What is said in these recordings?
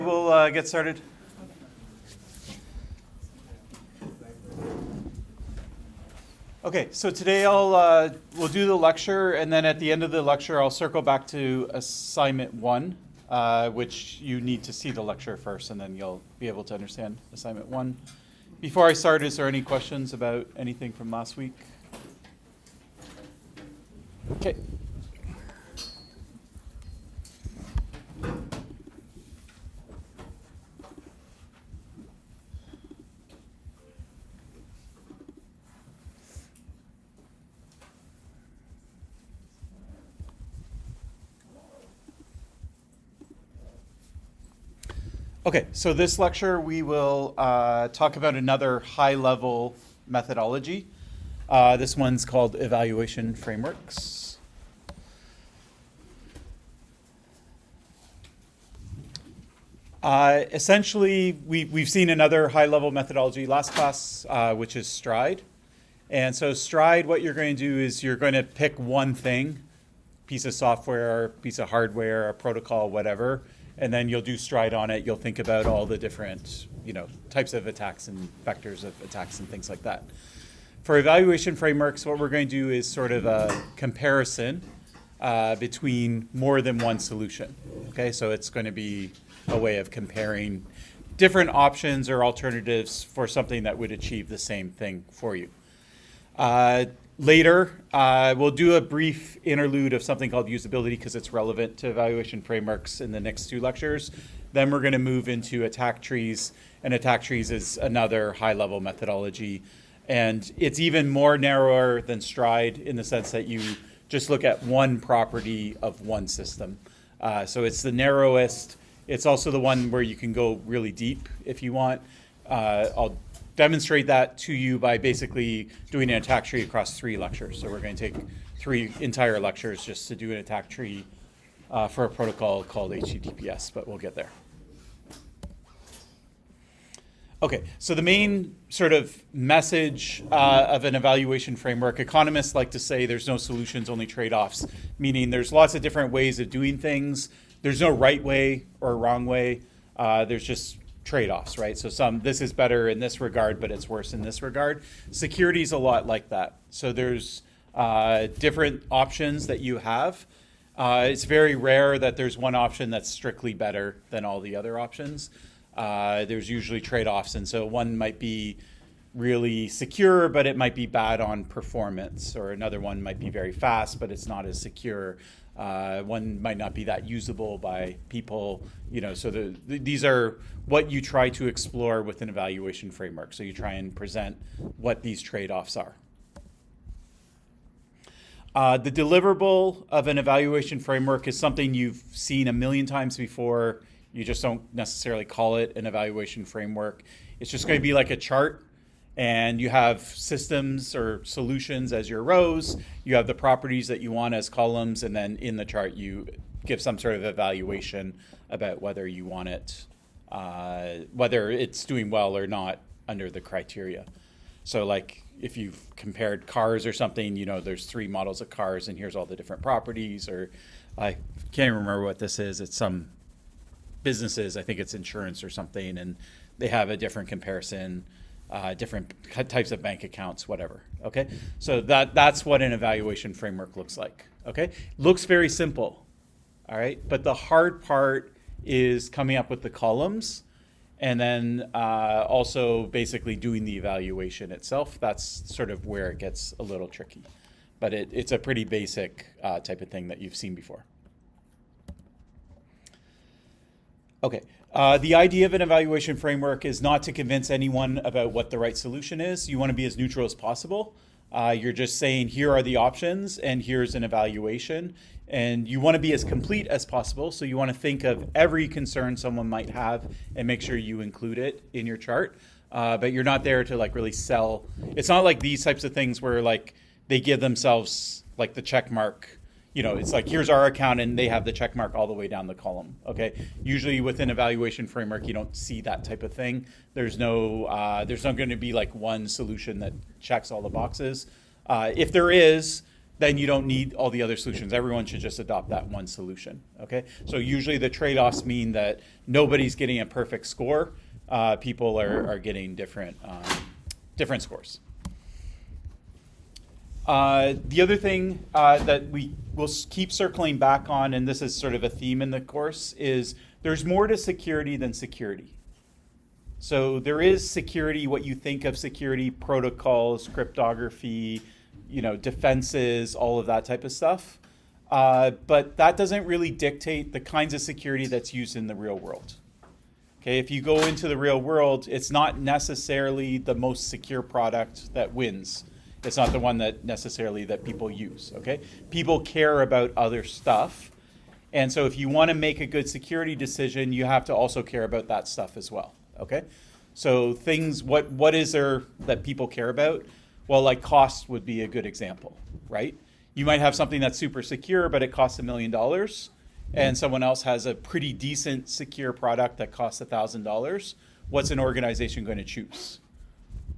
We'll get started. Okay, so today we'll do the lecture, and then at the end of the lecture, I'll circle back to assignment 1, which you need to see the lecture first, and then you'll be able to understand assignment 1. Before I start, is there any questions about anything from last week? Okay. Okay, so this lecture we will talk about another high-level methodology. This one's called evaluation frameworks. Essentially, we've seen another high-level methodology last class, which is STRIDE. And so STRIDE, what you're going to do is you're going to pick one thing, piece of software, piece of hardware, a protocol, whatever, and then you'll do STRIDE on it. You'll think about all the different, types of attacks and vectors of attacks and things like that. For evaluation frameworks, what we're going to do is sort of a comparison between more than one solution. Okay, so it's going to be a way of comparing different options or alternatives for something that would achieve the same thing for you. Later, we'll do a brief interlude of something called usability because it's relevant to evaluation frameworks in the next 2 lectures. Then we're going to move into attack trees, and attack trees is another high-level methodology. And it's even more narrower than STRIDE in the sense that you just look at one property of one system. So it's the narrowest. It's also the one where you can go really deep if you want. I'll demonstrate that to you by basically doing an attack tree across 3 lectures. So we're going to take 3 entire lectures just to do an attack tree for a protocol called HTTPS, but we'll get there. Okay, so the main sort of message of an evaluation framework, economists like to say there's no solutions, only trade-offs, meaning there's lots of different ways of doing things. There's no right way or wrong way. There's just trade-offs, right? So this is better in this regard, but it's worse in this regard. Security is a lot like that. So there's different options that you have. It's very rare that there's one option that's strictly better than all the other options. There's usually trade-offs, and so one might be really secure, but it might be bad on performance, or another one might be very fast, but it's not as secure. One might not be that usable by people, so these are what you try to explore with an evaluation framework. So you try and present what these trade-offs are. The deliverable of an evaluation framework is something you've seen a million times before. You just don't necessarily call it an evaluation framework. It's just going to be like a chart. And you have systems or solutions as your rows. You have the properties that you want as columns. And then in the chart, you give some sort of evaluation about whether you want it, whether it's doing well or not under the criteria. So like if you've compared cars or something, there's 3 models of cars and here's all the different properties. Or I can't even remember what this is. It's some businesses, I think it's insurance or something, and they have a different comparison. Different types of bank accounts, whatever, okay? So that's what an evaluation framework looks like, okay? Looks very simple, all right? But the hard part is coming up with the columns and then also basically doing the evaluation itself. That's sort of where it gets a little tricky. But it's a pretty basic type of thing that you've seen before. Okay. The idea of an evaluation framework is not to convince anyone about what the right solution is. You want to be as neutral as possible. You're just saying, here are the options, and here's an evaluation. And you want to be as complete as possible. So you want to think of every concern someone might have and make sure you include it in your chart. But you're not there to really sell. It's not like these types of things where they give themselves the check mark. It's like, here's our account, and they have the check mark all the way down the column, okay? Usually with an evaluation framework, you don't see that type of thing. There's not going to be one solution that checks all the boxes. If there is, then you don't need all the other solutions. Everyone should just adopt that one solution. Okay, so usually the trade-offs mean that nobody's getting a perfect score. People are getting different scores. The other thing that we will keep circling back on, and this is sort of a theme in the course, is there's more to security than security. So there is security, what you think of security, protocols, cryptography, defenses, all of that type of stuff. But that doesn't really dictate the kinds of security that's used in the real world. Okay, if you go into the real world, it's not necessarily the most secure product that wins. It's not the one that necessarily that people use. Okay, people care about other stuff, and so if you want to make a good security decision, you have to also care about that stuff as well. Okay, so things, what is there that people care about? Well, like cost would be a good example, right? You might have something that's super secure, but it costs $1 million, and someone else has a pretty decent secure product that costs $1,000. What's an organization going to choose?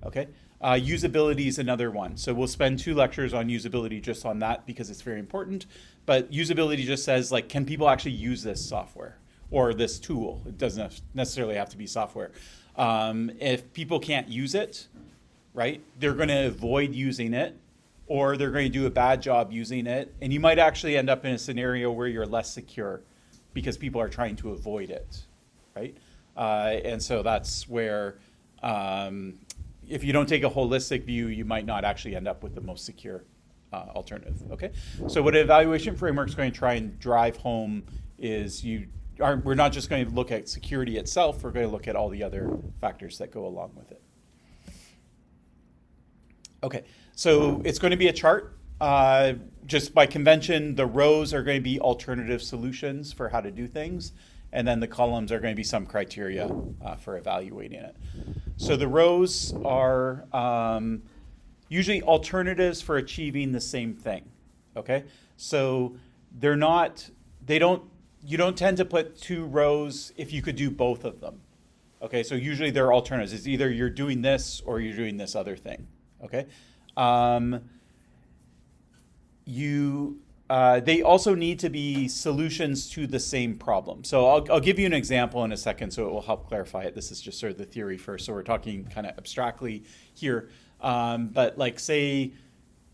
Okay, usability is another one. So we'll spend 2 lectures on usability just on that because it's very important. But usability just says, like, can people actually use this software or this tool? It doesn't necessarily have to be software. If people can't use it, right, they're going to avoid using it, or they're going to do a bad job using it. And you might actually end up in a scenario where you're less secure because people are trying to avoid it, right? And so that's where if you don't take a holistic view, you might not actually end up with the most secure alternative, okay? So what an evaluation framework is going to try and drive home is we're not just going to look at security itself, we're going to look at all the other factors that go along with it. Okay, so it's going to be a chart. Just by convention, the rows are going to be alternative solutions for how to do things, and then the columns are going to be some criteria for evaluating it. So the rows are usually alternatives for achieving the same thing, okay? So you don't tend to put 2 rows if you could do both of them, okay? So usually they're alternatives. It's either you're doing this or you're doing this other thing, okay? They also need to be solutions to the same problem. So I'll give you an example in a second so it will help clarify it. This is just sort of the theory first. So we're talking kind of abstractly here. But like say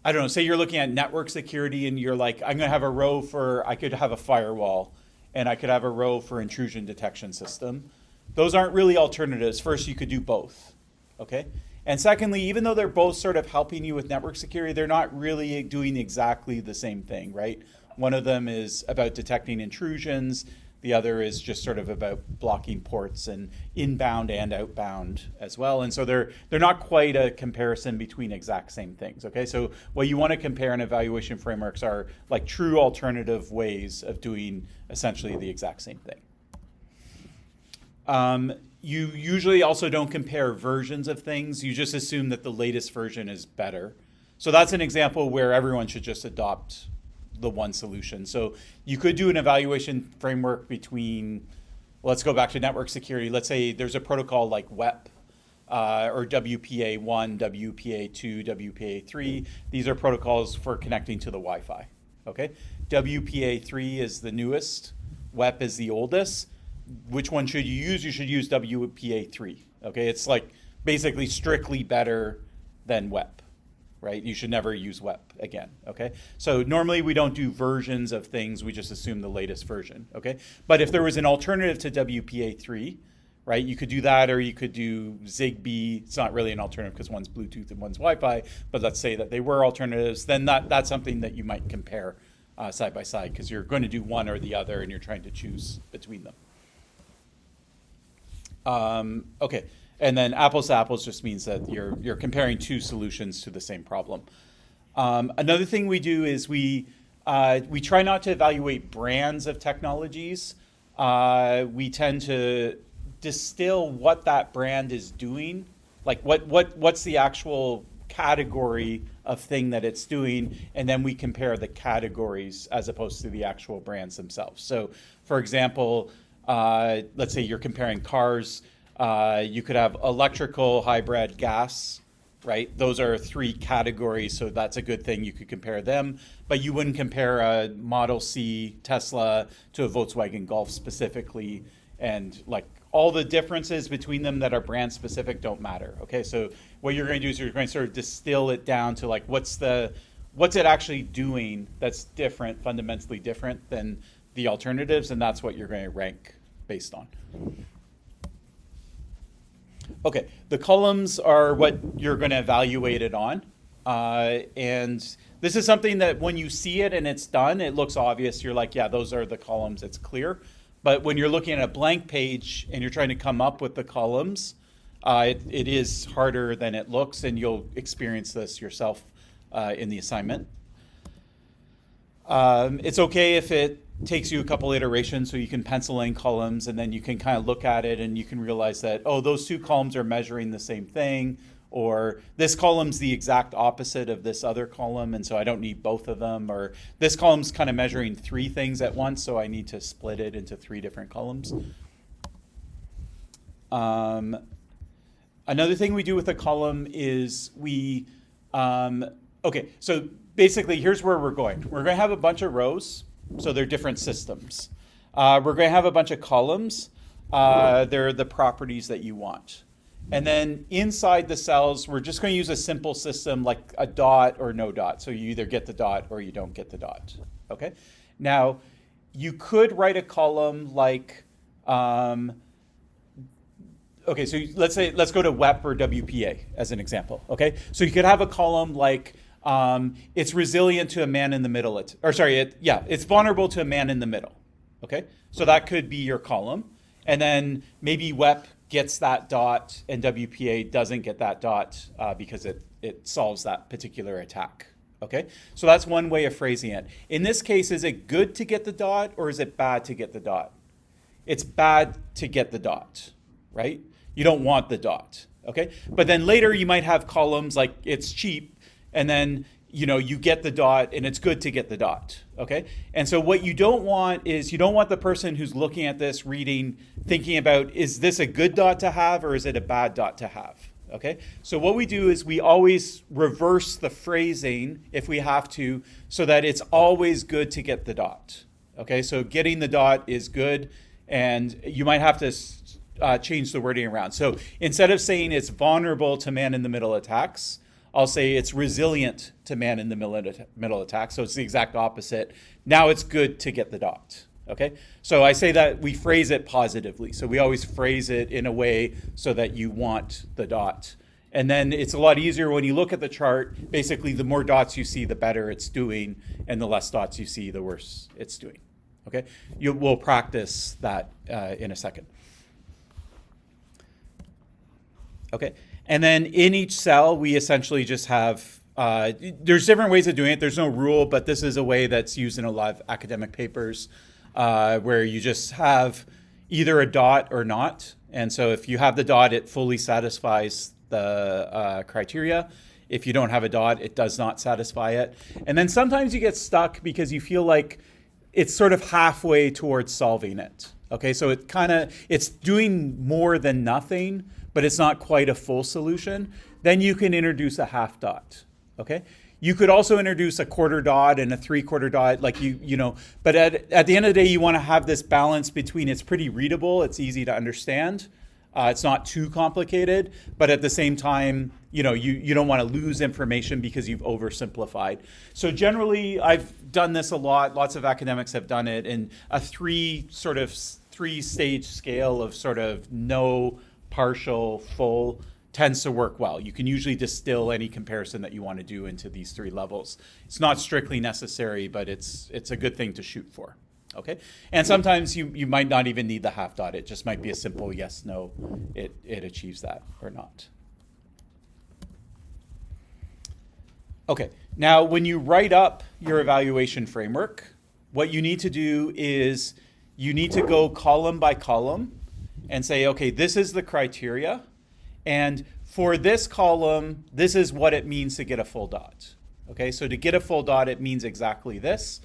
you're looking at network security and you're like, I'm going to have a row I could have a firewall and I could have a row for intrusion detection system. Those aren't really alternatives. First, you could do both, okay? And secondly, even though they're both sort of helping you with network security, they're not really doing exactly the same thing, right? One of them is about detecting intrusions. The other is just sort of about blocking ports and inbound and outbound as well. And so they're not quite a comparison between exact same things, okay? So what you want to compare in evaluation frameworks are like true alternative ways of doing essentially the exact same thing. You usually also don't compare versions of things. You just assume that the latest version is better. So that's an example where everyone should just adopt the one solution. So you could do an evaluation framework between, let's go back to network security. Let's say there's a protocol like WEP or WPA1, WPA2, WPA3. These are protocols for connecting to the Wi-Fi, okay? WPA3 is the newest, WEP is the oldest. Which one should you use? You should use WPA3, okay? It's like basically strictly better than WEP, right? You should never use WEP again, okay? So normally we don't do versions of things, we just assume the latest version, okay? But if there was an alternative to WPA3, right, you could do that, or you could do Zigbee. It's not really an alternative because one's Bluetooth and one's Wi-Fi, but let's say that they were alternatives, then that's something that you might compare side by side because you're going to do one or the other and you're trying to choose between them. Okay, and then apples to apples just means that you're comparing 2 solutions to the same problem. Another thing we do is we try not to evaluate brands of technologies. We tend to distill what that brand is doing, like what's the actual category of thing that it's doing, and then we compare the categories as opposed to the actual brands themselves. So, for example, let's say you're comparing cars. You could have electrical, hybrid, gas right? Those are three categories, so that's a good thing. You could compare them, but you wouldn't compare a Model C Tesla to a Volkswagen Golf specifically, and like all the differences between them that are brand specific don't matter. Okay, so what you're going to do is you're going to sort of distill it down to like what's it actually doing that's different, fundamentally different than the alternatives, and that's what you're going to rank based on. Okay, the columns are what you're going to evaluate it on. And this is something that when you see it and it's done, it looks obvious. You're like, yeah, those are the columns, it's clear. But when you're looking at a blank page and you're trying to come up with the columns, it is harder than it looks, and you'll experience this yourself in the assignment. It's okay if it takes you a couple iterations, so you can pencil in columns and then you can kind of look at it and you can realize that, oh, those two columns are measuring the same thing, or this column's the exact opposite of this other column, and so I don't need both of them, or this column's kind of measuring three things at once, so I need to split it into three different columns. Another thing we do with a column is okay, so basically here's where we're going. We're going to have a bunch of rows, so they're different systems. We're going to have a bunch of columns. They're the properties that you want. And then inside the cells, we're just going to use a simple system like a dot or no dot. So you either get the dot or you don't get the dot. Okay. Now, you could write a column like, okay, so let's go to WEP or WPA as an example. Okay. So you could have a column like, it's resilient to a man in the middle. It's vulnerable to a man in the middle. Okay. So that could be your column. And then maybe WEP gets that dot and WPA doesn't get that dot because it solves that particular attack. Okay, so that's one way of phrasing it. In this case, is it good to get the dot or is it bad to get the dot? It's bad to get the dot, right? You don't want the dot, okay? But then later you might have columns like it's cheap, and then you get the dot and it's good to get the dot, okay? And so what you don't want is you don't want the person who's looking at this reading thinking about, is this a good dot to have or is it a bad dot to have, okay? So what we do is we always reverse the phrasing if we have to, so that it's always good to get the dot, okay? So getting the dot is good, and you might have to change the wording around. So instead of saying it's vulnerable to man-in-the-middle attacks, I'll say it's resilient to man-in-the-middle attack. So it's the exact opposite. Now it's good to get the dot. Okay? So I say that we phrase it positively. So we always phrase it in a way so that you want the dot. And then it's a lot easier when you look at the chart. Basically, the more dots you see, the better it's doing. And the less dots you see, the worse it's doing. Okay? We'll practice that in a second. Okay? And then in each cell, we essentially just have, there's different ways of doing it. There's no rule, but this is a way that's used in a lot of academic papers where you just have either a dot or not. And so if you have the dot, it fully satisfies the criteria. If you don't have a dot, it does not satisfy it. And then sometimes you get stuck because you feel like it's sort of halfway towards solving it. Okay, so it's doing more than nothing, but it's not quite a full solution. Then you can introduce a half dot. Okay, you could also introduce a quarter dot and a 3/4 dot, like but at the end of the day, you want to have this balance between it's pretty readable, it's easy to understand, it's not too complicated, but at the same time, you don't want to lose information because you've oversimplified. So generally, I've done this a lot. Lots of academics have done it in a three-stage scale of sort of no, partial, full tends to work well. You can usually distill any comparison that you want to do into these three levels. It's not strictly necessary, but it's a good thing to shoot for. Okay, and sometimes you might not even need the half dot. It just might be a simple yes, no. It achieves that or not. Okay, now when you write up your evaluation framework, what you need to do is you need to go column by column and say, okay, this is the criteria, and for this column, this is what it means to get a full dot. Okay, so to get a full dot, it means exactly this.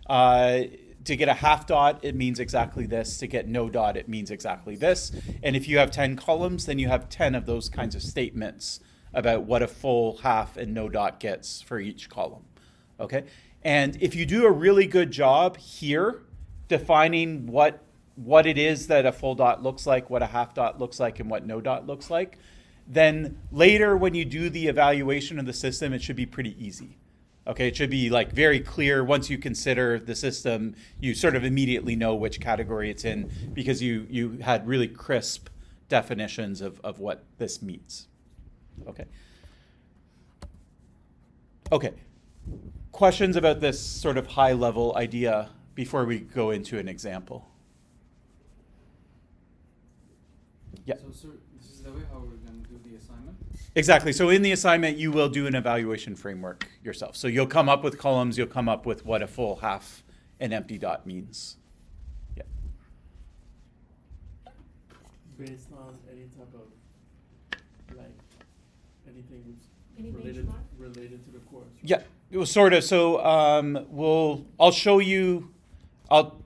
To get a half dot, it means exactly this. To get no dot, it means exactly this. And if you have 10 columns, then you have 10 of those kinds of statements about what a full, half, and no dot gets for each column. Okay? And if you do a really good job here defining what it is that a full dot looks like, what a half dot looks like, and what no dot looks like, then later when you do the evaluation of the system, it should be pretty easy. Okay, it should be like very clear once you consider the system, you sort of immediately know which category it's in because you had really crisp definitions of what this means. Okay. Okay. Questions about this sort of high level idea before we go into an example? Yeah. So, sir, this is the way how we're going to do the assignment? Exactly. So in the assignment, you will do an evaluation framework yourself. So you'll come up with columns, you'll come up with what a full, half, and empty dot means. Yeah. Based on any type of, like, anything Any related to the course. Right? Yeah, it was sort of. So I'll show you, I'll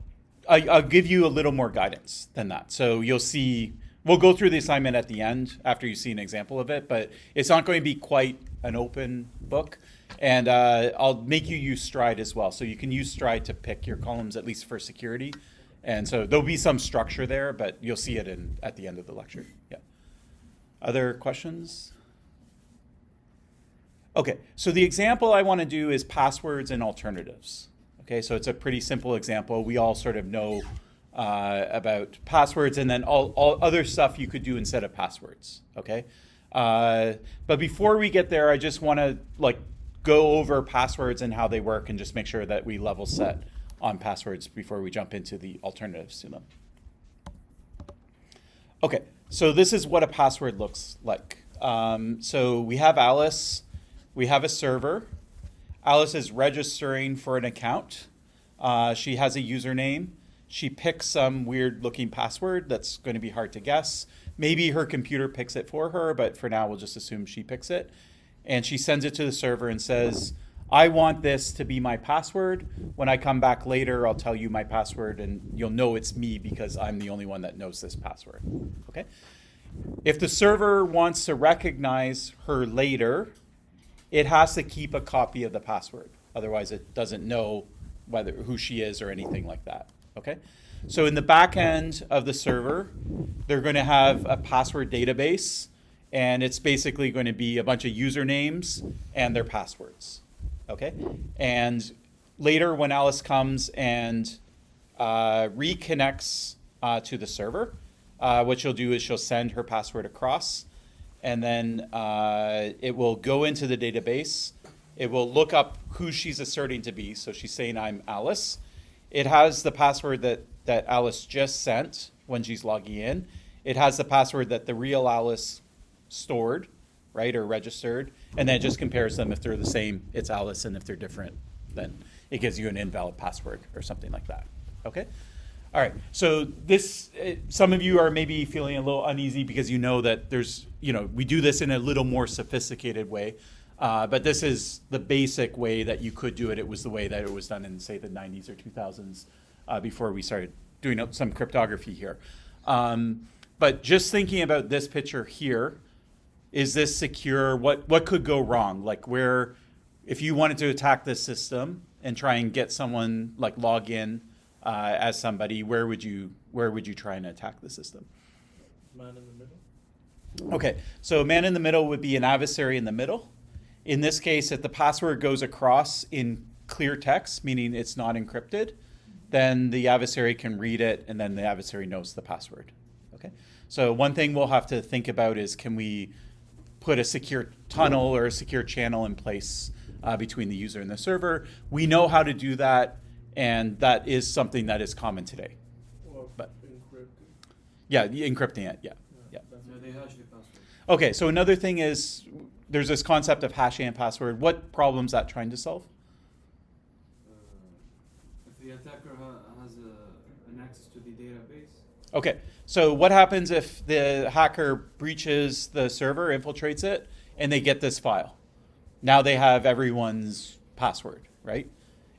give you a little more guidance than that. So you'll see, we'll go through the assignment at the end after you see an example of it, but it's not going to be quite an open book. And I'll make you use Stride as well. So you can use Stride to pick your columns, at least for security. And so there'll be some structure there, but you'll see it at the end of the lecture. Yeah. Other questions? Okay, so the example I want to do is passwords and alternatives. Okay, so it's a pretty simple example. We all sort of know about passwords and then all other stuff you could do instead of passwords. Okay, but before we get there, I just want to go over passwords and how they work and just make sure that we level set on passwords before we jump into the alternatives to them. Okay, so this is what a password looks like. So we have Alice. We have a server. Alice is registering for an account. She has a username. She picks some weird looking password that's going to be hard to guess. Maybe her computer picks it for her, but for now we'll just assume she picks it. And she sends it to the server and says, I want this to be my password. When I come back later, I'll tell you my password and you'll know it's me because I'm the only one that knows this password. Okay? If the server wants to recognize her later, it has to keep a copy of the password. Otherwise, it doesn't know who she is or anything like that. Okay? So in the back end of the server, they're going to have a password database, and it's basically going to be a bunch of usernames and their passwords. Okay? And later, when Alice comes and reconnects to the server, what she'll do is she'll send her password across, and then it will go into the database. It will look up who she's asserting to be. So she's saying, I'm Alice. It has the password that Alice just sent when she's logging in. It has the password that the real Alice stored, right, or registered. And then it just compares them. If they're the same, it's Alice. And if they're different, then it gives you an invalid password or something like that. Okay? All right, so this, some of you are maybe feeling a little uneasy because you know that there's, we do this in a little more sophisticated way, but this is the basic way that you could do it. It was the way that it was done in, say, the 90s or 2000s before we started doing some cryptography here. But just thinking about this picture here, is this secure? What could go wrong? Like if you wanted to attack this system and try and get someone log in, as somebody, where would you try and attack the system? Man in the middle. Okay, so man in the middle would be an adversary in the middle. In this case, if the password goes across in clear text, meaning it's not encrypted, then the adversary can read it, and then the adversary knows the password. Okay, so one thing we'll have to think about is, can we put a secure tunnel or a secure channel in place between the user and the server? We know how to do that. And that is something that is common today. Or but encrypted. Yeah, encrypting it, yeah. No, they hash the password. Okay, so another thing is there's this concept of hashing a password. What problem is that trying to solve? If the attacker has an access to the database. Okay, so what happens if the hacker breaches the server, infiltrates it, and they get this file? Now they have everyone's password, right?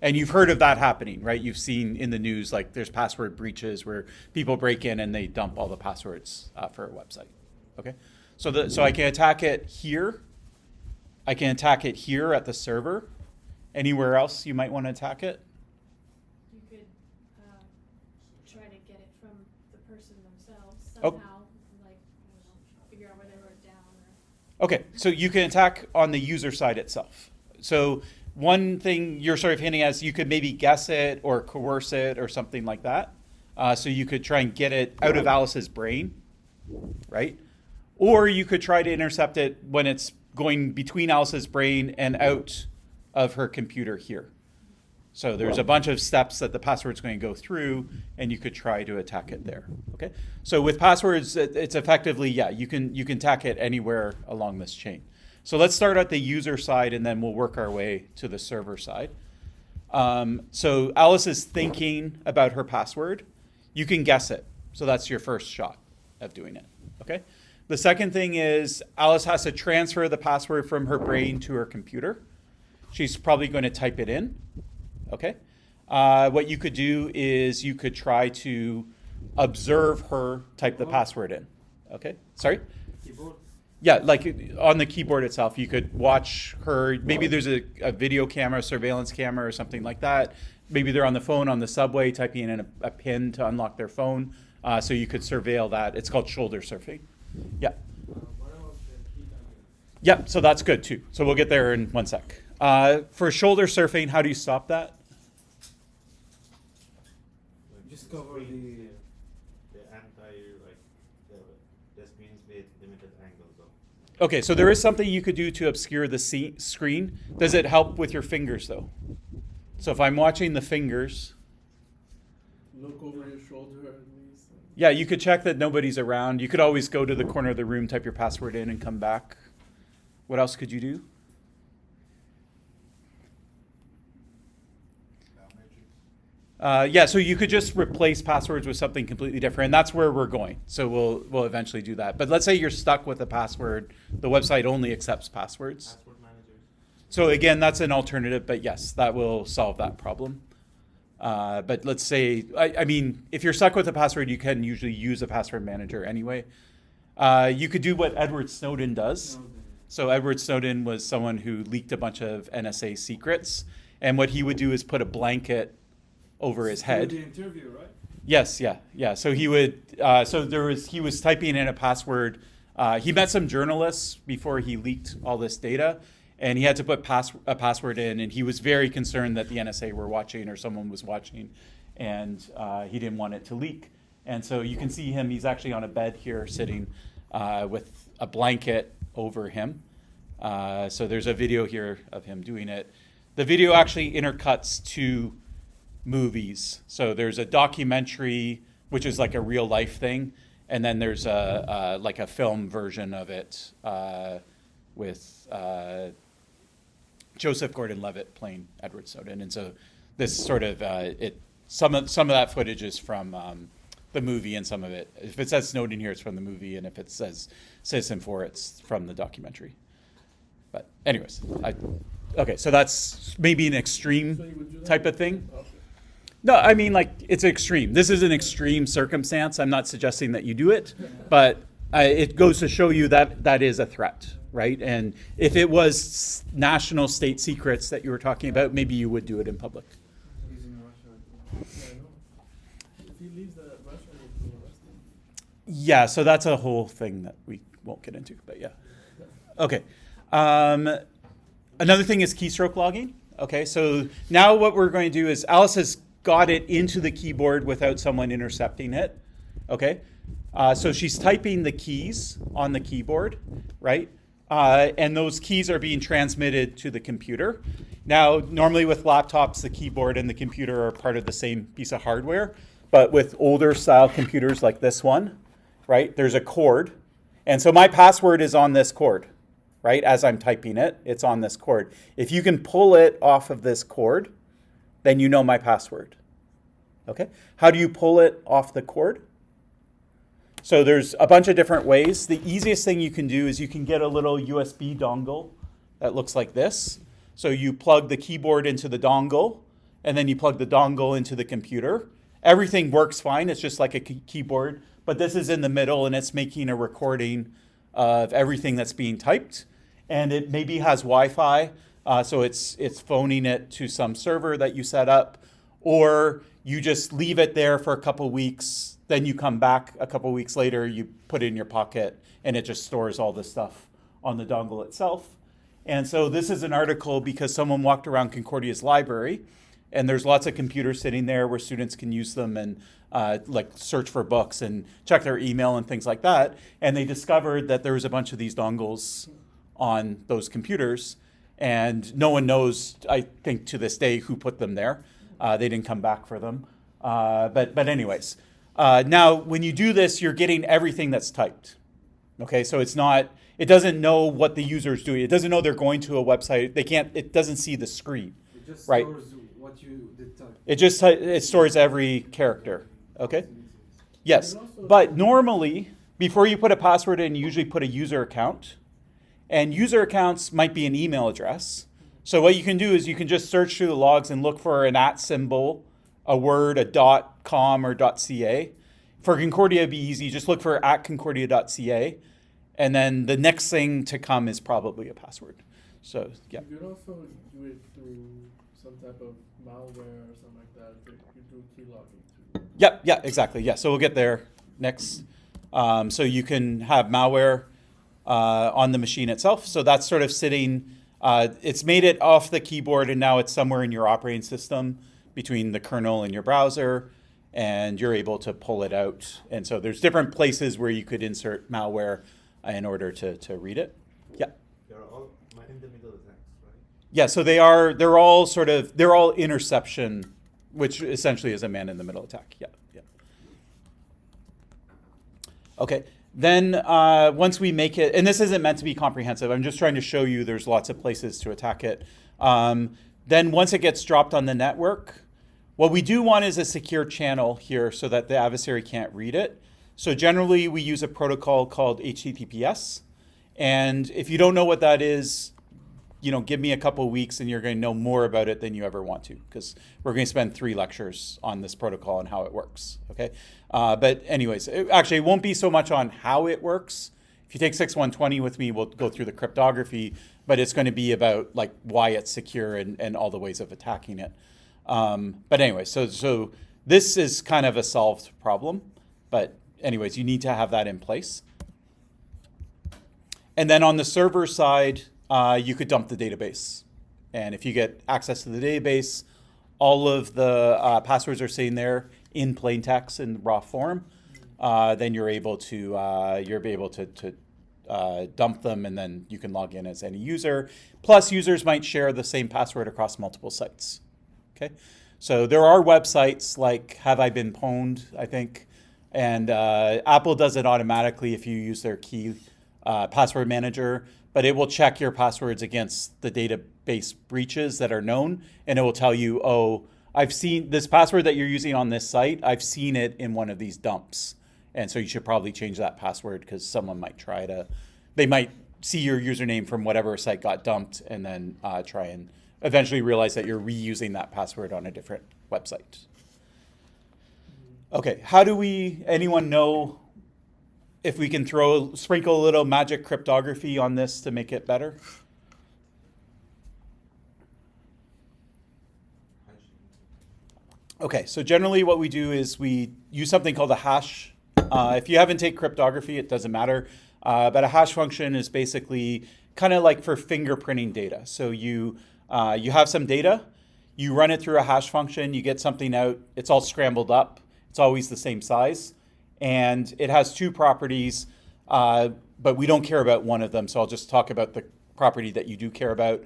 And you've heard of that happening, right? You've seen in the news, there's password breaches where people break in and they dump all the passwords for a website. Okay, so I can attack it here I can attack it here at the server. Anywhere else you might want to attack it? You could try to get it from the person themselves Oh. somehow, like, I don't know, figure out where they wrote it down or. Okay, so you can attack on the user side itself. So one thing you're sort of hinting at is you could maybe guess it or coerce it or something like that. So you could try and get it out of Alice's brain, right? Or you could try to intercept it when it's going between Alice's brain and out of her computer here. So there's a bunch of steps that the password's going to go through, and you could try to attack it there. Okay. So with passwords, it's effectively, yeah, you can attack it anywhere along this chain. So let's start at the user side, and then we'll work our way to the server side. So Alice is thinking about her password. You can guess it. So that's your first shot of doing it. Okay. The second thing is Alice has to transfer the password from her brain to her computer. She's probably going to type it in. Okay. What you could do is you could try to observe her type the password in. Okay. Sorry? Keyboard? Yeah, like on the keyboard itself, you could watch her. Maybe there's a video camera, surveillance camera, or something like that. Maybe they're on the phone on the subway typing in a PIN to unlock their phone. So you could surveil that. It's called shoulder surfing. Yeah. What about the key tagging? Yep, so that's good too. So we'll get there in 1 sec. For shoulder surfing, how do you stop that? Just cover the anti, like the screens with limited angles though. Okay, so there is something you could do to obscure the screen. Does it help with your fingers though? So if I'm watching the fingers, Look over your shoulder at least. yeah, you could check that nobody's around. You could always go to the corner of the room, type your password in, and come back. What else could you do? Yeah, so you could just replace passwords with something completely different, and that's where we're going. So we'll eventually do that. But let's say you're stuck with a password. The website only accepts passwords. Password managers. So again, that's an alternative, but yes, that will solve that problem. But let's say, I mean, if you're stuck with a password, you can usually use a password manager anyway. You could do what Edward Snowden does. So Edward Snowden was someone who leaked a bunch of NSA secrets, and what he would do is put a blanket over his head. The interview, right? Yes, yeah. So he would. He was typing in a password. He met some journalists before he leaked all this data, and he had to put a password in. And he was very concerned that the NSA were watching or someone was watching, and he didn't want it to leak. And so you can see him. He's actually on a bed here, sitting with a blanket over him. So there's a video here of him doing it. The video actually intercuts to movies. So there's a documentary, which is like a real life thing, and then there's a like a film version of it with Joseph Gordon-Levitt playing Edward Snowden. And so this sort of some of that footage is from the movie, and some of it, if it says Snowden here, it's from the movie, and if it says Citizen4, it's from the documentary. But anyways, okay, so that's maybe an So extreme you would do that? type of thing. Okay. No, I mean, like, it's extreme. This is an extreme circumstance. I'm not suggesting that you do it, but it goes to show you that that is a threat, right? And if it was national state secrets that you were talking about, maybe you would do it in public. He's in Russia. Yeah, I know. If he leaves the Russia, they will arrest him. Yeah, so that's a whole thing that we won't get into, but yeah. Okay. Another thing is keystroke logging. Okay, so now what we're going to do is Alice has got it into the keyboard without someone intercepting it. Okay, so she's typing the keys on the keyboard, right? And those keys are being transmitted to the computer. Now, normally with laptops, the keyboard and the computer are part of the same piece of hardware. But with older style computers like this one, right, there's a cord. And so my password is on this cord, right? As I'm typing it, it's on this cord. If you can pull it off of this cord, then you know my password. Okay? How do you pull it off the cord? So there's a bunch of different ways. The easiest thing you can do is you can get a little USB dongle that looks like this. So you plug the keyboard into the dongle, and then you plug the dongle into the computer. Everything works fine. It's just like a keyboard, but this is in the middle, and it's making a recording of everything that's being typed. and it maybe has Wi-Fi, so it's phoning it to some server that you set up, or you just leave it there for a couple weeks, then you come back a couple weeks later, you put it in your pocket, and it just stores all the stuff on the dongle itself. And so this is an article because someone walked around Concordia's library, and there's lots of computers sitting there where students can use them and like search for books and check their email and things like that. And they discovered that there was a bunch of these dongles on those computers, and no one knows, I think to this day, who put them there. They didn't come back for them. But anyways, now when you do this, you're getting everything that's typed. Okay, so it doesn't know what the user is doing. It doesn't know they're going to a website. It doesn't see the screen. It just Right. stores what you did type. It stores every character. Okay? Yes. But normally, before you put a password in, you usually put a user account. And user accounts might be an email address. So what you can do is you can just search through the logs and look for an @ symbol, a word, a .com or .ca. For Concordia, it'd be easy. Just look for @concordia.ca. And then the next thing to come is probably a password. So, yeah. You could also do it through some type of malware or something like that. You do key logging too. Yep, yeah, exactly. Yeah, so we'll get there next. So you can have malware on the machine itself. So that's sort of sitting, it's made it off the keyboard, and now it's somewhere in your operating system between the kernel and your browser, and you're able to pull it out. And so there's different places where you could insert malware in order to read it. Yeah. They're all in the middle attacks, right? Yeah, so they're all interception, which essentially is a man-in-the-middle attack. Yeah, yeah. Okay, then once we make it, and this isn't meant to be comprehensive, I'm just trying to show you there's lots of places to attack it. Then once it gets dropped on the network, what we do want is a secure channel here so that the adversary can't read it. So generally we use a protocol called HTTPS. And if you don't know what that is, give me a couple of weeks and you're going to know more about it than you ever want to, because we're going to spend 3 lectures on this protocol and how it works. Okay. But anyways, it won't be so much on how it works. If you take 6120 with me, we'll go through the cryptography, but it's going to be about like why it's secure and all the ways of attacking it. But anyway, so this is kind of a solved problem, but anyways, you need to have that in place. And then on the server side, you could dump the database. And if you get access to the database, all of the passwords are sitting there in plain text in raw form. Then you're able to dump them, and then you can log in as any user. Plus, users might share the same password across multiple sites. Okay, so there are websites like Have I Been Pwned, I think, and Apple does it automatically if you use their key password manager, but it will check your passwords against the database breaches that are known, and it will tell you, oh, I've seen this password that you're using on this site, I've seen it in one of these dumps, and so you should probably change that password because someone might they might see your username from whatever site got dumped and then try and eventually realize that you're reusing that password on a different website. Okay, anyone know if we can sprinkle a little magic cryptography on this to make it better? Okay, so generally what we do is we use something called a hash. If you haven't taken cryptography, it doesn't matter. But a hash function is basically kind of like for fingerprinting data. So you have some data, you run it through a hash function, you get something out, it's all scrambled up, it's always the same size, and it has 2 properties, but we don't care about one of them, so I'll just talk about the property that you do care about,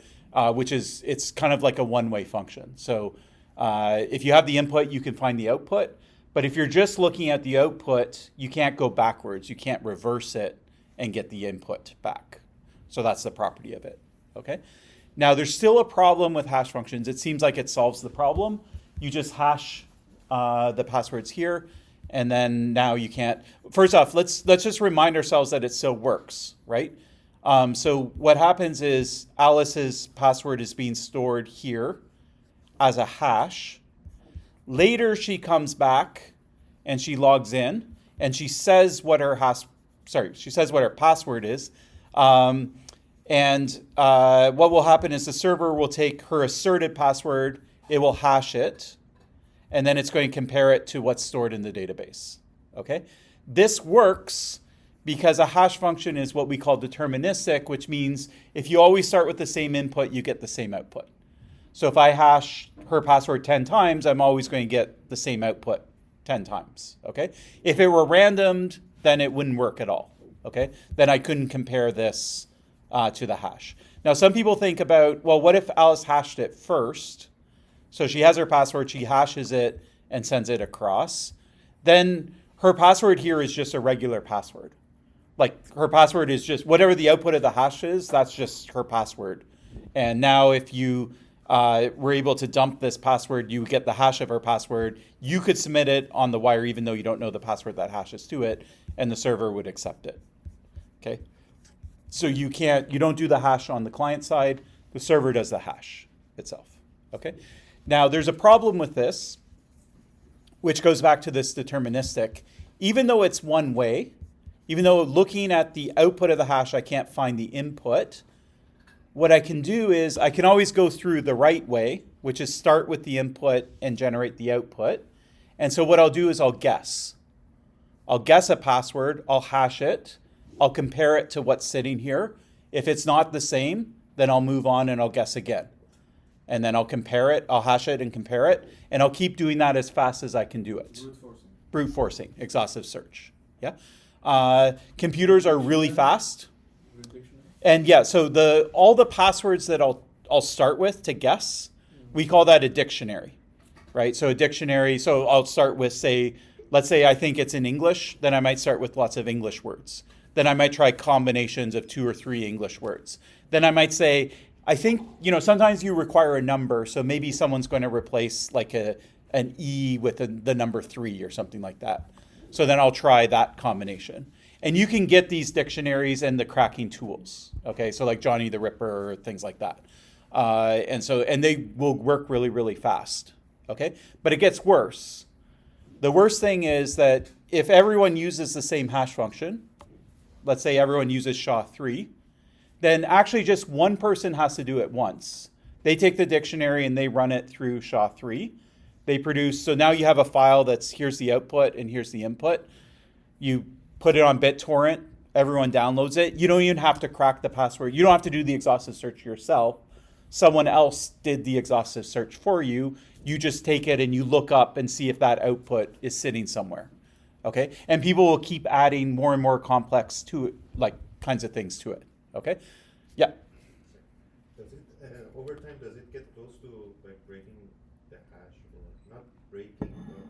which is it's kind of like a one-way function. So if you have the input, you can find the output, but if you're just looking at the output, you can't go backwards, you can't reverse it and get the input back. So that's the property of it, okay? Now, there's still a problem with hash functions. It seems like it solves the problem. You just hash the passwords here, and then now you can't. First off, let's just remind ourselves that it still works, right? So what happens is Alice's password is being stored here as a hash. Later, she comes back and she logs in, and she says what her password is. And what will happen is the server will take her asserted password, it will hash it, and then it's going to compare it to what's stored in the database. Okay? This works because a hash function is what we call deterministic, which means if you always start with the same input, you get the same output. So if I hash her password 10 times, I'm always going to get the same output 10 times. Okay? If it were randomed, then it wouldn't work at all. Okay? Then I couldn't compare this to the hash. Now, some people think about, well, what if Alice hashed it first? So she has her password, she hashes it and sends it across. Then her password here is just a regular password. Like her password is just whatever the output of the hash is, that's just her password. And now if you were able to dump this password, you get the hash of her password. You could submit it on the wire even though you don't know the password that hashes to it, and the server would accept it. Okay? So you don't do the hash on the client side, the server does the hash itself. Okay? Now there's a problem with this, which goes back to this deterministic. Even though it's one way, even though looking at the output of the hash, I can't find the input, what I can do is I can always go through the right way, which is start with the input and generate the output. And so what I'll do is I'll guess. I'll guess a password, I'll hash it, I'll compare it to what's sitting here. If it's not the same, then I'll move on and I'll guess again. And then I'll compare it, I'll hash it and compare it, and I'll keep doing that as fast as I can do it. Brute forcing. Brute forcing, exhaustive search. Yeah. Computers are really fast. And yeah, so all the passwords that I'll start with to guess, we call that a dictionary, right? So a dictionary, so I'll start with let's say I think it's in English, then I might start with lots of English words. Then I might try combinations of 2 or 3 English words. Then I might say, I think, sometimes you require a number, so maybe someone's going to replace like an E with the number 3 or something like that. So then I'll try that combination. And you can get these dictionaries and the cracking tools, okay? So like Johnny the Ripper, things like that. And they will work really, really fast, okay? But it gets worse. The worst thing is that if everyone uses the same hash function, let's say everyone uses SHA-3, then actually just one person has to do it once. They take the dictionary and they run it through SHA-3. They produce, so now you have a file that's here's the output and here's the input. You put it on BitTorrent, everyone downloads it. You don't even have to crack the password. You don't have to do the exhaustive search yourself. Someone else did the exhaustive search for you. You just take it and you look up and see if that output is sitting somewhere. Okay? And people will keep adding more and more complex to it, like kinds of things to it. Okay? Yeah. Does it over time? Does it get close to like breaking the hash, or not breaking,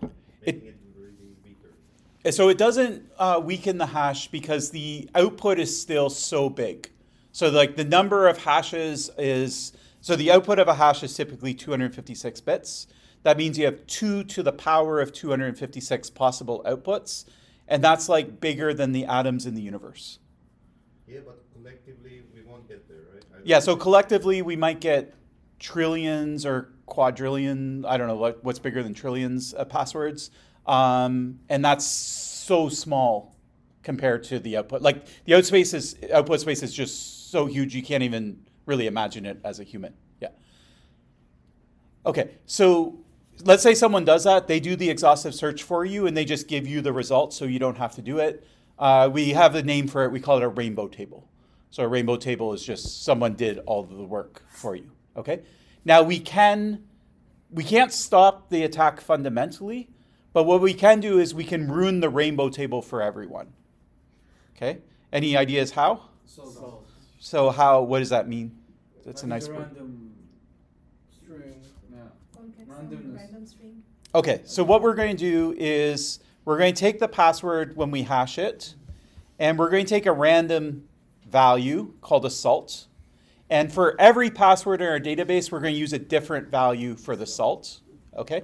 but making it really weaker? So it doesn't weaken the hash because the output is still so big. So like the number of hashes so the output of a hash is typically 256 bits. That means you have 2 to the power of 256 possible outputs, and that's like bigger than the atoms in the universe. Yeah, but collectively we won't get there, right? Yeah, so collectively we might get trillions or quadrillion, I don't know what's bigger than trillions of passwords. And that's so small compared to the output. Like the output space is just so huge you can't even really imagine it as a human. Yeah. Okay, so let's say someone does that, they do the exhaustive search for you and they just give you the results so you don't have to do it. We have a name for it. We call it a rainbow table. So a rainbow table is just someone did all of the work for you. Okay. Now we can't stop the attack fundamentally, but what we can do is we can ruin the rainbow table for everyone. Okay. Any ideas how? So how? What does that mean? That's a nice word. Random String. Yeah. One can Randomness. random string. Okay. So what we're going to do is we're going to take the password when we hash it, and we're going to take a random value called a salt. And for every password in our database, we're going to use a different value for the salt. Okay?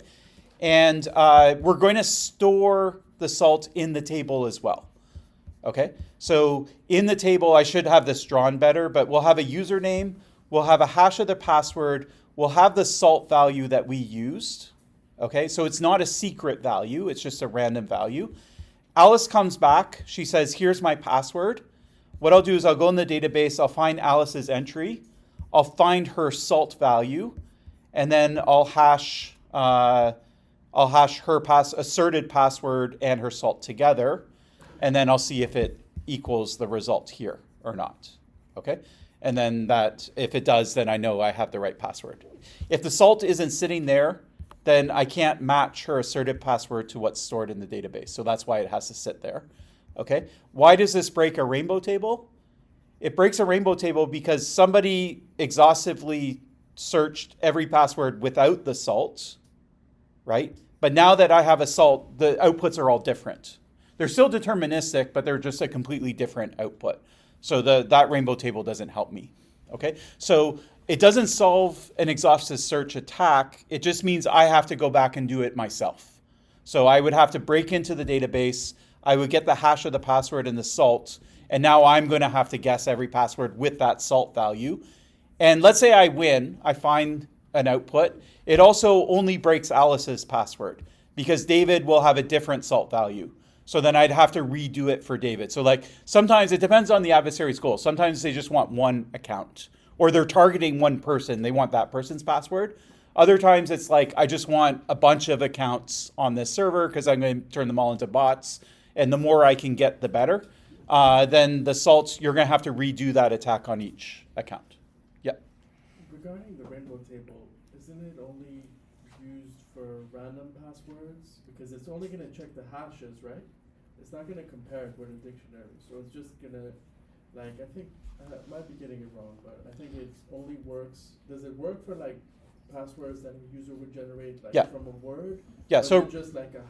And we're going to store the salt in the table as well. Okay? So in the table, I should have this drawn better, but we'll have a username, we'll have a hash of the password, we'll have the salt value that we used. Okay, so it's not a secret value, it's just a random value. Alice comes back, she says, here's my password. what I'll do is I'll go in the database, I'll find Alice's entry, I'll find her salt value, and then I'll hash her asserted password and her salt together, and then I'll see if it equals the result here or not. Okay? And then that, if it does, then I know I have the right password. If the salt isn't sitting there, then I can't match her asserted password to what's stored in the database. So that's why it has to sit there. Okay? Why does this break a rainbow table? It breaks a rainbow table because somebody exhaustively searched every password without the salt, right? But now that I have a salt, the outputs are all different. They're still deterministic, but they're just a completely different output. So that rainbow table doesn't help me, okay? So it doesn't solve an exhaustive search attack. It just means I have to go back and do it myself. So I would have to break into the database. I would get the hash of the password and the salt, and now I'm going to have to guess every password with that salt value. And let's say I win, I find an output. It also only breaks Alice's password because David will have a different salt value. So then I'd have to redo it for David. So like sometimes it depends on the adversary's goal. Sometimes they just want one account or they're targeting one person. They want that person's password. Other times it's like, I just want a bunch of accounts on this server because I'm going to turn them all into bots. And the more I can get, the better. Then the salts, you're going to have to redo that attack on each account. Yeah. Regarding the rainbow table, isn't it only used for random passwords? Because it's only going to check the hashes, right? It's not going to compare it with a dictionary. So it's just going to, like, I think, I might be getting it wrong, but I think it only works, does it work for like passwords that a user would generate like from a word? Yeah, or so is it just like a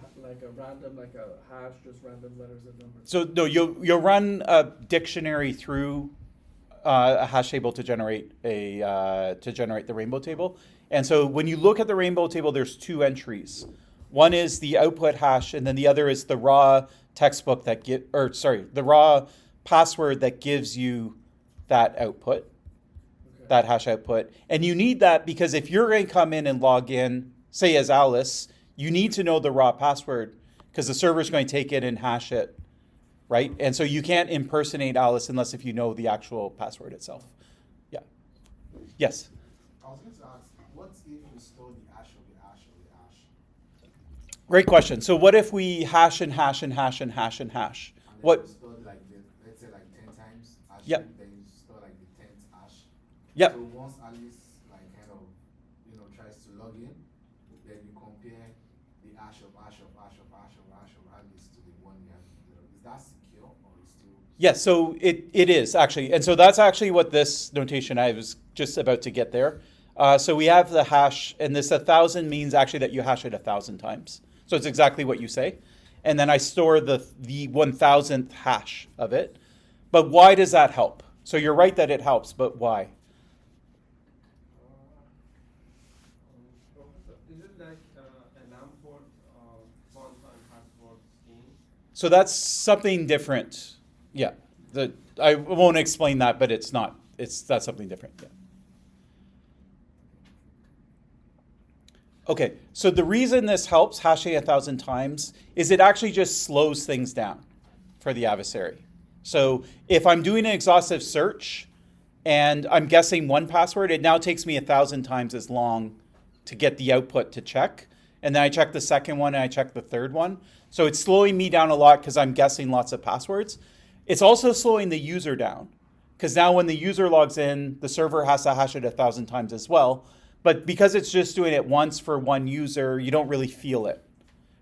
random, like a hash, just random letters and numbers? So no, you'll run a dictionary through a hash table to generate the rainbow table. And so when you look at the rainbow table, there's two entries. One is the output hash, and then the other is the raw textbook the raw password that gives you that output, Okay. that hash output. And you need that because if you're going to come in and log in, say as Alice, you need to know the raw password because the server's going to take it and hash it, right? And so you can't impersonate Alice unless if you know the actual password itself. Yeah. Yes. I was going to ask, what if we store the hash of the hash of the hash? Great question. So what if we hash and hash and hash and hash and hash? And then What? you store like let's say like 10 times hash. Yep. Then you store like the 10th hash. Yep. So once Alice like kind of tries to log in, then you compare the hash of Alice to the one you have. Is that secure or is still? Yes, so it is actually. And so that's actually what this notation, I was just about to get there. So we have the hash, and this 1,000 means actually that you hash it 1,000 times. So it's exactly what you say. And then I store the 1,000th hash of it. But why does that help? So you're right that it helps, but why? Is it like an import one-time passport scheme? So that's something different. Yeah. I won't explain that, but it's not. That's something different. Yeah. Okay, so the reason this helps, hashing 1,000 times, is it actually just slows things down for the adversary. So if I'm doing an exhaustive search and I'm guessing one password, it now takes me 1,000 times as long to get the output to check. And then I check the second one and I check the third one. So it's slowing me down a lot because I'm guessing lots of passwords. It's also slowing the user down because now when the user logs in, the server has to hash it 1,000 times as well. But because it's just doing it once for one user, you don't really feel it,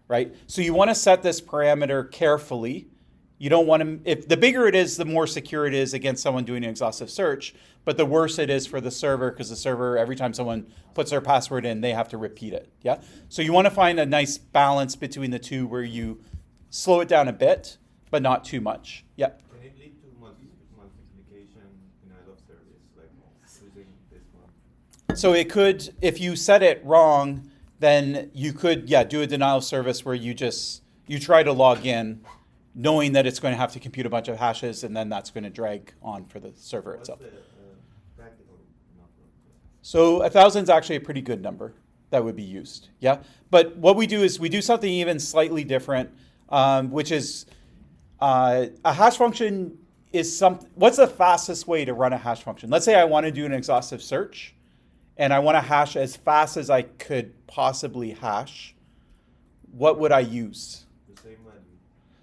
right? So you want to set this parameter carefully. You don't want to, if the bigger it is, the more secure it is against someone doing an exhaustive search, but the worse it is for the server because the server, every time someone puts their password in, they have to repeat it, yeah? So you want to find a nice balance between the two where you slow it down a bit, but not too much, yeah? Can it lead to multiplication in out of service, like using this one? So it could, if you set it wrong, then you could, do a denial of service where you try to log in knowing that it's going to have to compute a bunch of hashes and then that's going to drag on for the server What's itself. the practical number? So 1,000 is actually a pretty good number that would be used, yeah? But what we do is we do something even slightly different, which is a hash function what's the fastest way to run a hash function? Let's say I want to do an exhaustive search and I want to hash as fast as I could possibly hash. What would I use? The same one.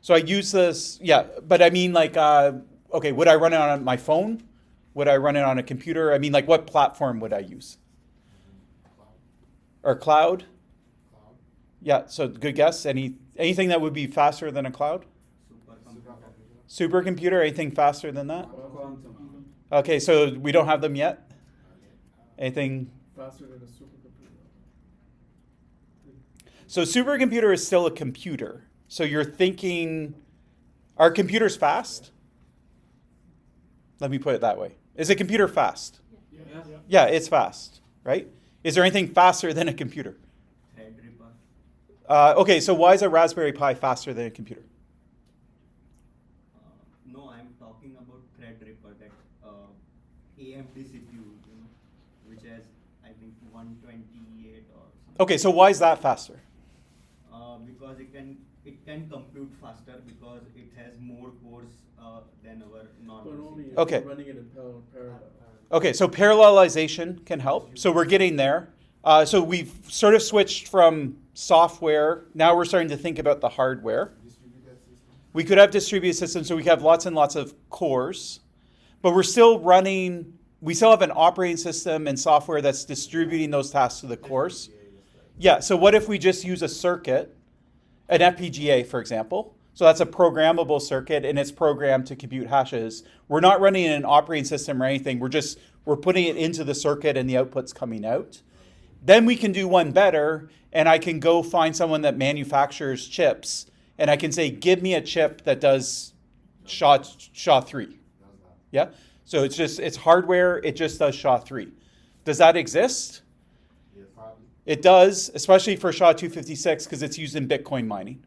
So I use this, yeah, but I mean like, okay, would I run it on my phone? Would I run it on a computer? I mean, like, what platform would I use? Or cloud? Yeah, so good guess. Anything that would be faster than a cloud? Supercomputer, anything faster than that? Okay, so we don't have them yet? Anything? Faster than a supercomputer. So supercomputer is still a computer. So you're thinking, are computers fast? Let me put it that way. Is a computer fast? Yeah, it's fast, right? Is there anything faster than a computer? Okay, so why is a Raspberry Pi faster than a computer? No, I'm talking about Threadripper, that AMD CPU, which has I think 128 or something. Okay, so why is that faster? Because it can compute faster because it has more cores than our But normal only CPU. if Okay. you're running it in parallel. Okay, so parallelization can help. So we're getting there. So we've sort of switched from software. Now we're starting to think about the hardware. Distributed system. We could have distributed systems, so we have lots and lots of cores, but we're still running, we still have an operating system and software that's distributing those tasks to the cores. Yeah, so what if we just use a circuit, an FPGA, for example? So that's a programmable circuit, and it's programmed to compute hashes. We're not running an operating system or anything. We're putting it into the circuit, and the output's coming out. Then we can do one better, and I can go find someone that manufactures chips, and I can say, give me a chip that does SHA-3. Yeah? So it's hardware, it just does SHA-3. Does that exist? It does, especially for SHA-256, because it's used in Bitcoin mining.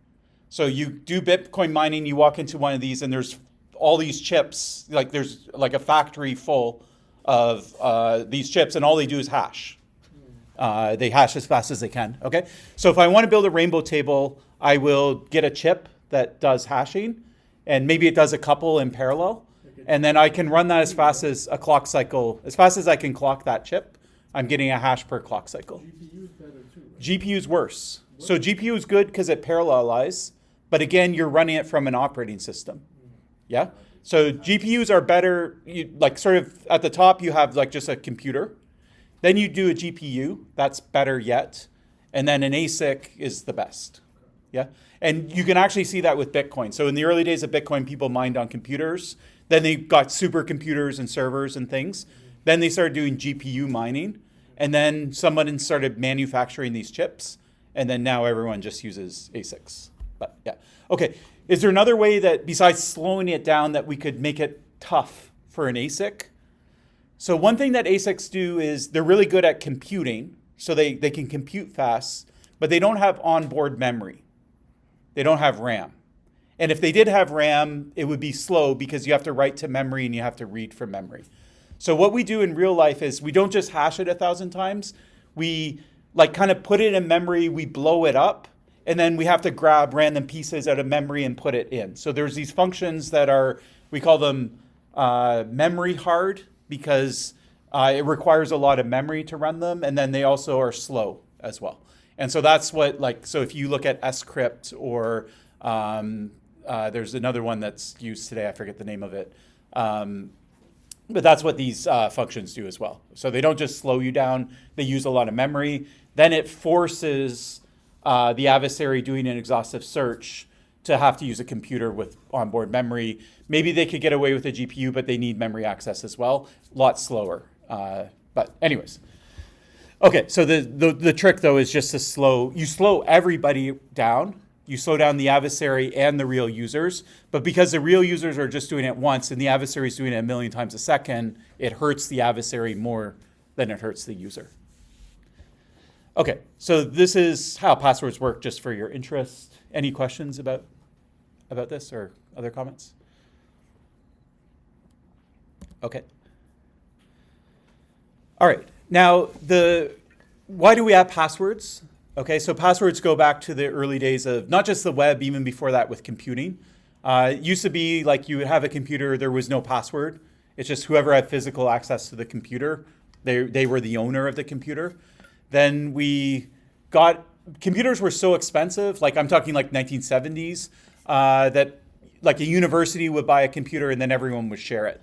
So you do Bitcoin mining, you walk into one of these, and there's all these chips, like there's like a factory full of these chips, and all they do is hash. They hash as fast as they can, okay? So if I want to build a rainbow table, I will get a chip that does hashing, and maybe it does a couple in parallel, and then I can run that as fast as a clock cycle, as fast as I can clock that chip. I'm getting a hash per clock cycle. GPU is better too, right? GPU is worse. So GPU is good because it parallelizes, but again, you're running it from an operating system. Yeah? So GPUs are better, like sort of at the top you have like just a computer. Then you do a GPU, that's better yet. And then an ASIC is the best. Yeah? And you can actually see that with Bitcoin. So in the early days of Bitcoin, people mined on computers. Then they got supercomputers and servers and things. Then they started doing GPU mining. And then someone started manufacturing these chips. And then now everyone just uses ASICs. But yeah. Okay. Is there another way that besides slowing it down that we could make it tough for an ASIC? So one thing that ASICs do is they're really good at computing. So they can compute fast, but they don't have onboard memory. They don't have RAM. And if they did have RAM, it would be slow because you have to write to memory and you have to read from memory. So what we do in real life is we don't just hash it 1,000 times. We like kind of put it in memory, we blow it up, and then we have to grab random pieces out of memory and put it in. So there's these functions that are, we call them memory hard because it requires a lot of memory to run them, and then they also are slow as well. And so that's what, like, so if you look at scrypt or there's another one that's used today, I forget the name of it. But that's what these functions do as well. So they don't just slow you down, they use a lot of memory. Then it forces the adversary doing an exhaustive search to have to use a computer with onboard memory. Maybe they could get away with a GPU, but they need memory access as well. A lot slower. But anyways. Okay, so the trick though is just to slow everybody down. You slow down the adversary and the real users, but because the real users are just doing it once and the adversary is doing it 1,000,000 times a second, it hurts the adversary more than it hurts the user. Okay, so this is how passwords work, just for your interest. Any questions about this or other comments? Okay. All right, now why do we have passwords? Okay, so passwords go back to the early days of not just the web, even before that with computing. It used to be like you would have a computer, there was no password. It's just whoever had physical access to the computer, they were the owner of the computer. Then computers were so expensive, like I'm talking like 1970s, that like a university would buy a computer and then everyone would share it.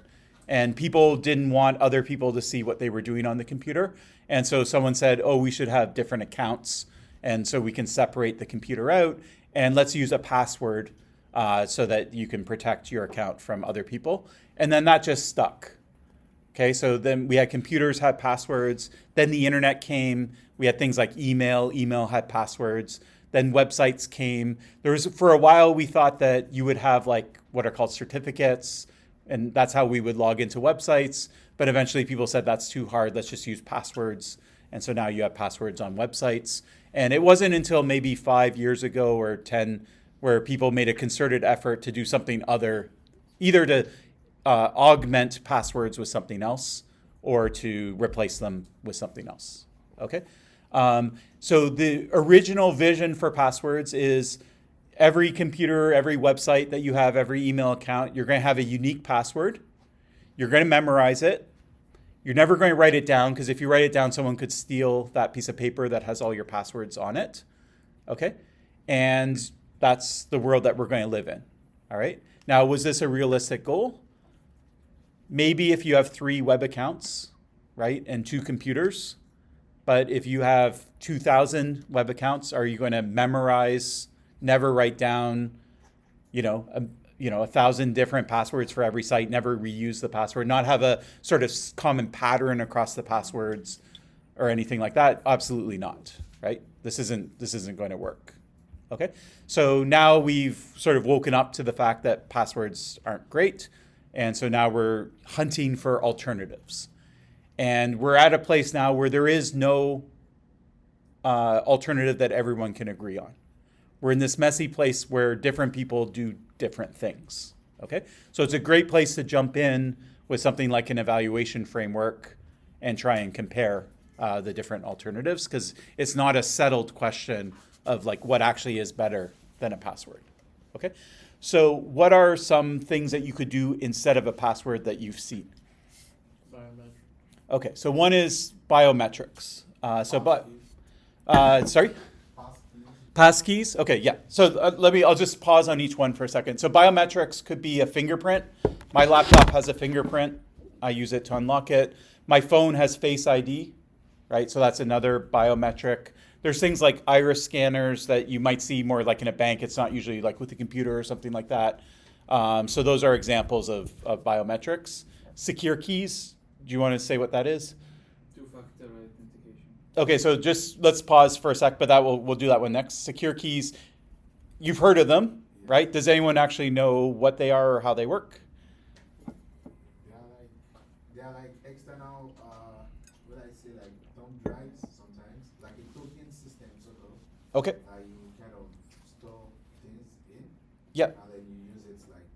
And people didn't want other people to see what they were doing on the computer. And so someone said, oh, we should have different accounts. And so we can separate the computer out and let's use a password so that you can protect your account from other people. And then that just stuck. Okay, so then we had computers had passwords. Then the internet came. We had things like email. Email had passwords. Then websites came. For a while, we thought that you would have like what are called certificates, and that's how we would log into websites. But eventually people said that's too hard. Let's just use passwords. And so now you have passwords on websites. And it wasn't until maybe 5 years ago or 10 where people made a concerted effort to do something other, either to augment passwords with something else or to replace them with something else. Okay? So the original vision for passwords is every computer, every website that you have, every email account, you're going to have a unique password. You're going to memorize it. You're never going to write it down because if you write it down, someone could steal that piece of paper that has all your passwords on it. Okay? And that's the world that we're going to live in. All right? Now, was this a realistic goal? Maybe if you have 3 web accounts, right, and 2 computers. But if you have 2,000 web accounts, are you going to memorize, never write down, 1,000 different passwords for every site, never reuse the password, not have a sort of common pattern across the passwords or anything like that? Absolutely not, right? This isn't going to work. Okay? So now we've sort of woken up to the fact that passwords aren't great. And so now we're hunting for alternatives. And we're at a place now where there is no alternative that everyone can agree on. We're in this messy place where different people do different things. Okay? So it's a great place to jump in with something like an evaluation framework and try and compare the different alternatives because it's not a settled question of like what actually is better than a password. Okay? So what are some things that you could do instead of a password that you've seen? Biometrics. Okay, so one is biometrics. Sorry? Passkeys? Okay, yeah. So I'll just pause on each one for a second. So biometrics could be a fingerprint. My laptop has a fingerprint. I use it to unlock it. My phone has Face ID, right? So that's another biometric. There's things like iris scanners that you might see more like in a bank. It's not usually like with a computer or something like that. So those are examples of biometrics. Secure keys, do you want to say what that is? Two-factor authentication. Okay, so just let's pause for a sec, but we'll do that one next. Secure keys, you've heard of them, right? Does anyone actually know what they are or how they work? They are like external, what I say, like thumb drives sometimes, like a token system sort of. Okay. You kind of store things in. Yeah. And then you use it like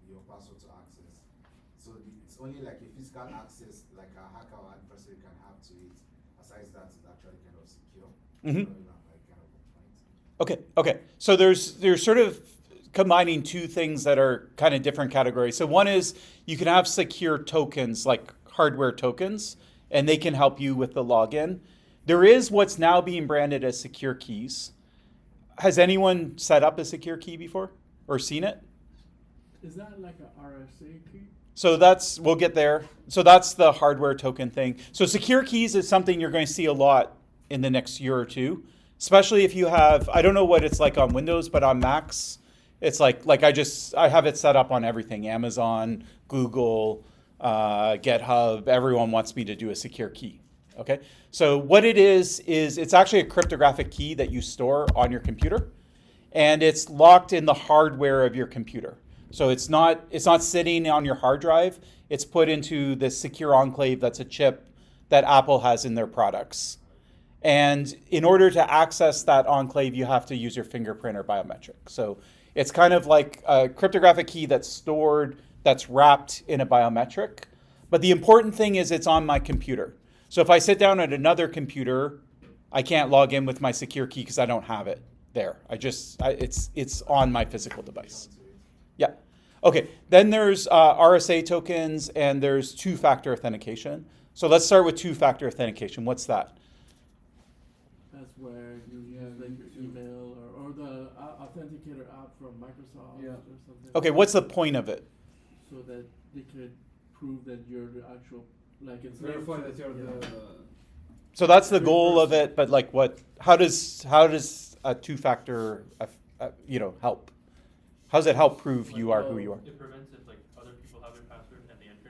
your password to access. So it's only like a physical access, like a hacker or adversary can have to it. Besides that, it's actually kind of secure. Mm-hmm. So, like kind of a point. Okay. So there's sort of combining two things that are kind of different categories. So one is you can have secure tokens, like hardware tokens, and they can help you with the login. There is what's now being branded as secure keys. Has anyone set up a secure key before or seen it? Is that like a RSA key? So we'll get there. So that's the hardware token thing. So secure keys is something you're going to see a lot in the next year or two, especially if you have, I don't know what it's like on Windows, but on Macs, it's like I have it set up on everything, Amazon, Google, GitHub, everyone wants me to do a secure key. Okay. So what it is it's actually a cryptographic key that you store on your computer and it's locked in the hardware of your computer. So it's not sitting on your hard drive. It's put into this secure enclave that's a chip that Apple has in their products. And in order to access that enclave, you have to use your fingerprint or biometric. So it's kind of like a cryptographic key that's stored, that's wrapped in a biometric. But the important thing is it's on my computer. So if I sit down at another computer, I can't log in with my secure key because I don't have it there. It's on my physical device. Yeah. Okay. Then there's RSA tokens and there's two-factor authentication. So let's start with two-factor authentication. What's that? That's where you use like your email or the authenticator app from Microsoft Yeah. or something. Okay. What's the point of it? So that they could prove that you're the actual, like it's Verify that you're the. So that's the goal of it. But like, what? How does a two-factor help? How does it help prove you are who you are? It prevents if like other people have your password and they enter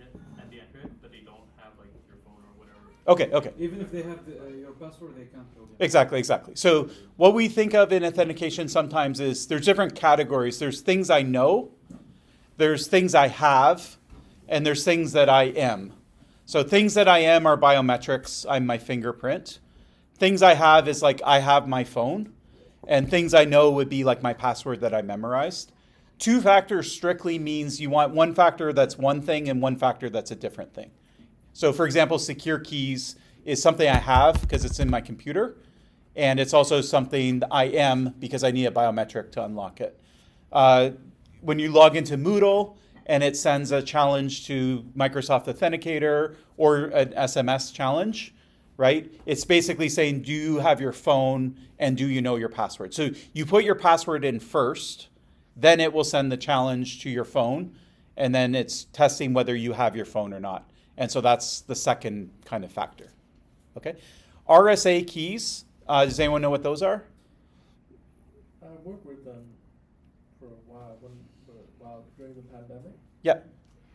it, but they don't have like your phone or whatever. Okay. Even if they have your password, they can't log in. Exactly. So what we think of in authentication sometimes is there's different categories. There's things I know, there's things I have, and there's things that I am. So things that I am are biometrics. I'm my fingerprint. Things I have is like I have my phone, and things I know would be like my password that I memorized. Two-factor strictly means you want one factor that's one thing and one factor that's a different thing. So for example, secure keys is something I have because it's in my computer, and it's also something I am because I need a biometric to unlock it. When you log into Moodle and it sends a challenge to Microsoft Authenticator or an SMS challenge, right? It's basically saying, do you have your phone and do you know your password? So you put your password in first, then it will send the challenge to your phone, and then it's testing whether you have your phone or not. And so that's the second kind of factor. Okay? RSA keys, does anyone know what those are? I worked with them for a while, during the pandemic. Yeah.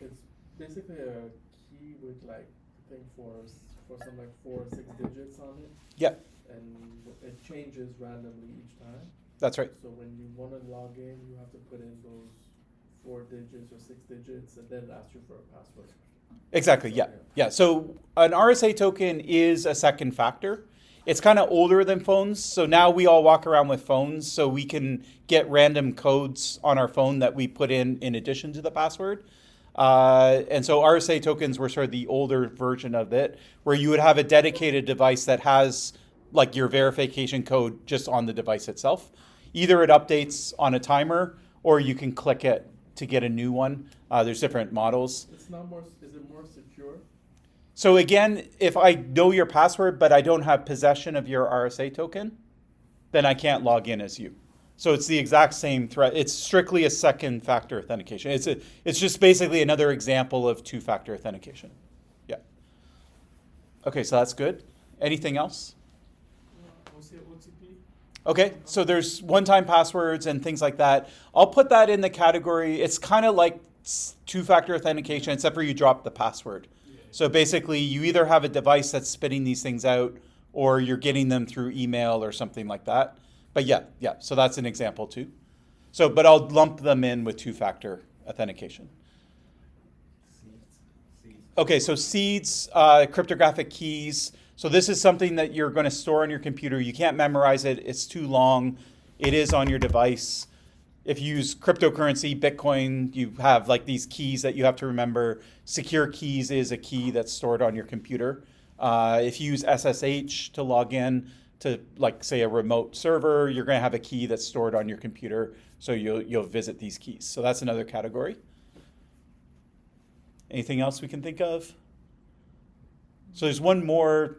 It's basically a key with like, I think for some like 4 or 6 digits on it. Yeah, And it changes randomly each time. that's right. So when you want to log in, you have to put in those 4 digits or 6 digits and then ask you for a password. Exactly, yeah. So an RSA token is a second factor. It's kind of older than phones, so now we all walk around with phones, so we can get random codes on our phone that we put in addition to the password. And so RSA tokens were sort of the older version of it, where you would have a dedicated device that has like your verification code just on the device itself. Either it updates on a timer, or you can click it to get a new one. There's different models. Is it more secure? So again, if I know your password, but I don't have possession of your RSA token, then I can't log in as you. So it's the exact same threat. It's strictly a second factor authentication. It's just basically another example of two-factor authentication. Yeah. Okay, so that's good. Anything else? OTP. Okay, so there's one-time passwords and things like that. I'll put that in the category. It's kind of like two-factor authentication, except for you drop the password. So basically, you either have a device that's spitting these things out, or you're getting them through email or something like that. But yeah, so that's an example too. So, but I'll lump them in with two-factor authentication. Okay, so seeds, cryptographic keys. So this is something that you're going to store on your computer. You can't memorize it. It's too long. It is on your device. If you use cryptocurrency, Bitcoin, you have like these keys that you have to remember. Secure keys is a key that's stored on your computer. If you use SSH to log in to, like, say, a remote server, you're going to have a key that's stored on your computer, so you'll visit these keys. So that's another category. Anything else we can think of? So there's one more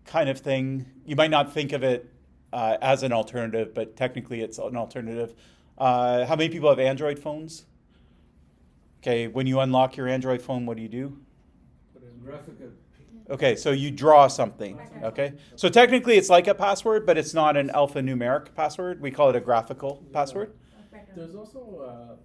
kind of thing. You might not think of it as an alternative, but technically it's an alternative. How many people have Android phones? Okay, when you unlock your Android phone, what do you do? Put in Graphical. Okay, so you draw something, okay? So technically it's like a password, but it's not an alphanumeric password. We call it a graphical password. There's also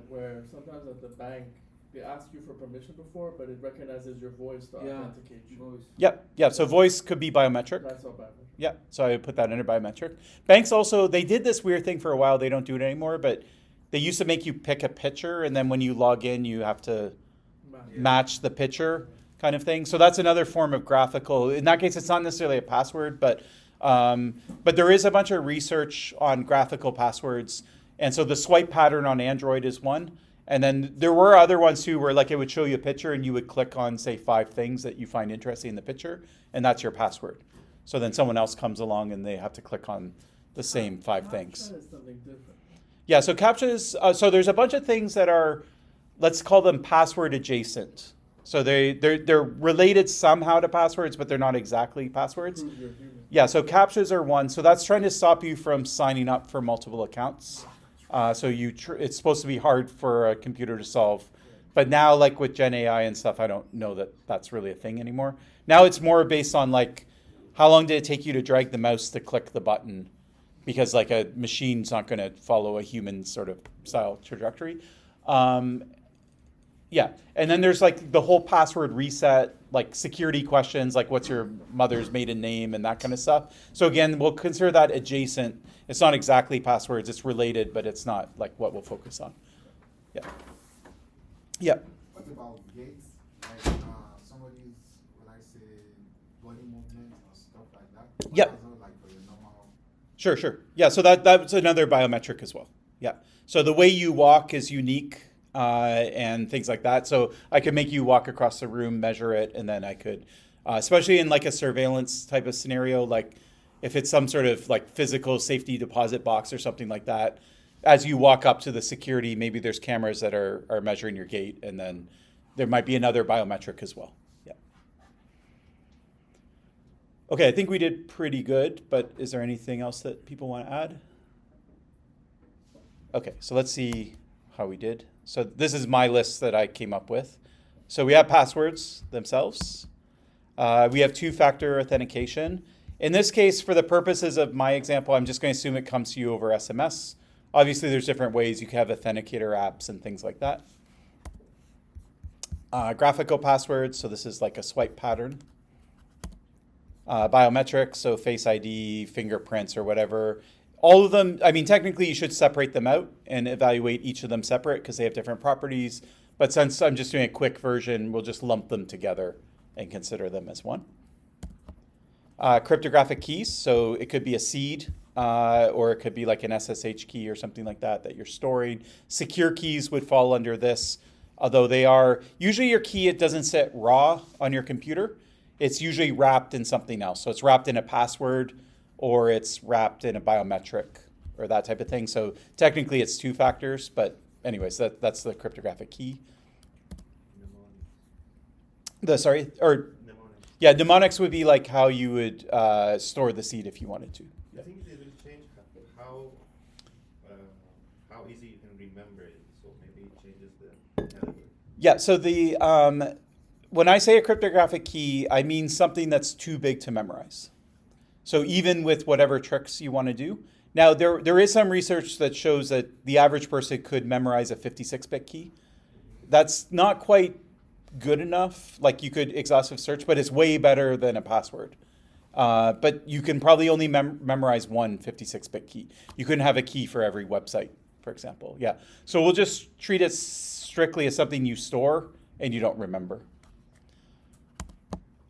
where sometimes at the bank they ask you for permission before, but it recognizes your voice to authenticate you. Voice. Yep, so voice could be biometric. That's all bad. Yeah, so I put that under biometric. Banks also, they did this weird thing for a while. They don't do it anymore, but they used to make you pick a picture, and then when you log in, you have to match the picture kind of thing. So that's another form of graphical. In that case, it's not necessarily a password, but there is a bunch of research on graphical passwords. And so the swipe pattern on Android is one. And then there were other ones too, where like it would show you a picture and you would click on, say, 5 things that you find interesting in the picture, and that's your password. So then someone else comes along and they have to click on the same 5 things. Snapchat is something different. Yeah, so CAPTCHAs, so there's a bunch of things that are, let's call them password adjacent. So they're related somehow to passwords, but they're not exactly passwords. Prove you're human. Yeah, so CAPTCHAs are one. So that's trying to stop you from signing up for multiple accounts. So it's supposed to be hard for a computer to solve. But now, like with Gen AI and stuff, I don't know that that's really a thing anymore. Now it's more based on like, how long did it take you to drag the mouse to click the button? Because like a machine's not going to follow a human sort of style trajectory. Yeah, and then there's like the whole password reset, like security questions, like what's your mother's maiden name and that kind of stuff. So again, we'll consider that adjacent. It's not exactly passwords, it's related, but it's not like what we'll focus on. Yeah. Yeah. What about gates? Like somebody's, when I say body movement or stuff like that. Yep. Like for your normal. Sure. Yeah, so that's another biometric as well. Yeah. So the way you walk is unique and things like that. So I could make you walk across the room, measure it, and then I could, especially in like a surveillance type of scenario, like if it's some sort of like physical safety deposit box or something like that, as you walk up to the security, maybe there's cameras that are measuring your gait, and then there might be another biometric as well. Yeah. Okay, I think we did pretty good, but is there anything else that people want to add? Okay, so let's see how we did. So this is my list that I came up with. So we have passwords themselves. We have two-factor authentication. In this case, for the purposes of my example, I'm just going to assume it comes to you over SMS. Obviously, there's different ways. You can have authenticator apps and things like that. Graphical passwords, so this is like a swipe pattern. Biometrics, so Face ID, fingerprints, or whatever. All of them, I mean, technically you should separate them out and evaluate each of them separate because they have different properties. But since I'm just doing a quick version, we'll just lump them together and consider them as one. Cryptographic keys, so it could be a seed or it could be like an SSH key or something like that you're storing. Secure keys would fall under this, although they are, usually your key, it doesn't sit raw on your computer. It's usually wrapped in something else. So it's wrapped in a password or it's wrapped in a biometric or that type of thing. So technically it's two factors, but anyways, that's the cryptographic key. Yeah, mnemonics would be like how you would store the seed if you wanted to. I think they will change how easy you can remember it. So maybe it changes the category. Yeah, so the when I say a cryptographic key, I mean something that's too big to memorize. So even with whatever tricks you want to do. Now, there is some research that shows that the average person could memorize a 56-bit key. That's not quite good enough. Like you could exhaustive search, but it's way better than a password. But you can probably only memorize one 56-bit key. You couldn't have a key for every website, for example. Yeah. So we'll just treat it strictly as something you store and you don't remember.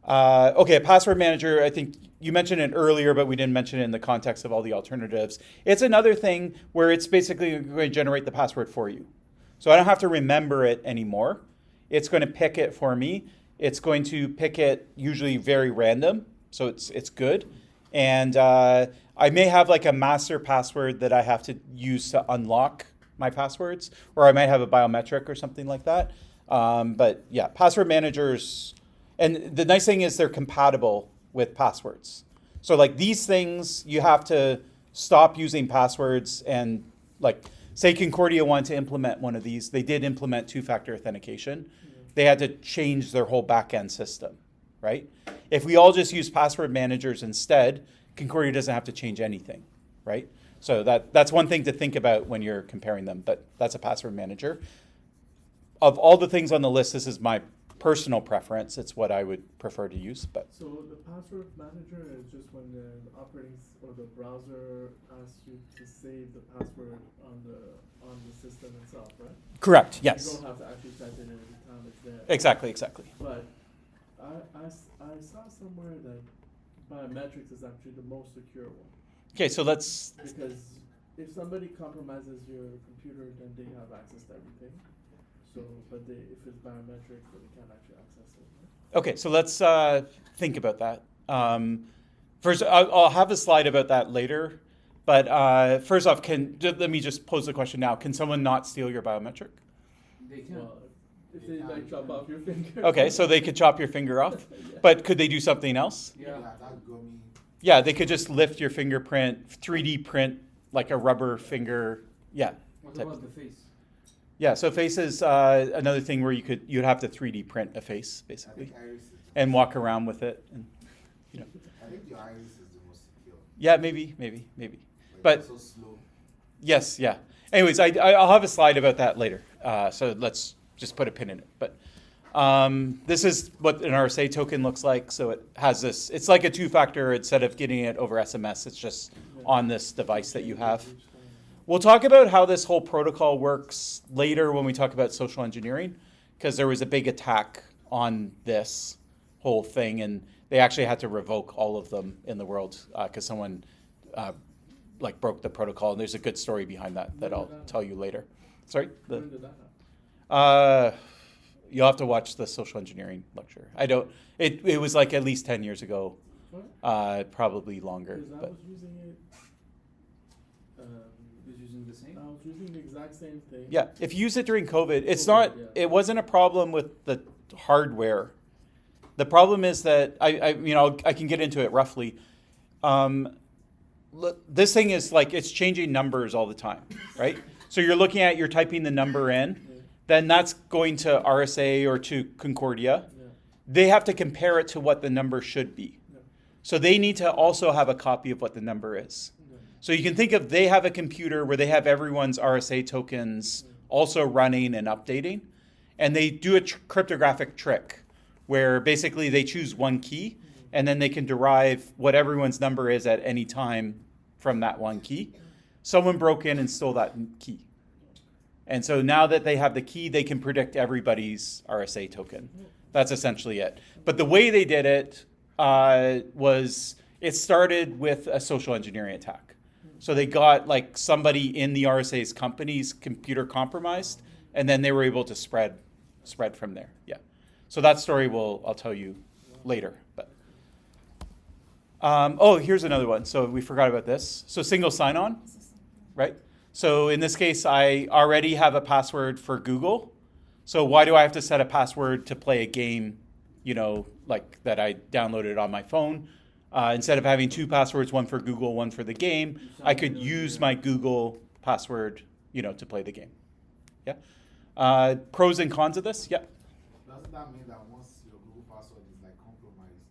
Okay, a password manager, I think you mentioned it earlier, but we didn't mention it in the context of all the alternatives. It's another thing where it's basically going to generate the password for you. So I don't have to remember it anymore. It's going to pick it for me. It's going to pick it usually very random, so it's good. And I may have like a master password that I have to use to unlock my passwords, or I might have a biometric or something like that. But yeah, password managers, and the nice thing is they're compatible with passwords. So like these things, you have to stop using passwords and like, say Concordia wanted to implement one of these. They did implement two-factor authentication. They had to change their whole back-end system, right? If we all just use password managers instead, Concordia doesn't have to change anything, right? So that's one thing to think about when you're comparing them, but that's a password manager. Of all the things on the list, this is my personal preference. It's what I would prefer to use, but. So the password manager is just when the operating or the browser asks you to save the password on the system itself, right? Correct, yes. You don't have to actually type it in every time it's there. Exactly. But I saw somewhere that biometrics is actually the most secure one. Okay, so let's. Because if somebody compromises your computer, then they have access to everything. So, but if it's biometric, they can't actually access it. Right? Okay, so let's think about that. First, I'll have a slide about that later. But first off, let me just pose the question now. Can someone not steal your biometric? They can. Well, if they like chop off your finger. Okay, so they could chop your finger off. Yeah. But could they do something else? Yeah, that gummy. Yeah, they could just lift your fingerprint, 3D print like a rubber finger. Yeah. What type about of- the face? Yeah, so face is another thing where you'd have to 3D print a face I basically think iris is. and walk around with it. And, you know, I think your iris is the most secure. yeah, maybe. Like, But- it's so slow. Yes, yeah. Anyways, I'll have a slide about that later. So let's just put a pin in it. But this is what an RSA token looks like. So it has this. It's like a two-factor. Instead of getting it over SMS, it's just on this device that you have. We'll talk about how this whole protocol works later when we talk about social engineering, because there was a big attack on this whole thing, and they actually had to revoke all of them in the world because someone like broke the protocol. And there's a good story behind that I'll tell you later. Sorry. When did that happen? You'll have to watch the social engineering lecture. I don't. It was like at least 10 years ago, What? probably longer. Because I But was using it. Is using the same? I was using the exact same thing. yeah, if you use it during COVID, it's COVID, not. yeah. It wasn't a problem with the hardware. The problem is that I can get into it roughly. This thing is like it's changing numbers all the time, right? So you're typing the number in, then that's going to RSA or to Concordia. Yeah. They have to compare it to what the number should be. Yeah. So they need to also have a copy of what the number is. Yeah. So you can think of they have a computer where they have everyone's RSA tokens also running and updating, and they do a cryptographic trick where basically they choose one key and then they can derive what everyone's number is at any time from that one key. Someone broke in and stole that key. And so now that they have the key, they can predict everybody's RSA token. That's essentially it. But the way they did it was it started with a social engineering attack. So they got like somebody in the RSA's company's computer compromised, and then they were able to spread from there. Yeah. So that story I'll tell you later. But here's another one. So we forgot about this. So single sign-on, right? So in this case, I already have a password for Google. So why do I have to set a password to play a game, like that I downloaded on my phone? Instead of having two passwords, one for Google, one for the game, I could use my Google password, to play the game. Yeah. Pros and cons of this? Yeah. Doesn't that mean that once your Google password is like compromised,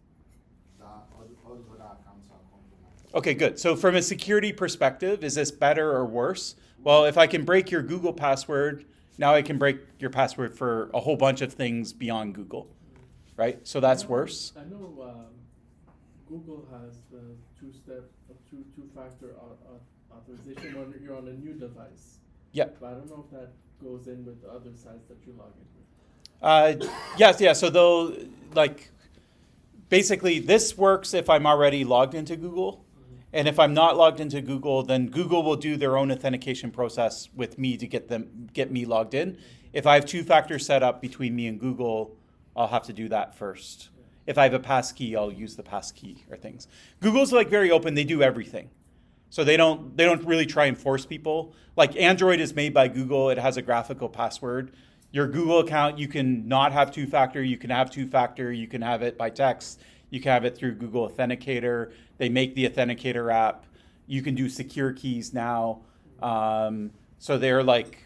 that all the other accounts are compromised? Okay, good. So from a security perspective, is this better or worse? Well, if I can break your Google password, now I can break your password for a whole bunch of things beyond Google, right? So that's worse. I know Google has the two-factor authorization when you're on a new device. Yeah. But I don't know if that goes in with the other sites that you log in with. Yes, yeah. So they'll basically this works if I'm already logged into Google. And if I'm not logged into Google, then Google will do their own authentication process with me to get me logged in. If I have two-factor set up between me and Google, I'll have to do that first. If I have a passkey, I'll use the passkey or things. Google's like very open; they do everything, so they don't really try and force people. Like Android is made by Google; it has a graphical password. Your Google account, you can not have two-factor. You can have two-factor. You can have it by text. You can have it through Google Authenticator. They make the Authenticator app. You can do secure keys now. So they're like,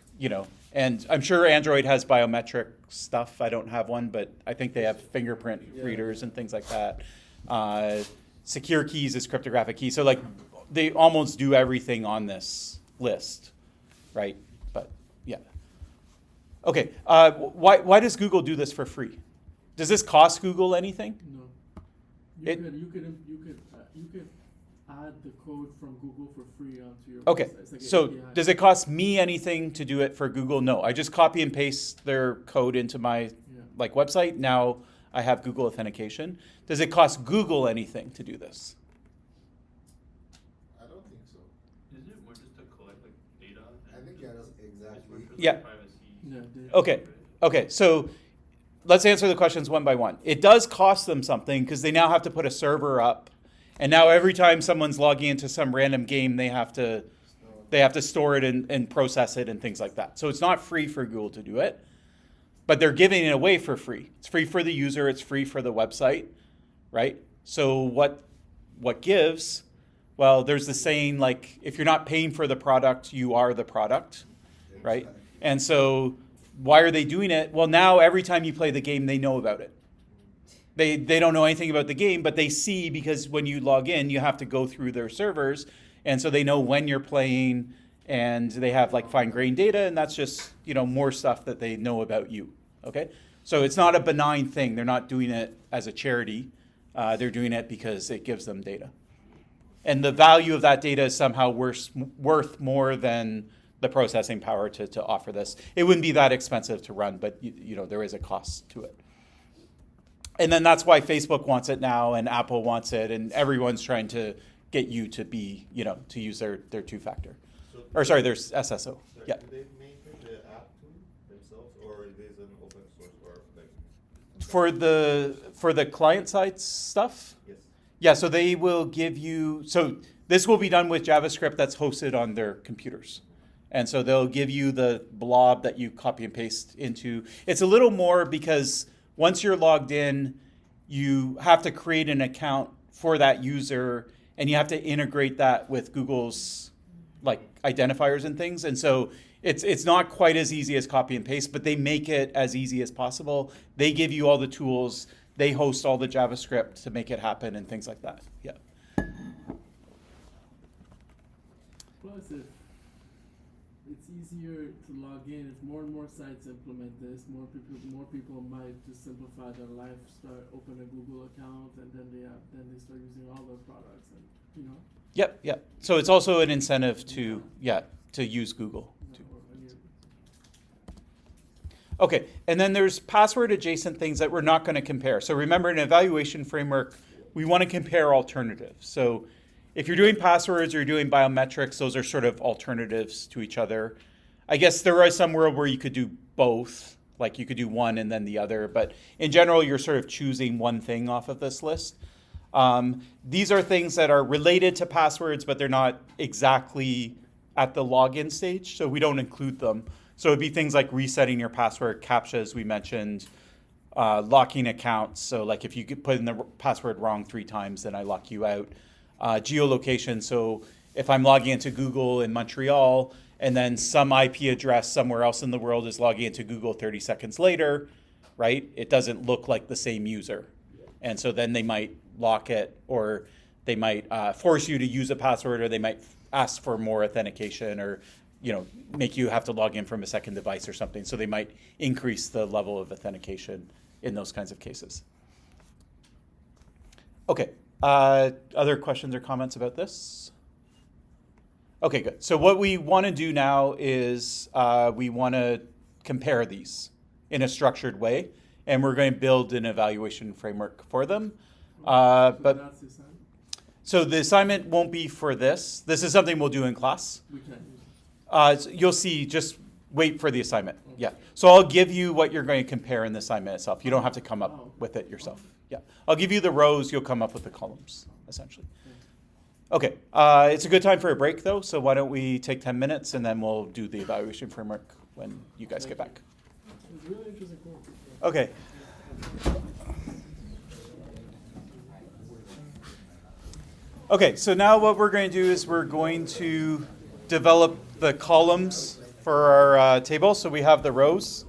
and I'm sure Android has biometric stuff. I don't have one, but I think they have fingerprint readers and things like that. Secure keys is cryptographic keys. So like they almost do everything on this list, right? But yeah. Okay, why does Google do this for free? Does this cost Google anything? No. You could add the code from Google for free onto your Okay, website. It's like an so API. does it cost me anything to do it for Google? No, I just copy and paste their code into my website. Now I have Google authentication. Does it cost Google anything to do this? I don't think so. Is it more just to collect like data? I think that's exactly. Yeah. Privacy. Okay, so let's answer the questions one by one. It does cost them something because they now have to put a server up And now every time someone's logging into some random game, they have to store it and process it and things like that. So it's not free for Google to do it, but they're giving it away for free. It's free for the user, it's free for the website, right? So what gives? Well, there's the saying, like, if you're not paying for the product, you are the product, right? And so why are they doing it? Well, now every time you play the game, they know about it. They don't know anything about the game, but they see, because when you log in, you have to go through their servers, and so they know when you're playing, and they have like fine-grained data, and that's just, more stuff that they know about you, okay? So it's not a benign thing. They're not doing it as a charity. They're doing it because it gives them data. And the value of that data is somehow worth more than the processing power to offer this. It wouldn't be that expensive to run, but there is a cost to it. And then that's why Facebook wants it now, and Apple wants it, and everyone's trying to get you to be, to use their two-factor. Their SSO. Sorry, Yeah. do they maintain the app too themselves, or it is an open source, or like? For the client-side stuff? Yes. Yeah, so they will give you, so this will be done with JavaScript that's hosted on their computers. And so they'll give you the blob that you copy and paste into. It's a little more because once you're logged in, you have to create an account for that user, and you have to integrate that with Google's identifiers and things. And so it's not quite as easy as copy and paste, but they make it as easy as possible. They give you all the tools. They host all the JavaScript to make it happen and things like that. Yeah. Plus, if it's easier to log in, if more and more sites implement this, more people might just simplify their life, start open a Google account, and then they start using all their products, and Yep. So it's also an incentive to use Google. Okay, and then there's password adjacent things that we're not going to compare. So remember, in an evaluation framework, we want to compare alternatives. So if you're doing passwords or you're doing biometrics, those are sort of alternatives to each other. I guess there are some world where you could do both, like you could do one and then the other, but in general, you're sort of choosing one thing off of this list. These are things that are related to passwords, but they're not exactly at the login stage, so we don't include them. So it'd be things like resetting your password, CAPTCHAs we mentioned, locking accounts. So like if you put in the password wrong 3 times, then I lock you out. Geolocation, so if I'm logging into Google in Montreal and then some IP address somewhere else in the world is logging into Google 30 seconds later, right? It doesn't look like the same user. And so then they might lock it, or they might force you to use a password, or they might ask for more authentication, or make you have to log in from a second device or something. So they might increase the level of authentication in those kinds of cases. Okay, other questions or comments about this? Okay, good. So what we want to do now is we want to compare these in a structured way, and we're going to build an evaluation framework for them. So the assignment won't be for this. This is something we'll do in class. we can't use it. So you'll see, just wait for the assignment. Yeah. So I'll give you what you're going to compare in the assignment itself. You don't have to come up with it yourself. Yeah. I'll give you the rows, you'll come up with the columns, essentially. Okay. It's a good time for a break, though, so why don't we take 10 minutes, and then we'll do the evaluation framework when you guys get back. It's a really interesting course. Okay. Okay, so now what we're going to do is we're going to develop the columns for our table. So we have the rows,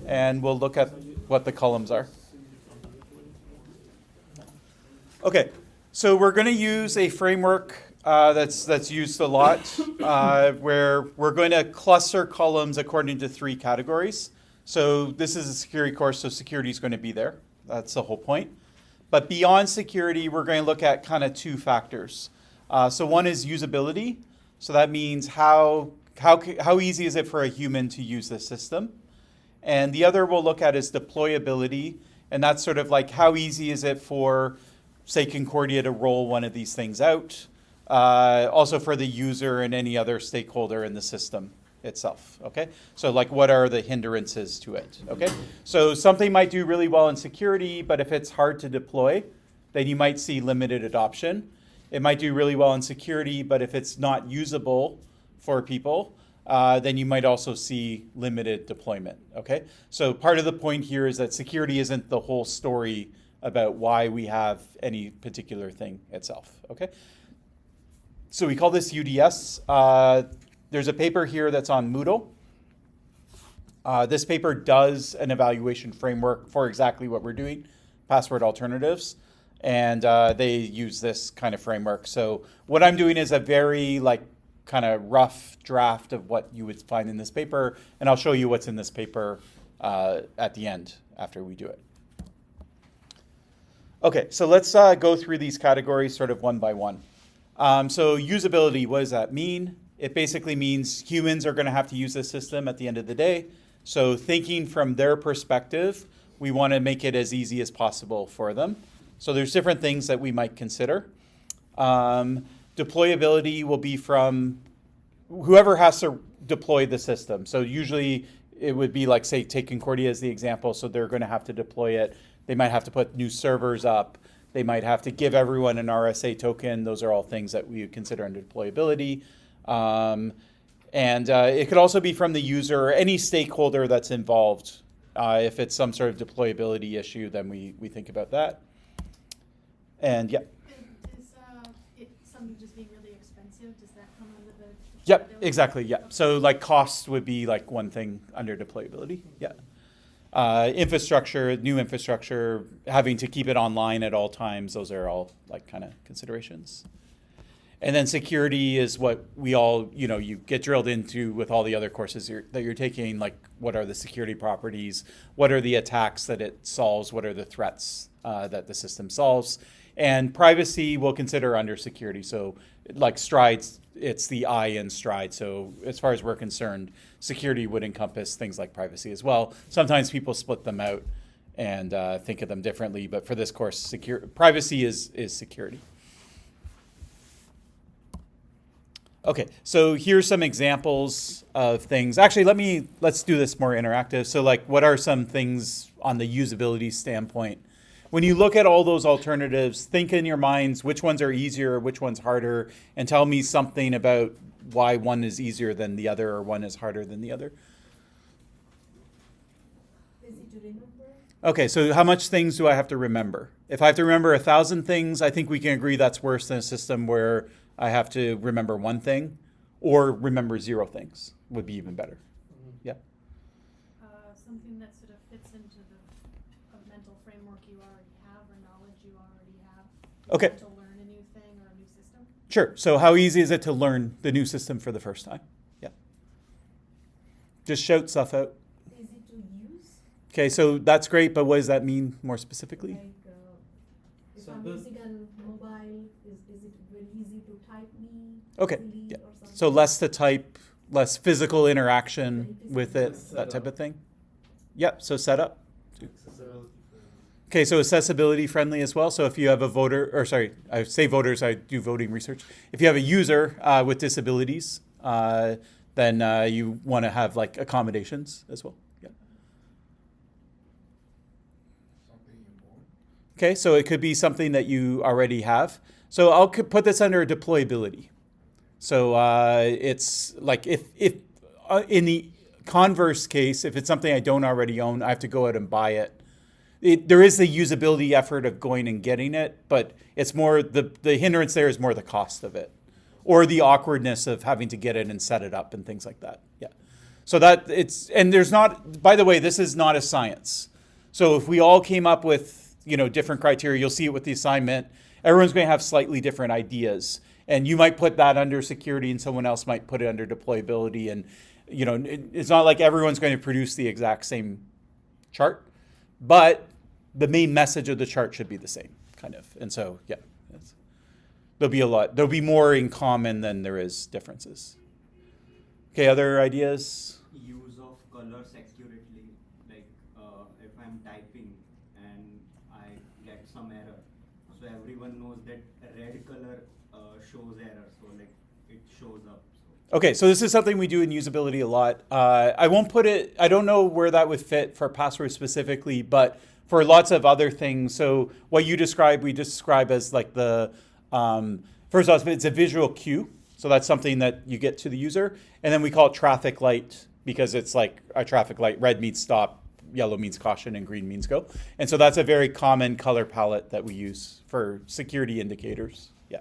and we'll look at what the columns are. Okay, so we're going to use a framework that's used a lot, where we're going to cluster columns according to 3 categories. So this is a security course, so security is going to be there. That's the whole point. But beyond security, we're going to look at kind of 2 factors. So one is usability. So that means how easy is it for a human to use this system? And the other we'll look at is deployability. And that's sort of like how easy is it for, say, Concordia to roll one of these things out. Also for the user and any other stakeholder in the system itself, okay? So like what are the hindrances to it, okay? So something might do really well in security, but if it's hard to deploy, then you might see limited adoption. It might do really well in security, but if it's not usable for people, then you might also see limited deployment, okay? So part of the point here is that security isn't the whole story about why we have any particular thing itself, okay? So we call this UDS. There's a paper here that's on Moodle. This paper does an evaluation framework for exactly what we're doing, password alternatives, and they use this kind of framework. So what I'm doing is a very kind of rough draft of what you would find in this paper, and I'll show you what's in this paper at the end after we do it. Okay, so let's go through these categories sort of one by one. So usability, what does that mean? It basically means humans are going to have to use this system at the end of the day. So thinking from their perspective, we want to make it as easy as possible for them. So there's different things that we might consider. Deployability will be from whoever has to deploy the system. So usually it would be like, say, take Concordia as the example. So they're going to have to deploy it. They might have to put new servers up. They might have to give everyone an RSA token. Those are all things that we would consider under deployability. And it could also be from the user or any stakeholder that's involved. If it's some sort of deployability issue, then we think about that. And yeah. Is something just being really expensive, does that come under the Yep, deployability? exactly, yeah. So cost would be one thing under deployability, yeah. Infrastructure, new infrastructure, having to keep it online at all times, those are all kind of considerations. And then security is what we all, you get drilled into with all the other courses that you're taking, what are the security properties, what are the attacks that it solves, what are the threats that the system solves. And privacy we'll consider under security. So strides, it's the I in stride. So as far as we're concerned, security would encompass things like privacy as well. Sometimes people split them out and think of them differently, but for this course, privacy is security. Okay, so here's some examples of things. Actually, let's do this more interactive. So what are some things on the usability standpoint? When you look at all those alternatives, think in your minds which ones are easier, which one's harder, and tell me something about why one is easier than the other or one is harder than the other. Easy to remember. Okay, so how much things do I have to remember? If I have to remember 1,000 things, I think we can agree that's worse than a system where I have to remember one thing, or remember 0 things would be even better. Yeah. Something that sort of fits into a mental framework you already have or knowledge you already have. Okay. To learn a new thing or a new system. Sure. So how easy is it to learn the new system for the first time? Yeah. Just shout stuff out. Easy to use. Okay, so that's great, but what does that mean more specifically? If So I'm this- using a mobile, is it very easy to type me? Okay, easily yeah. or something? So less to type, less physical interaction Very with physical. it, that type of thing. Yep, so setup. Accessibility. Okay, so accessibility friendly as well. So if you have a voter, or sorry, I say voters, I do voting research. If you have a user with disabilities, then you want to have accommodations as well. Yeah. Something you want. Okay, so it could be something that you already have. So I'll put this under deployability. So it's if in the converse case, if it's something I don't already own, I have to go out and buy it. There is the usability effort of going and getting it, but it's more the hindrance there is more the cost of it, or the awkwardness of having to get it and set it up and things like that. Yeah. So that and there's not. By the way, this is not a science. So if we all came up with different criteria, you'll see it with the assignment. Everyone's going to have slightly different ideas, and you might put that under security, and someone else might put it under deployability, and it's not like everyone's going to produce the exact same chart, but the main message of the chart should be the same, kind of. And so, yeah, there'll be more in common than there is differences. Okay, other ideas? Use of colors accurately, if I'm typing and I get some error, so everyone knows that red color shows error, so it shows up. Okay, so this is something we do in usability a lot. I won't put it, I don't know where that would fit for passwords specifically, but for lots of other things. So what you describe, we describe as the First off, it's a visual cue. So that's something that you get to the user. And then we call it traffic light because it's like a traffic light. Red means stop, yellow means caution, and green means go. And so that's a very common color palette that we use for security indicators. Yeah.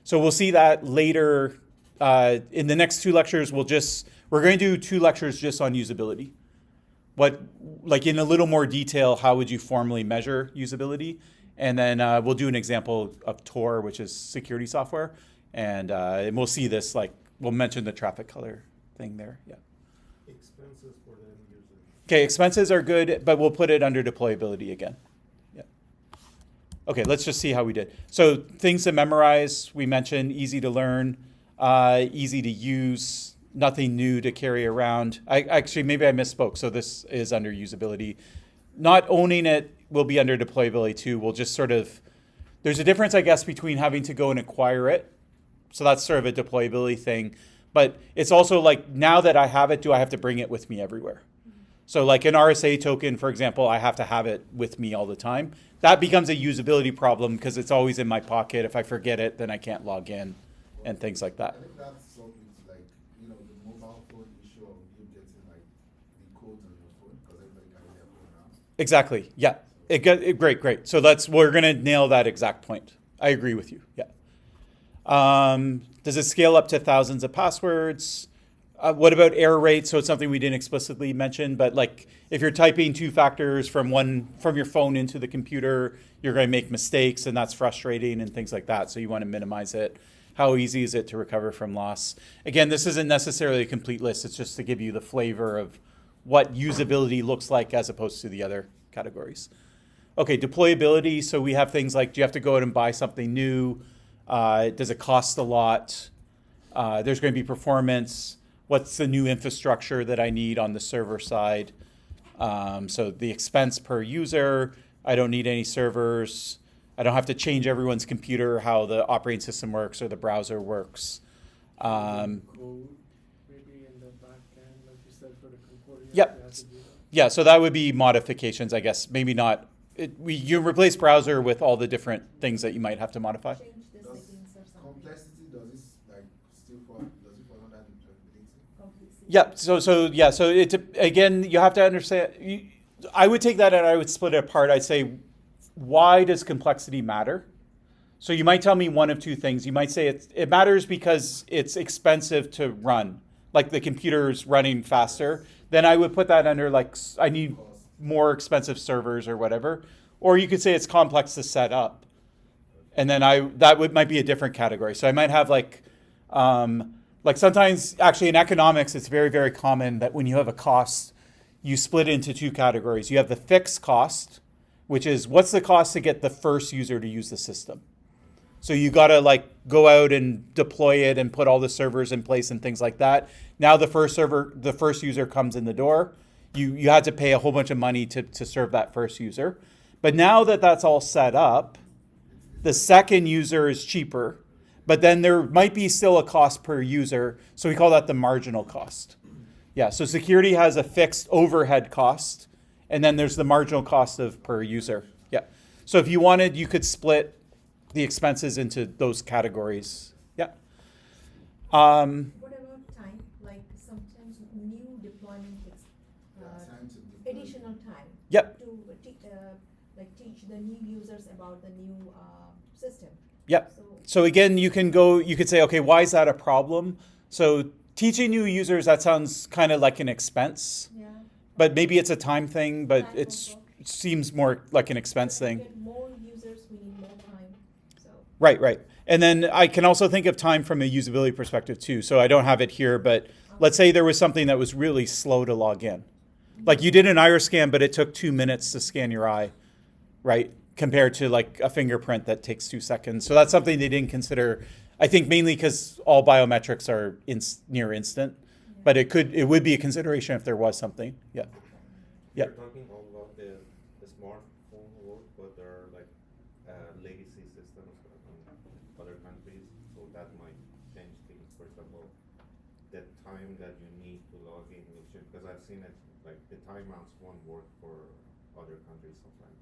So we'll see that later. In the next 2 lectures, we're going to do 2 lectures just on usability. Like in a little more detail, how would you formally measure usability? And then we'll do an example of Tor, which is security software. And we'll see this, like, we'll mention the traffic color thing there. Yeah. Expenses for the end user. Okay, expenses are good, but we'll put it under deployability again. Yeah. Okay, let's just see how we did. So things to memorize, we mentioned easy to learn, easy to use, nothing new to carry around. Actually, maybe I misspoke. So this is under usability. Not owning it will be under deployability too. We'll just sort of, there's a difference, I guess, between having to go and acquire it. So that's sort of a deployability thing. But it's also like, now that I have it, do I have to bring it with me everywhere? So like an RSA token, for example, I have to have it with me all the time. That becomes a usability problem because it's always in my pocket. If I forget it, then I can't log in and things like that. I think that's something to, like, you know, the mobile phone issue of you getting like the codes on your phone because everybody carries their phone around. Exactly. Yeah. Great. So we're going to nail that exact point. I agree with you. Yeah. Does it scale up to thousands of passwords? What about error rate? So it's something we didn't explicitly mention, but like if you're typing 2 factors from your phone into the computer, you're going to make mistakes, and that's frustrating and things like that. So you want to minimize it. How easy is it to recover from loss? Again, this isn't necessarily a complete list. It's just to give you the flavor of what usability looks like as opposed to the other categories. Okay, deployability. So we have things like, do you have to go out and buy something new? Does it cost a lot? There's going to be performance. What's the new infrastructure that I need on the server side? So the expense per user. I don't need any servers. I don't have to change everyone's computer, how the operating system works or the browser works. Code maybe in the back end, like you said, for the concordance. Yep. you have to do that. Yeah, so that would be modifications, I guess. Maybe not. You replace browser with all the different things that you might have to modify. Change the Does settings or something. complexity, does this like still fall, does it fall under deployability? Complexity. Yeah. So it's again, you have to understand. I would take that and I would split it apart. I'd say, why does complexity matter? So you might tell me one of 2 things. You might say it matters because it's expensive to run, like the computer's running faster. Then I would put that under like I need more expensive servers or whatever. Or you could say it's complex to set up, and then might be a different category. So I might have like sometimes actually in economics it's very, very common that when you have a cost, you split it into 2 categories. You have the fixed cost, which is what's the cost to get the first user to use the system. So you got to like go out and deploy it and put all the servers in place and things like that. Now the first user comes in the door. You had to pay a whole bunch of money to serve that first user. But now that that's all set up, the second user is cheaper, but then there might be still a cost per user. So we call that the marginal cost. Yeah, so security has a fixed overhead cost, and then there's the marginal cost of per user. Yeah. So if you wanted, you could split the expenses into those categories. Yeah. What about time? Like sometimes new deployment takes Time to deploy. additional time. Yep. To teach the new users about the new system. Yep. So again, you could say, okay, why is that a problem? So teaching new users, that sounds kind of like an expense, Yeah. but maybe it's a time thing, but Time it also. seems more like an expense To thing. get more users, we need more time. So Right. And then I can also think of time from a usability perspective too. So I don't have it here, but let's say there was something that was really slow to log in. Like you did an iris scan, but it took 2 minutes to scan your eye, right? Compared to like a fingerprint that takes 2 seconds. So that's something they didn't consider. I think mainly because all biometrics are near instant, but it would be a consideration if there was something. Yeah. Yeah. We're talking all about the smartphone world, but there are like legacy systems in other countries, so that might change things. For example, the time that you need to log in, because I've seen it, like the timeouts won't work for other countries sometimes.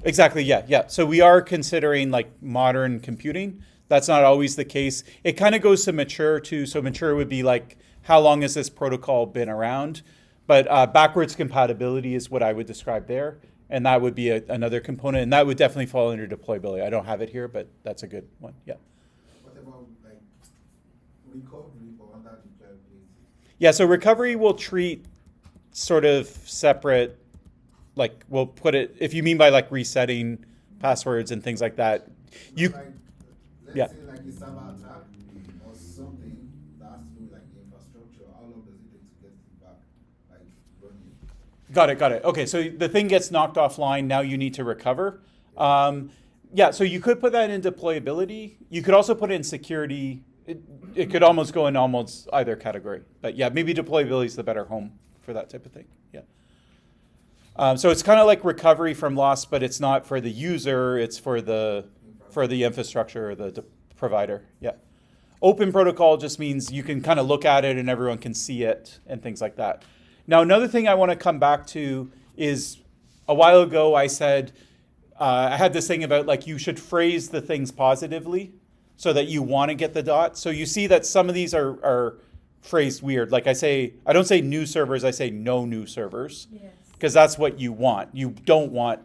Exactly. Yeah. So we are considering like modern computing That's not always the case. It kind of goes to mature too. So mature would be like, how long has this protocol been around? But backwards compatibility is what I would describe there. And that would be another component. And that would definitely fall under deployability. I don't have it here, but that's a good one. Yeah. What about like recovery or under deployability? Yeah, so recovery will treat sort of separate, like we'll put it, if you mean by like resetting passwords and things like that, you, Like, let's yeah. say like a server attack or something that has to do with like the infrastructure. How long does it take to get it back, like running? Got it. Okay, so the thing gets knocked offline, now you need to recover. Yeah, so you could put that in deployability. You could also put it in security. It could almost go in almost either category. But yeah, maybe deployability is the better home for that type of thing. Yeah. So it's kind of like recovery from loss, but it's not for the user, it's for the infrastructure or the provider. Yeah. Open protocol just means you can kind of look at it and everyone can see it and things like that. Now, another thing I want to come back to is a while ago I said, I had this thing about like you should phrase the things positively so that you want to get the dot. So you see that some of these are phrased weird. Like I don't say new servers, I say no new servers. Yes. Because that's what you want. You don't want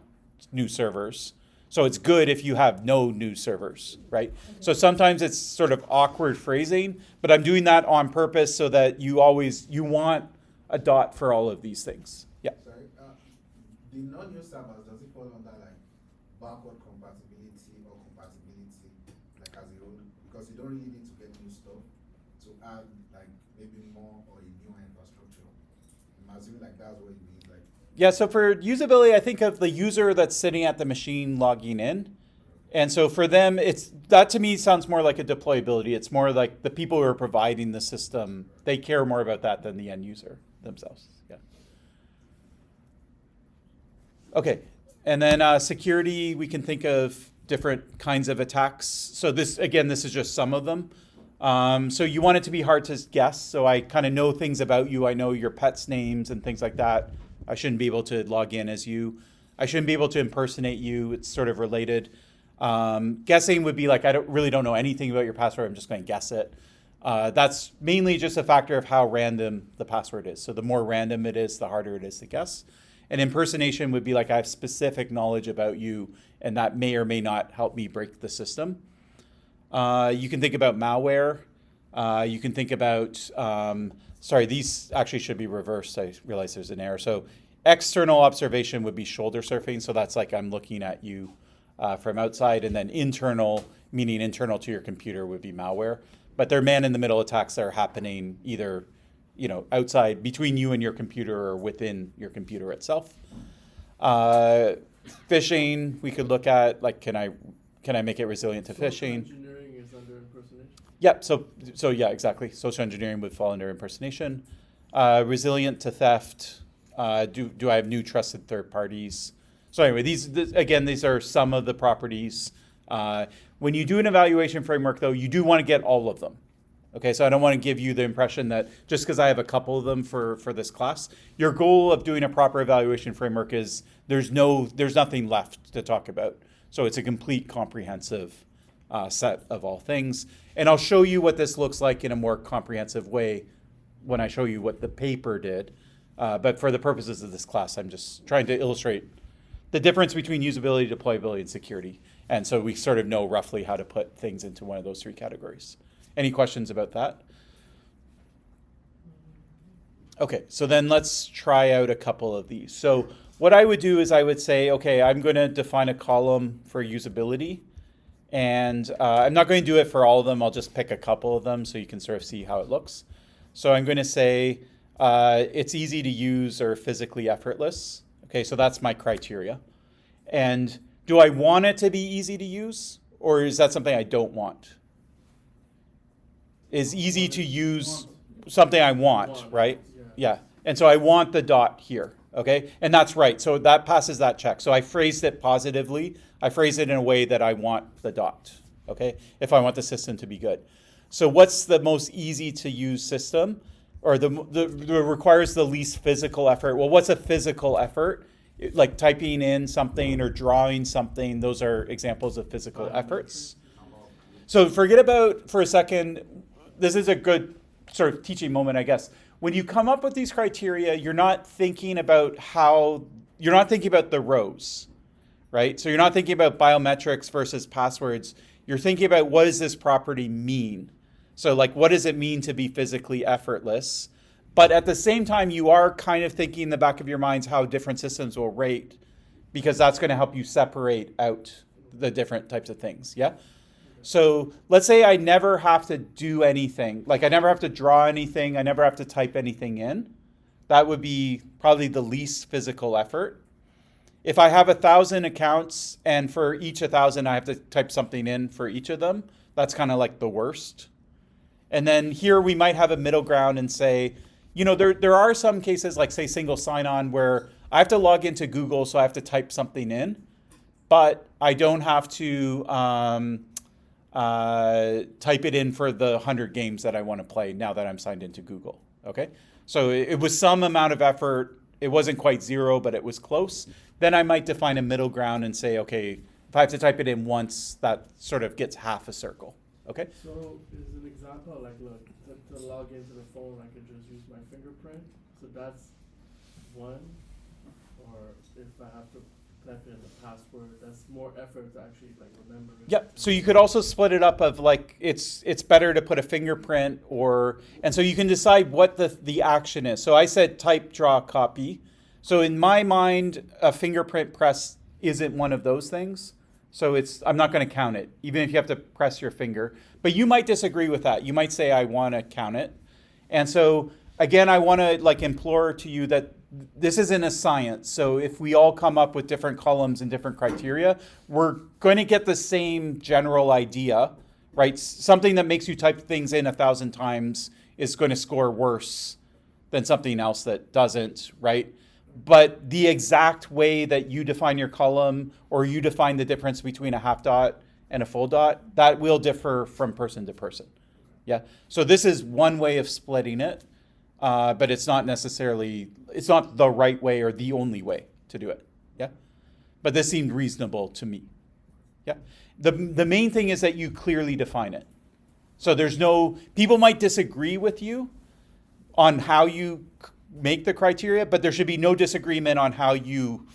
new servers. So it's good if you have no new servers, right? So sometimes it's sort of awkward phrasing, but I'm doing that on purpose so that you want a dot for all of these things. Yeah. Sorry, the non-new servers, does it fall under like backward compatibility or compatibility, like as a whole? Because you don't really need to get new stuff to add like maybe more or a new infrastructure. I'm assuming like that's what it means. Like, Yeah, so for usability, I think of the user that's sitting at the machine logging in. And so for them, that to me sounds more like a deployability. It's more like the people who are providing the system, they care more about that than the end user themselves. Yeah. Okay, and then security, we can think of different kinds of attacks. So this is just some of them. So you want it to be hard to guess. So I kind of know things about you. I know your pets' names and things like that. I shouldn't be able to log in as you. I shouldn't be able to impersonate you. It's sort of related. Guessing would be like, I really don't know anything about your password. I'm just going to guess it. That's mainly just a factor of how random the password is. So the more random it is, the harder it is to guess. And impersonation would be like, I have specific knowledge about you, and that may or may not help me break the system. You can think about malware. You can think about, sorry, these actually should be reversed. I realize there's an error. So external observation would be shoulder surfing. So that's like I'm looking at you from outside. And then internal, meaning internal to your computer, would be malware. But they're man-in-the-middle attacks that are happening either outside, between you and your computer or within your computer itself. Phishing, we could look at, like, can I make it resilient to phishing? Social engineering is under impersonation? Yep, so yeah, exactly. Social engineering would fall under impersonation. Resilient to theft. Do I have new trusted third parties? So anyway, these are some of the properties. When you do an evaluation framework, though, you do want to get all of them. Okay, so I don't want to give you the impression that just because I have a couple of them for this class, your goal of doing a proper evaluation framework is there's nothing left to talk about. So it's a complete comprehensive set of all things. And I'll show you what this looks like in a more comprehensive way when I show you what the paper did. But for the purposes of this class, I'm just trying to illustrate the difference between usability, deployability, and security. And so we sort of know roughly how to put things into one of those three categories. Any questions about that? Okay, so then let's try out a couple of these. So what I would do is I would say, okay, I'm going to define a column for usability. And I'm not going to do it for all of them. I'll just pick a couple of them so you can sort of see how it looks. So I'm going to say it's easy to use or physically effortless. Okay, so that's my criteria. And do I want it to be easy to use, or is that something I don't want? Is easy to use something I want, right? Yeah. And so I want the dot here, okay? And that's right. So that passes that check. So I phrased it positively. I phrased it in a way that I want the dot, okay? If I want the system to be good. So what's the most easy to use system, or the requires the least physical effort? Well, what's a physical effort? Like typing in something or drawing something, those are examples of physical efforts. So forget about for a second. This is a good sort of teaching moment, I guess. When you come up with these criteria, you're not thinking about the rows, right? So you're not thinking about biometrics versus passwords. You're thinking about what does this property mean? So like, what does it mean to be physically effortless? But at the same time, you are kind of thinking in the back of your minds how different systems will rate, because that's going to help you separate out the different types of things, yeah? So let's say I never have to do anything. Like I never have to draw anything. I never have to type anything in. That would be probably the least physical effort. If I have 1,000 accounts and for each 1,000 I have to type something in for each of them, that's kind of like the worst. And then here we might have a middle ground and say, you know, there are some cases like say single sign-on where I have to log into Google, so I have to type something in, but I don't have to type it in for the 100 games that I want to play now that I'm signed into Google, okay? So it was some amount of effort. It wasn't quite zero, but it was close. Then I might define a middle ground and say, okay, if I have to type it in once, that sort of gets half a circle, okay? So is an example like, look, to log into the phone, I could just use my fingerprint. So that's one. Or if I have to type in the password, that's more effort to actually like remember it. Yep. So you could also split it up of like it's better to put a fingerprint and so you can decide what the action is. So I said type, draw, copy. So in my mind, a fingerprint press isn't one of those things. So I'm not going to count it, even if you have to press your finger. But you might disagree with that. You might say I want to count it. And so again, I want to like implore to you that this isn't a science. So if we all come up with different columns and different criteria, we're going to get the same general idea, right? Something that makes you type things in 1,000 times is going to score worse than something else that doesn't, right? But the exact way that you define your column or you define the difference between a half dot and a full dot, that will differ from person to person. Yeah. So this is one way of splitting it. But it's not the right way or the only way to do it. Yeah. But this seemed reasonable to me. Yeah. The main thing is that you clearly define it. So people might disagree with you on how you make the criteria, but there should be no disagreement on how you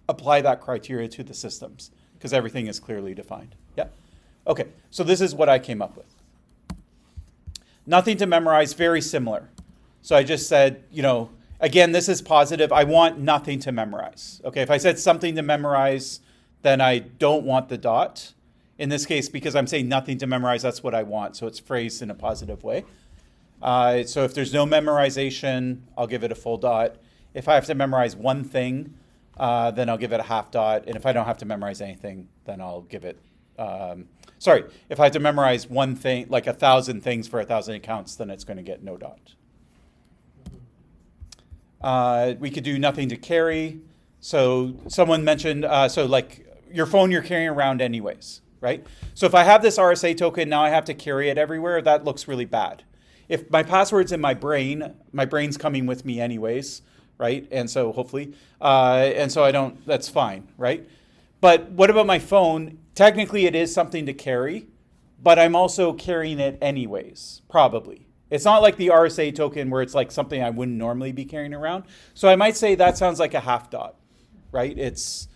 apply that criteria to the systems, because everything is clearly defined. Yeah. Okay. So this is what I came up with. Nothing to memorize, very similar. So I just said, again, this is positive. I want nothing to memorize. Okay, if I said something to memorize, then I don't want the dot. In this case, because I'm saying nothing to memorize, that's what I want. So it's phrased in a positive way. So if there's no memorization, I'll give it a full dot. If I have to memorize one thing, then I'll give it a half dot. And if I don't have to memorize anything, then I'll give it, if I have to memorize one thing, like 1,000 things for 1,000 accounts, then it's going to get no dot. We could do nothing to carry. So someone mentioned, like your phone you're carrying around anyways, right? So if I have this RSA token, now I have to carry it everywhere. That looks really bad. If my password's in my brain's coming with me anyways, right? And so hopefully, that's fine, right? But what about my phone? Technically it is something to carry, but I'm also carrying it anyways, probably. It's not like the RSA token where it's like something I wouldn't normally be carrying around. So I might say that sounds like a half dot, right? It's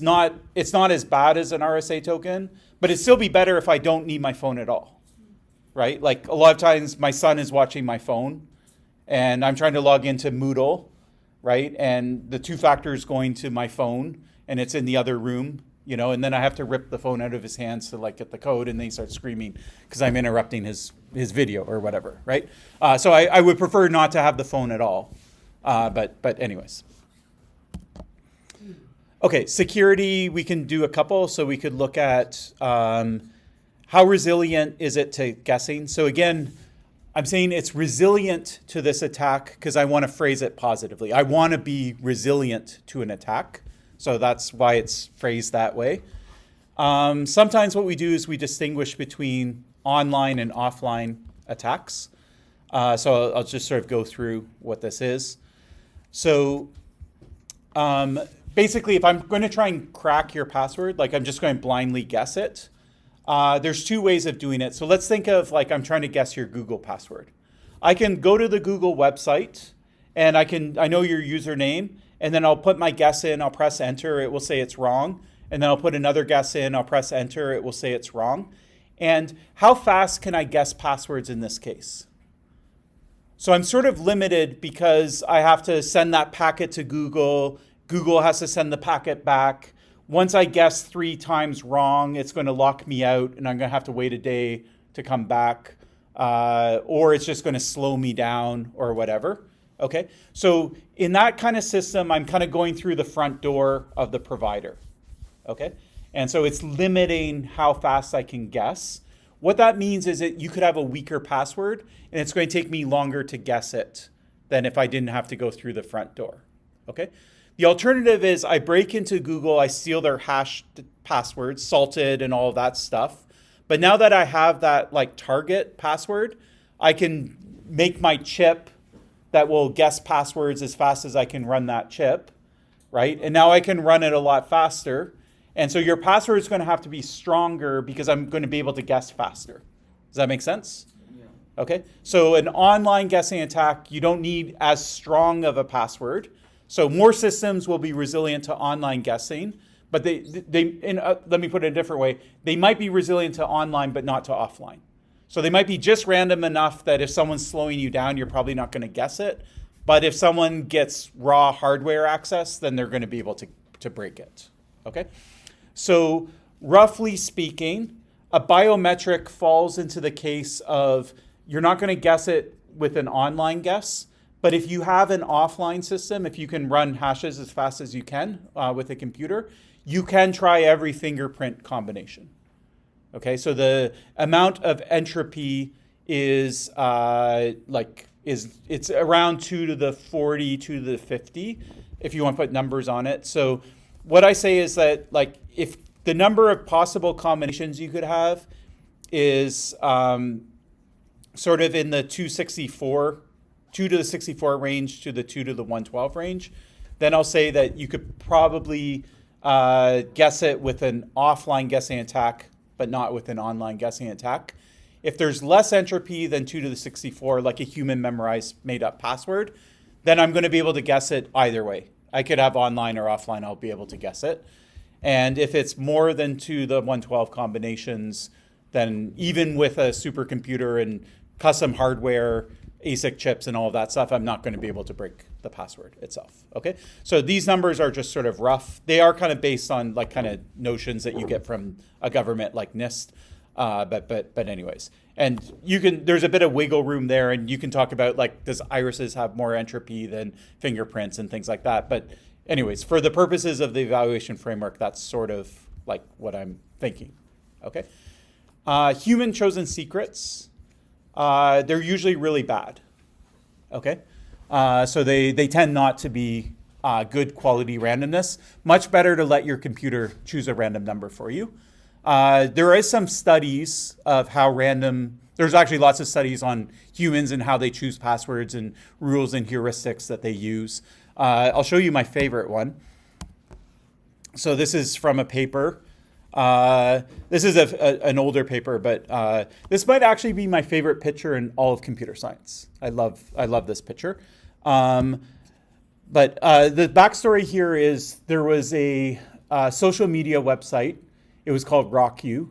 not as bad as an RSA token, but it'd still be better if I don't need my phone at all, right? Like a lot of times my son is watching my phone and I'm trying to log into Moodle, right? And the two factors going to my phone and it's in the other room, and then I have to rip the phone out of his hands to like get the code, and then he starts screaming because I'm interrupting his video or whatever, right? So I would prefer not to have the phone at all. But anyways. Okay, security, we can do a couple. So we could look at how resilient is it to guessing. So again, I'm saying it's resilient to this attack because I want to phrase it positively. I want to be resilient to an attack. So that's why it's phrased that way. Sometimes what we do is we distinguish between online and offline attacks. So I'll just sort of go through what this is. So basically, if I'm going to try and crack your password, like I'm just going to blindly guess it, there's two ways of doing it. So let's think of like I'm trying to guess your Google password. I can go to the Google website and I know your username, and then I'll put my guess in, I'll press enter, it will say it's wrong. And then I'll put another guess in, I'll press enter, it will say it's wrong. And how fast can I guess passwords in this case? So I'm sort of limited because I have to send that packet to Google. Google has to send the packet back. Once I guess 3 times wrong, it's going to lock me out and I'm going to have to wait a day to come back. Or it's just going to slow me down or whatever. Okay, so in that kind of system, I'm kind of going through the front door of the provider. Okay, and so it's limiting how fast I can guess. What that means is that you could have a weaker password and it's going to take me longer to guess it than if I didn't have to go through the front door. Okay, the alternative is I break into Google, I steal their hashed passwords, salted and all of that stuff. But now that I have that like target password, I can make my chip that will guess passwords as fast as I can run that chip, right? And now I can run it a lot faster. And so your password is going to have to be stronger because I'm going to be able to guess faster. Does that make sense? Yeah. Okay. So an online guessing attack, you don't need as strong of a password. So more systems will be resilient to online guessing, but let me put it a different way. They might be resilient to online, but not to offline. So they might be just random enough that if someone's slowing you down, you're probably not going to guess it. But if someone gets raw hardware access, then they're going to be able to break it. Okay? So roughly speaking, a biometric falls into the case of you're not going to guess it with an online guess. But if you have an offline system, if you can run hashes as fast as you can with a computer, you can try every fingerprint combination. Okay, so the amount of entropy is it's around 2 to the 40, 2 to the 50, if you want to put numbers on it. So what I say is that like if the number of possible combinations you could have is sort of in the 2 to the 64 range to the 2 to the 112 range, then I'll say that you could probably guess it with an offline guessing attack, but not with an online guessing attack. If there's less entropy than 2 to the 64, like a human memorized made up password, then I'm going to be able to guess it either way. I could have online or offline, I'll be able to guess it. And if it's more than 2 to the 112 combinations, then even with a supercomputer and custom hardware, ASIC chips and all of that stuff, I'm not going to be able to break the password itself. Okay, so these numbers are just sort of rough. They are kind of based on like kind of notions that you get from a government like NIST. But anyways, and there's a bit of wiggle room there, and you can talk about like does irises have more entropy than fingerprints and things like that. But anyways, for the purposes of the evaluation framework, that's sort of like what I'm thinking. Okay, human chosen secrets. They're usually really bad. Okay, so they tend not to be good quality randomness. Much better to let your computer choose a random number for you. There is some studies of how random. There's actually lots of studies on humans and how they choose passwords and rules and heuristics that they use. I'll show you my favorite one. So this is from a paper. This is an older paper, but this might actually be my favorite picture in all of computer science. I love this picture. But the backstory here is there was a social media website. It was called RockU,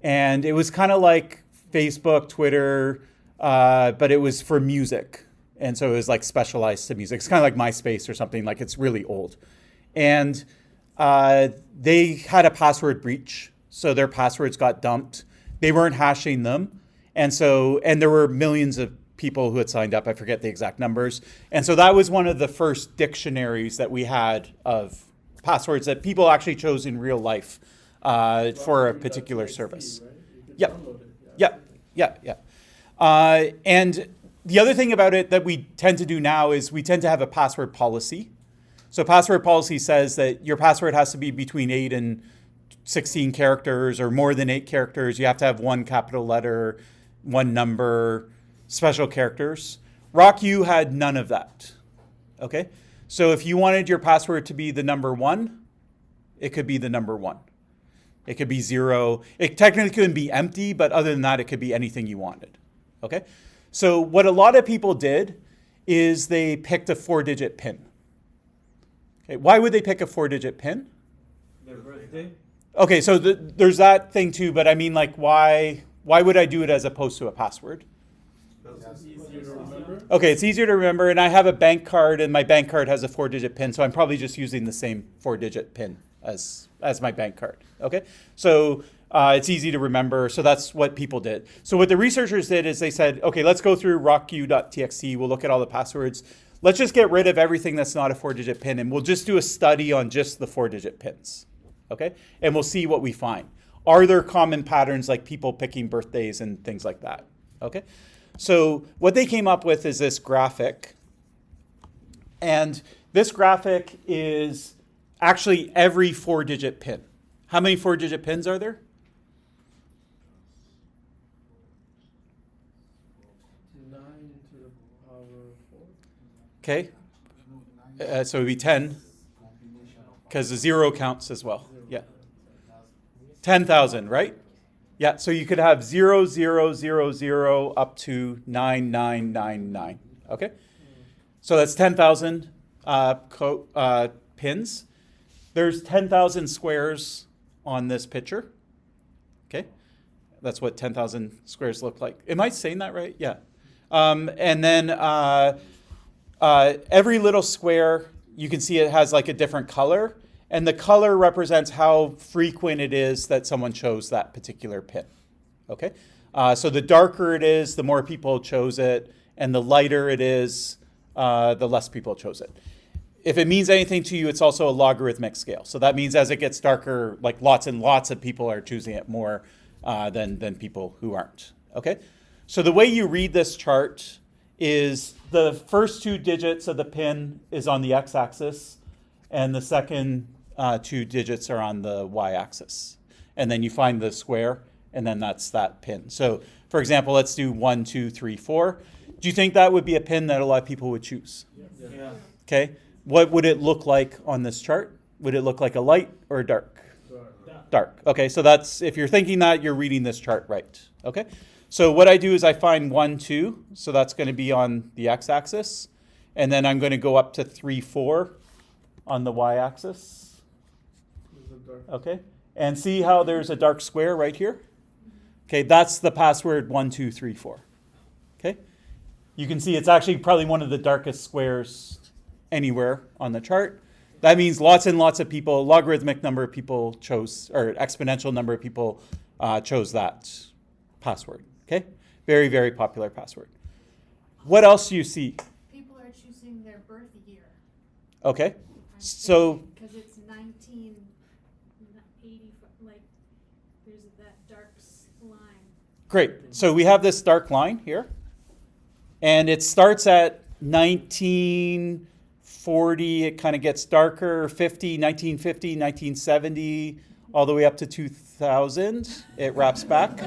and it was kind of like Facebook, Twitter, but it was for music, and so it was like specialized to music. It's kind of like MySpace or something. Like it's really old, and they had a password breach, so their passwords got dumped. They weren't hashing them, and there were millions of people who had signed up. I forget the exact numbers, and so that was one of the first dictionaries that we had of passwords that people actually chose in real life for a particular service. Right? Yeah. And the other thing about it that we tend to do now is we tend to have a password policy. So password policy says that your password has to be between 8 and 16 characters or more than 8 characters. You have to have 1 capital letter, 1 number, special characters. RockU had none of that. Okay? So if you wanted your password to be the number 1, it could be the number 1. It could be 0. It technically couldn't be empty, but other than that, it could be anything you wanted. Okay? So what a lot of people did is they picked a 4-digit PIN. Okay, why would they pick a 4-digit PIN? Their birthday. Okay, so there's that thing too, but I mean, like, why would I do it as opposed to a password? It's easier to remember. Okay, it's easier to remember, and I have a bank card, and my bank card has a 4-digit PIN, so I'm probably just using the same 4-digit PIN as my bank card. Okay, so it's easy to remember, so that's what people did. So what the researchers did is they said, okay, let's go through rockq.txt, we'll look at all the passwords. Let's just get rid of everything that's not a 4-digit PIN, and we'll just do a study on just the 4-digit PINs. Okay, and we'll see what we find. Are there common patterns like people picking birthdays and things like that? Okay, so what they came up with is this graphic, and this graphic is actually every 4-digit PIN. How many 4-digit PINs are there? 9 to the power of 4. Okay, so it would be 10, because the 0 counts as well. Yeah, 10,000, right? Yeah, so you could have 0, 0, 0, 0 up to 9999. Okay, so that's 10,000 pins. There's 10,000 squares on this picture. Okay, that's what 10,000 squares look like. Am I saying that right? Yeah. And then every little square, you can see it has like a different color. And the color represents how frequent it is that someone chose that particular pin. Okay? So the darker it is, the more people chose it. And the lighter it is, the less people chose it. If it means anything to you, it's also a logarithmic scale. So that means as it gets darker, like lots and lots of people are choosing it more than people who aren't. Okay? So the way you read this chart is the first 2 digits of the pin is on the x-axis, and the second 2 digits are on the y-axis. And then you find the square, and then that's that pin. So, for example, let's do 1, 2, 3, 4. Do you think that would be a pin that a lot of people would choose? Yeah. Okay. What would it look like on this chart? Would it look like a light or a dark? Dark. Okay, so that's, if you're thinking that, you're reading this chart right. Okay. So what I do is I find 1, 2. So that's going to be on the x-axis. And then I'm going to go up to 3, 4 on the y-axis. Okay. And see how there's a dark square right here? Okay, that's the password 1, 2, 3, 4. Okay. You can see it's actually probably one of the darkest squares anywhere on the chart. That means lots and lots of people, logarithmic number of people chose, or exponential number of people chose that password. Okay? Very, very popular password. What else do you see? People are choosing their birth year. Okay. So, Because it's 1980, like, there's that dark line. great. So we have this dark line here. And it starts at 1940. It kind of gets darker, 1950, 1970, all the way up to 2000. It wraps back,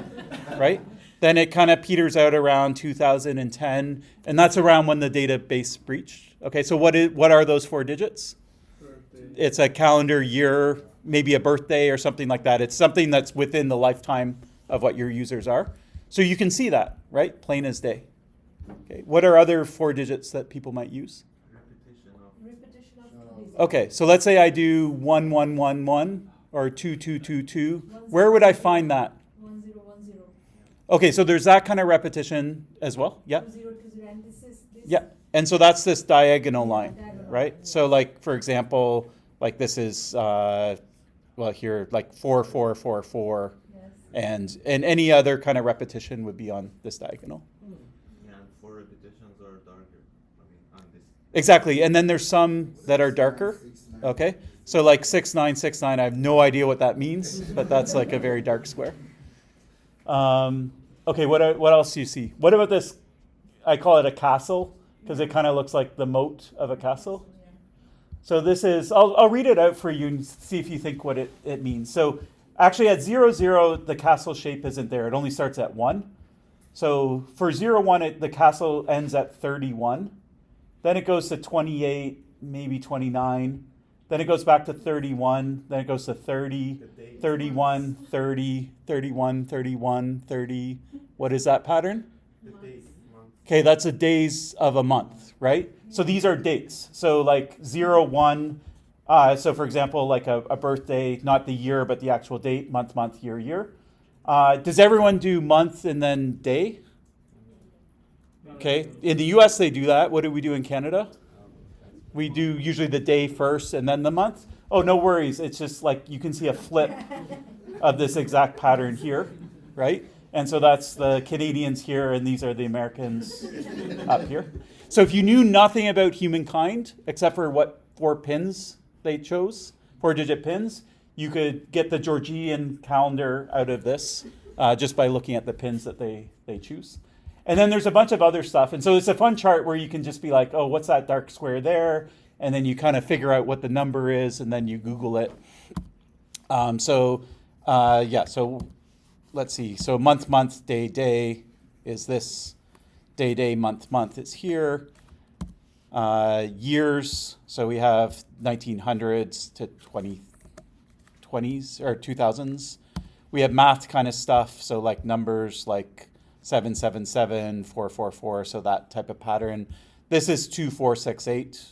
right? Then it kind of peters out around 2010, and that's around when the database breached. Okay, so what are those 4 digits? Birthday. It's a calendar year, maybe a birthday or something like that. It's something that's within the lifetime of what your users are. So you can see that, right? Plain as day. Okay, what are other 4 digits that people might use? Repetition of digits. Okay, so let's say I do 1111 or 2222. Where would I find that? 1010. Okay, so there's that kind of repetition as well. Yeah. 2020, and this is this. Yeah. And so that's this diagonal line, Diagonal. right? So like, for example, like this is, well here, like 4444, Yes. and any other kind of repetition would be on this diagonal. Yeah, and 4 repetitions are darker. I mean, on this. Exactly, and then there's some that are darker, okay? So like 6969, I have no idea what that means, but that's like a very dark square. Okay, what else do you see? What about this? I call it a castle because it kind of looks like the moat of a castle. So this is, I'll read it out for you and see if you think what it means. So actually at 0, 0, the castle shape isn't there. It only starts at 1. So for 0, 1, the castle ends at 31. Then it goes to 28, maybe 29. then it goes back to 31, then it goes to 30, The days. 31, 30, 31, 31, 30. What is that pattern? The days, month. Okay, that's the days of a month, right? So these are dates. So like 0, 1. So for example, like a birthday, not the year, but the actual date, month, year, year. Does everyone do month and then day? Okay. In the US, they do that. What do we do in Canada? We do usually the day first and then the month. Oh, no worries. It's just like you can see a flip of this exact pattern here, right? And so that's the Canadians here, and these are the Americans up here. So if you knew nothing about humankind, except for what 4 pins they chose, 4-digit pins, you could get the Georgian calendar out of this just by looking at the pins that they choose. And then there's a bunch of other stuff. And so it's a fun chart where you can just be like, oh, what's that dark square there? And then you kind of figure out what the number is, and then you Google it. So let's see. So month, day is this. Day, month is here. Years, so we have 1900s to 2020s or 2000s. We have math kind of stuff, so like numbers like 777, 444, so that type of pattern. This is 2468.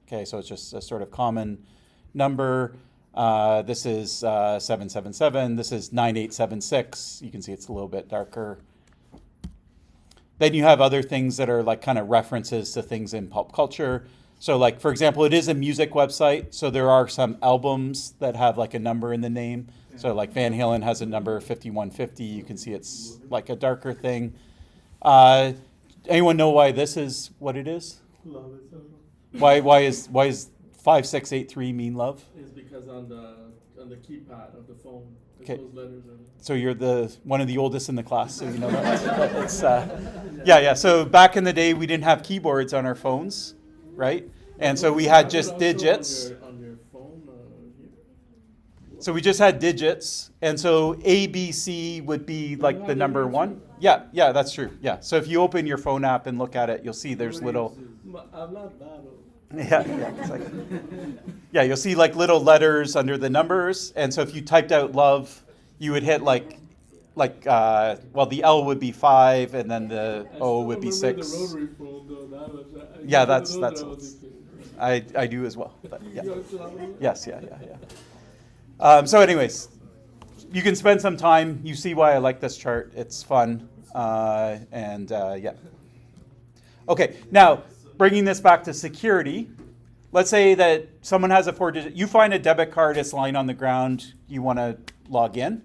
Okay, so it's just a sort of common number. This is 777. This is 9876. You can see it's a little bit darker. Then you have other things that are like kind of references to things in pop culture. So like, for example, it is a music website. So there are some albums that have like a number in the name. So like Van Halen has a number 5150. You can see it's like a darker thing. Anyone know why this is what it is? Love it so Why is 5683 mean love? It's because on the keypad of the phone, there's Okay. those letters in it. So you're one of the oldest in the class, so you know that. Yeah. So back in the day, we didn't have keyboards on our phones, right? And so we had just Also digits. on your phone here. So we just had digits, and so ABC would be like the number 1. Yeah, that's true. Yeah. So if you open your phone app and look at it, you'll see there's little. I'm not that old. Yeah. It's like, yeah, you'll see like little letters under the numbers, and so if you typed out love, you would hit the L would be 5, and then the O would be 6. The rotary phone, though. That was, Yeah, one of that's- those that's- that I was thinking. I do as well. But yeah. You also have one? Yes, So anyways, you can spend some time. You see why I like this chart. It's fun. Yeah. Okay, now bringing this back to security. Let's say that someone has a 4-digit. You find a debit card, it's lying on the ground. You want to log in.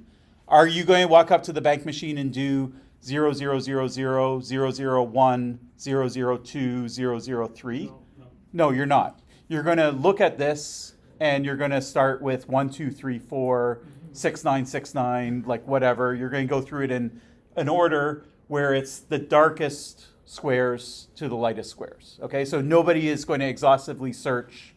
Are you going to walk up to the bank machine and do 0000, 001, 002, 003? No, you're not. You're going to look at this, and you're going to start with 1, 2, 3, 4, 6, 9, 6, 9, like whatever. You're going to go through it in an order where it's the darkest squares to the lightest squares. Okay, so nobody is going to exhaustively search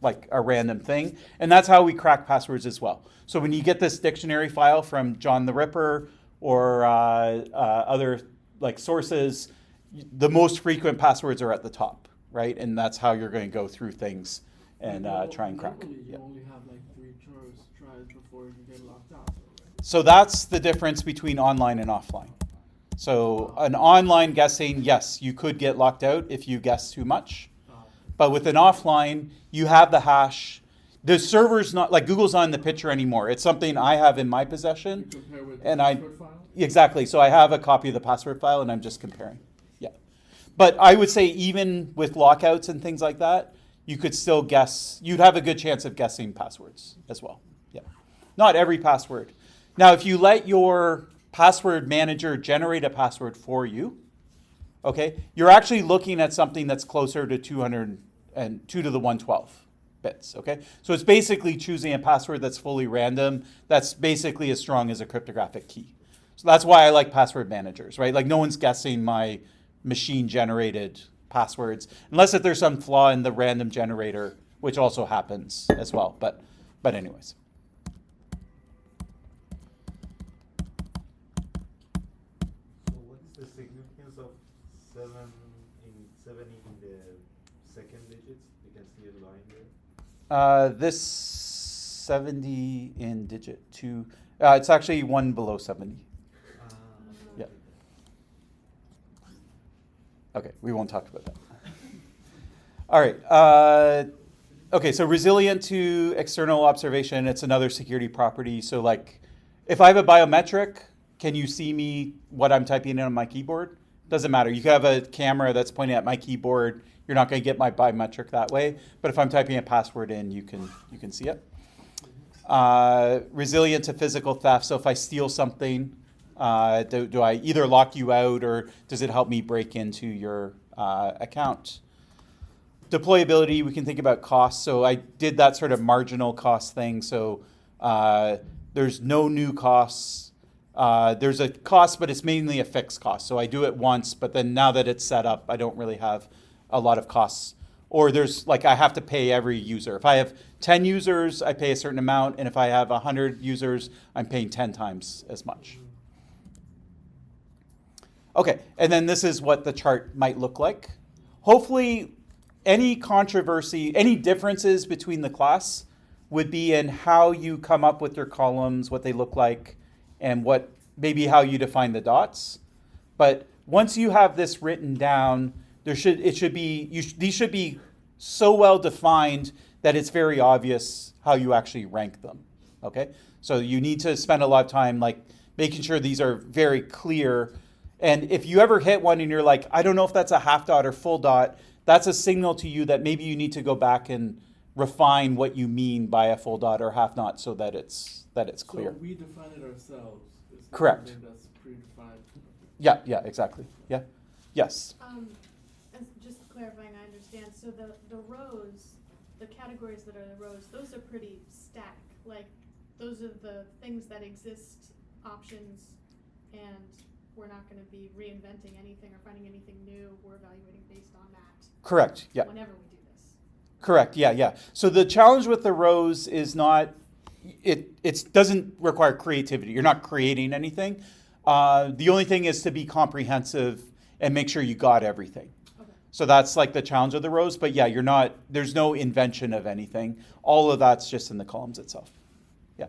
like a random thing. And that's how we crack passwords as well. So when you get this dictionary file from John the Ripper or other like sources, the most frequent passwords are at the top, right? And that's how you're going to go through things and try and crack. Normally, you Yeah. only have like 3 tries before you get locked out, right? So that's the difference between online and offline. So an online guessing, yes, you could get locked out if you guess too much. But with an offline, you have the hash. The server's not, like Google's not in the picture anymore. It's something I have in my possession. You compare with And the I- password file? Exactly. So I have a copy of the password file and I'm just comparing. Yeah. But I would say even with lockouts and things like that, you could still guess. You'd have a good chance of guessing passwords as well. Yeah. Not every password. Now, if you let your password manager generate a password for you, okay, you're actually looking at something that's closer to 202 to the 112 bits, okay? So it's basically choosing a password that's fully random, that's basically as strong as a cryptographic key. So that's why I like password managers, right? Like no one's guessing my machine-generated passwords, unless if there's some flaw in the random generator, which also happens as well. But anyways. So what is the significance of 7 in the second digits? You can see a line there. This 70 in digit 2. It's actually one below 70. Yeah. Okay, we won't talk about that. All right. Okay, so resilient to external observation, it's another security property. So like, if I have a biometric, can you see me what I'm typing in on my keyboard? Doesn't matter. You can have a camera that's pointing at my keyboard. You're not going to get my biometric that way. But if I'm typing a password in, you can see it. Resilient to physical theft. So if I steal something, do I either lock you out or does it help me break into your account? Deployability, we can think about costs. So I did that sort of marginal cost thing. So there's no new costs. There's a cost, but it's mainly a fixed cost. So I do it once, but then now that it's set up, I don't really have a lot of costs. Or there's like I have to pay every user. If I have 10 users, I pay a certain amount. And if I have 100 users, I'm paying 10 times as much. Okay, and then this is what the chart might look like. Hopefully, any controversy, any differences between the class would be in how you come up with your columns, what they look like, and what maybe how you define the dots. But once you have this written down, these should be so well defined that it's very obvious how you actually rank them. Okay, so you need to spend a lot of time like making sure these are very clear. And if you ever hit one and you're like, I don't know if that's a half dot or full dot, that's a signal to you that maybe you need to go back and refine what you mean by a full dot or half dot so that it's clear. So we define it ourselves. It's not Correct. something that's predefined. Yeah, exactly. Yeah. Yes. As just clarifying, I understand. So the rows, the categories that are the rows, those are pretty static. Like those are the things that exist, options, and we're not going to be reinventing anything or finding anything new. We're evaluating based on that. Correct. Yeah. Whenever we do this. Correct. Yeah. So the challenge with the rows is not it doesn't require creativity. You're not creating anything. The only thing is to be comprehensive and make sure you got everything. Okay. So that's like the challenge of the rows. But yeah, there's no invention of anything. All of that's just in the columns itself. Yeah.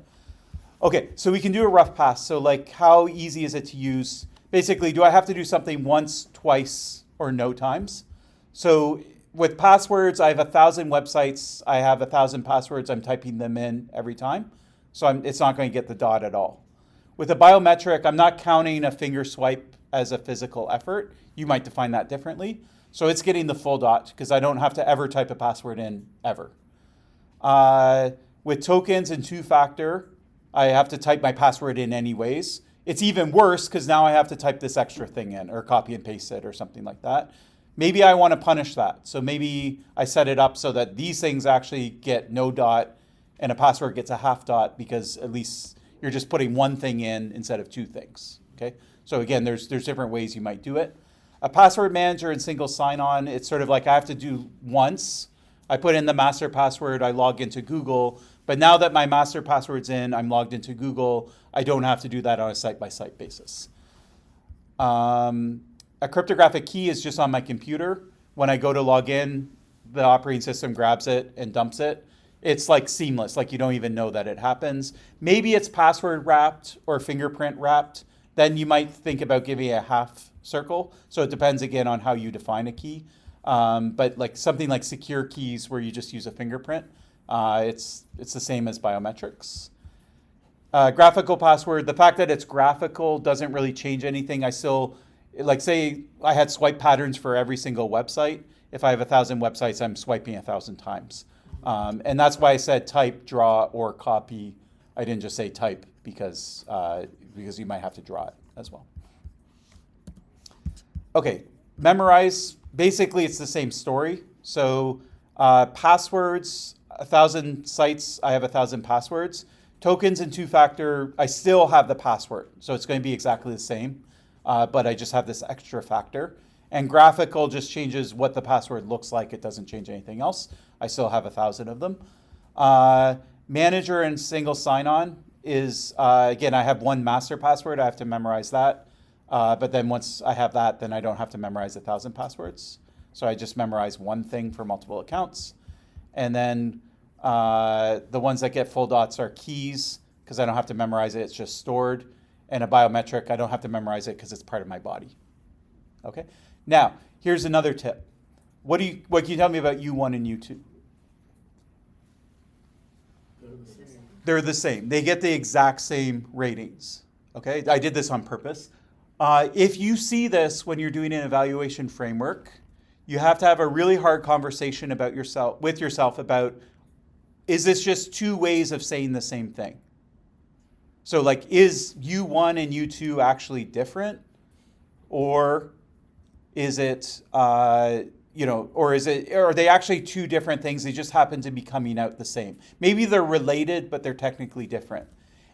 Okay, so we can do a rough pass. So like how easy is it to use? Basically, do I have to do something once, twice, or no times? So with passwords, I have 1,000 websites. I have 1,000 passwords. I'm typing them in every time. So it's not going to get the dot at all. With a biometric, I'm not counting a finger swipe as a physical effort. You might define that differently. So it's getting the full dot because I don't have to ever type a password in ever. With tokens and two-factor, I have to type my password in anyways. It's even worse because now I have to type this extra thing in or copy and paste it or something like that. Maybe I want to punish that. So maybe I set it up so that these things actually get no dot and a password gets a half dot because at least you're just putting one thing in instead of two things. Okay. So again, there's different ways you might do it. A password manager and single sign-on, it's sort of like I have to do once. I put in the master password, I log into Google, but now that my master password's in, I'm logged into Google, I don't have to do that on a site-by-site basis. A cryptographic key is just on my computer. When I go to log in, the operating system grabs it and dumps it. It's like seamless, like you don't even know that it happens. Maybe it's password wrapped or fingerprint wrapped. Then you might think about giving a half circle. So it depends again on how you define a key. But like something like secure keys where you just use a fingerprint, it's the same as biometrics. Graphical password, the fact that it's graphical doesn't really change anything. I still, like say I had swipe patterns for every single website. If I have 1,000 websites, I'm swiping 1,000 times. And that's why I said type, draw, or copy. I didn't just say type because you might have to draw it as well. Okay, memorize. Basically, it's the same story. So passwords, 1,000 sites, I have 1,000 passwords. Tokens and two-factor, I still have the password. So it's going to be exactly the same, but I just have this extra factor. And graphical just changes what the password looks like. It doesn't change anything else. I still have 1,000 of them. Manager and single sign-on is, again, I have one master password. I have to memorize that. But then once I have that, then I don't have to memorize 1,000 passwords. So I just memorize one thing for multiple accounts. And then The ones that get full dots are keys, because I don't have to memorize it, it's just stored. And a biometric, I don't have to memorize it because it's part of my body. Okay? Now, here's another tip. What can you tell me about U1 and U2? They're the same. They're the same. They get the exact same ratings. Okay? I did this on purpose. If you see this when you're doing an evaluation framework, you have to have a really hard conversation with yourself about, is this just two ways of saying the same thing? So like, is U1 and U2 actually different? Or is it, are they actually two different things? They just happen to be coming out the same. Maybe they're related, but they're technically different.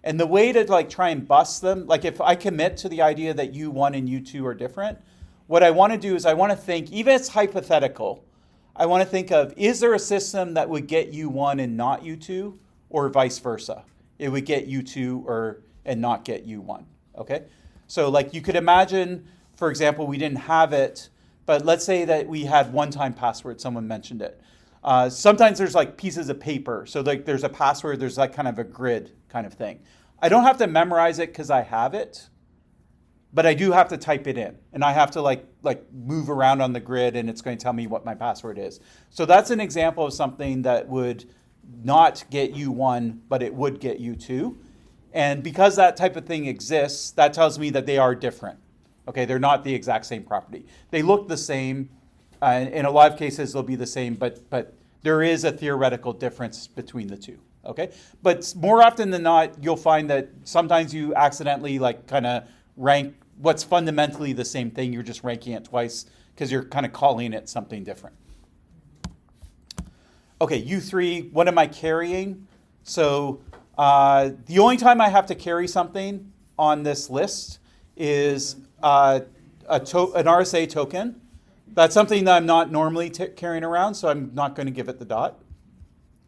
And the way to like try and bust them, like if I commit to the idea that U1 and U2 are different, what I want to do is I want to think, even if it's hypothetical, I want to think of, is there a system that would get U1 and not U2, or vice versa? It would get U2 and not get U1, okay? So like you could imagine, for example, we didn't have it, but let's say that we had one-time password, someone mentioned it. Sometimes there's like pieces of paper. So like there's a password, there's like kind of a grid kind of thing. I don't have to memorize it because I have it, but I do have to type it in. And I have to like move around on the grid and it's going to tell me what my password is. So that's an example of something that would not get U1, but it would get U2. And because that type of thing exists, that tells me that they are different. Okay, they're not the exact same property. They look the same. In a lot of cases, they'll be the same, but there is a theoretical difference between the two. Okay, but more often than not, you'll find that sometimes you accidentally like kind of rank what's fundamentally the same thing. You're just ranking it twice because you're kind of calling it something different. Okay, U3, what am I carrying? So the only time I have to carry something on this list is an RSA token. That's something that I'm not normally carrying around, so I'm not going to give it the dot.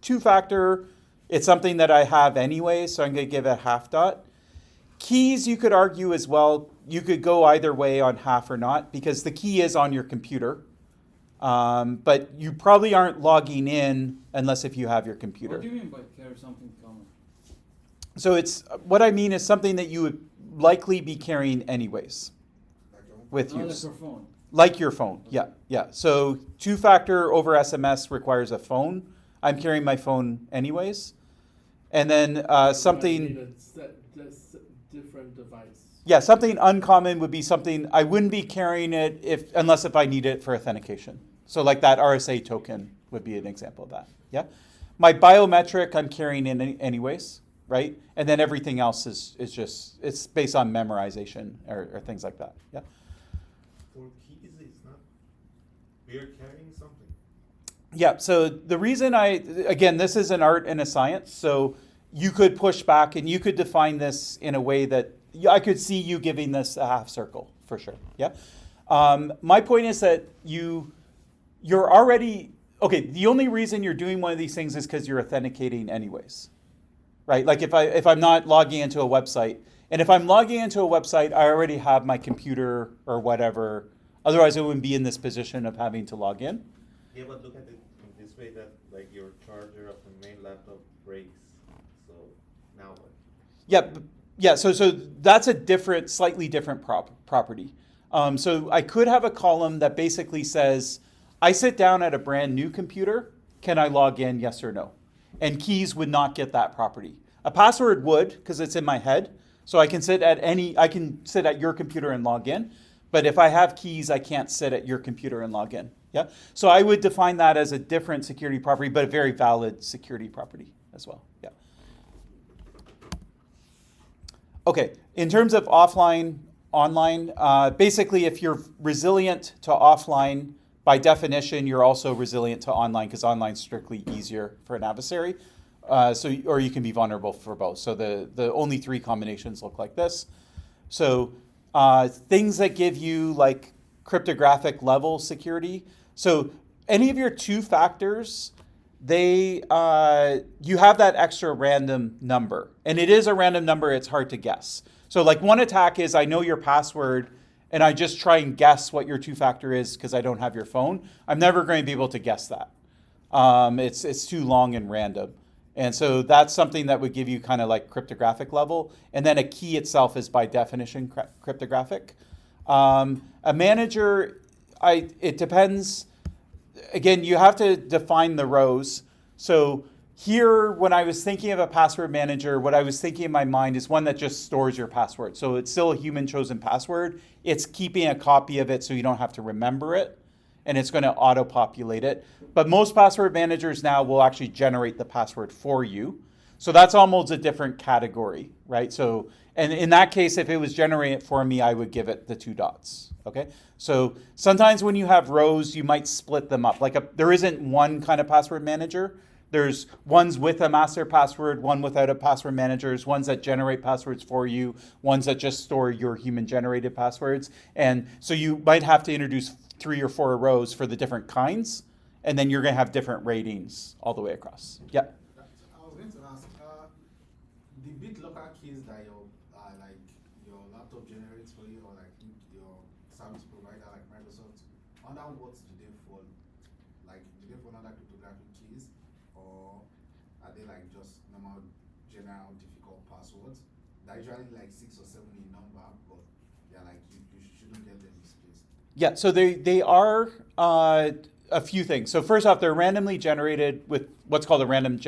Two-factor, it's something that I have anyway, so I'm going to give it a half dot. Keys, you could argue as well. You could go either way on half or not, because the key is on your computer. But you probably aren't logging in unless if you have your computer. What do you mean by carry something common? So what I mean is something that you would likely be carrying anyways with Not you. like your phone. Like your phone, yeah. So two-factor over SMS requires a phone. I'm carrying my phone anyways. And then something... You need a different device. Yeah, something uncommon would be something, I wouldn't be carrying it unless I need it for authentication. So like that RSA token would be an example of that, yeah? My biometric, I'm carrying in anyways, right? And then everything else is just, it's based on memorization or things like that, yeah? For keys, it's not, we are carrying something. Yeah, so the reason again, this is an art and a science, so you could push back and you could define this in a way that I could see you giving this a half circle for sure. Yeah. My point is that you're already okay. The only reason you're doing one of these things is because you're authenticating anyways, right? Like if I'm not logging into a website, and if I'm logging into a website, I already have my computer or whatever. Otherwise, I wouldn't be in this position of having to log in. Yeah, but look at it in this way that like your charger of the main laptop breaks. So now what? Yeah. Yeah, so that's a slightly different property. So I could have a column that basically says, I sit down at a brand new computer, can I log in, yes or no? And keys would not get that property. A password would, because it's in my head. So I can sit at your computer and log in. But if I have keys, I can't sit at your computer and log in. Yeah. So I would define that as a different security property, but a very valid security property as well. Yeah. Okay, in terms of offline, online, basically if you're resilient to offline, by definition, you're also resilient to online because online is strictly easier for an adversary. Or you can be vulnerable for both. So the only three combinations look like this. So things that give you like cryptographic level security. So any of your two factors, you have that extra random number. And it is a random number, it's hard to guess. So like one attack is I know your password and I just try and guess what your two-factor is because I don't have your phone. I'm never going to be able to guess that. It's too long and random. And so that's something that would give you kind of like cryptographic level. And then a key itself is by definition cryptographic. A manager, it depends. Again, you have to define the rows. So here, when I was thinking of a password manager, what I was thinking in my mind is one that just stores your password. So it's still a human chosen password. It's keeping a copy of it so you don't have to remember it. And it's going to auto-populate it. But most password managers now will actually generate the password for you. So that's almost a different category, right? So, and in that case, if it was generating it for me, I would give it the 2 dots, okay? So sometimes when you have rows, you might split them up. There isn't one kind of password manager. There's ones with a master password, one without a password manager, ones that generate passwords for you, ones that just store your human-generated passwords. And so you might have to introduce 3 or 4 rows for the different kinds, and then you're going to have different ratings all the way across. Yeah. I was going to ask, the BitLocker keys that your laptop generates for you, or like your service provider like Microsoft, under what do they fall? Like, do they fall under cryptographic keys, or are they like just normal, general, difficult passwords? They're usually like 6 or 7 in number, but they're like you shouldn't get them misplaced. Yeah, so they are a few things. So first off, they're randomly generated with what's called a random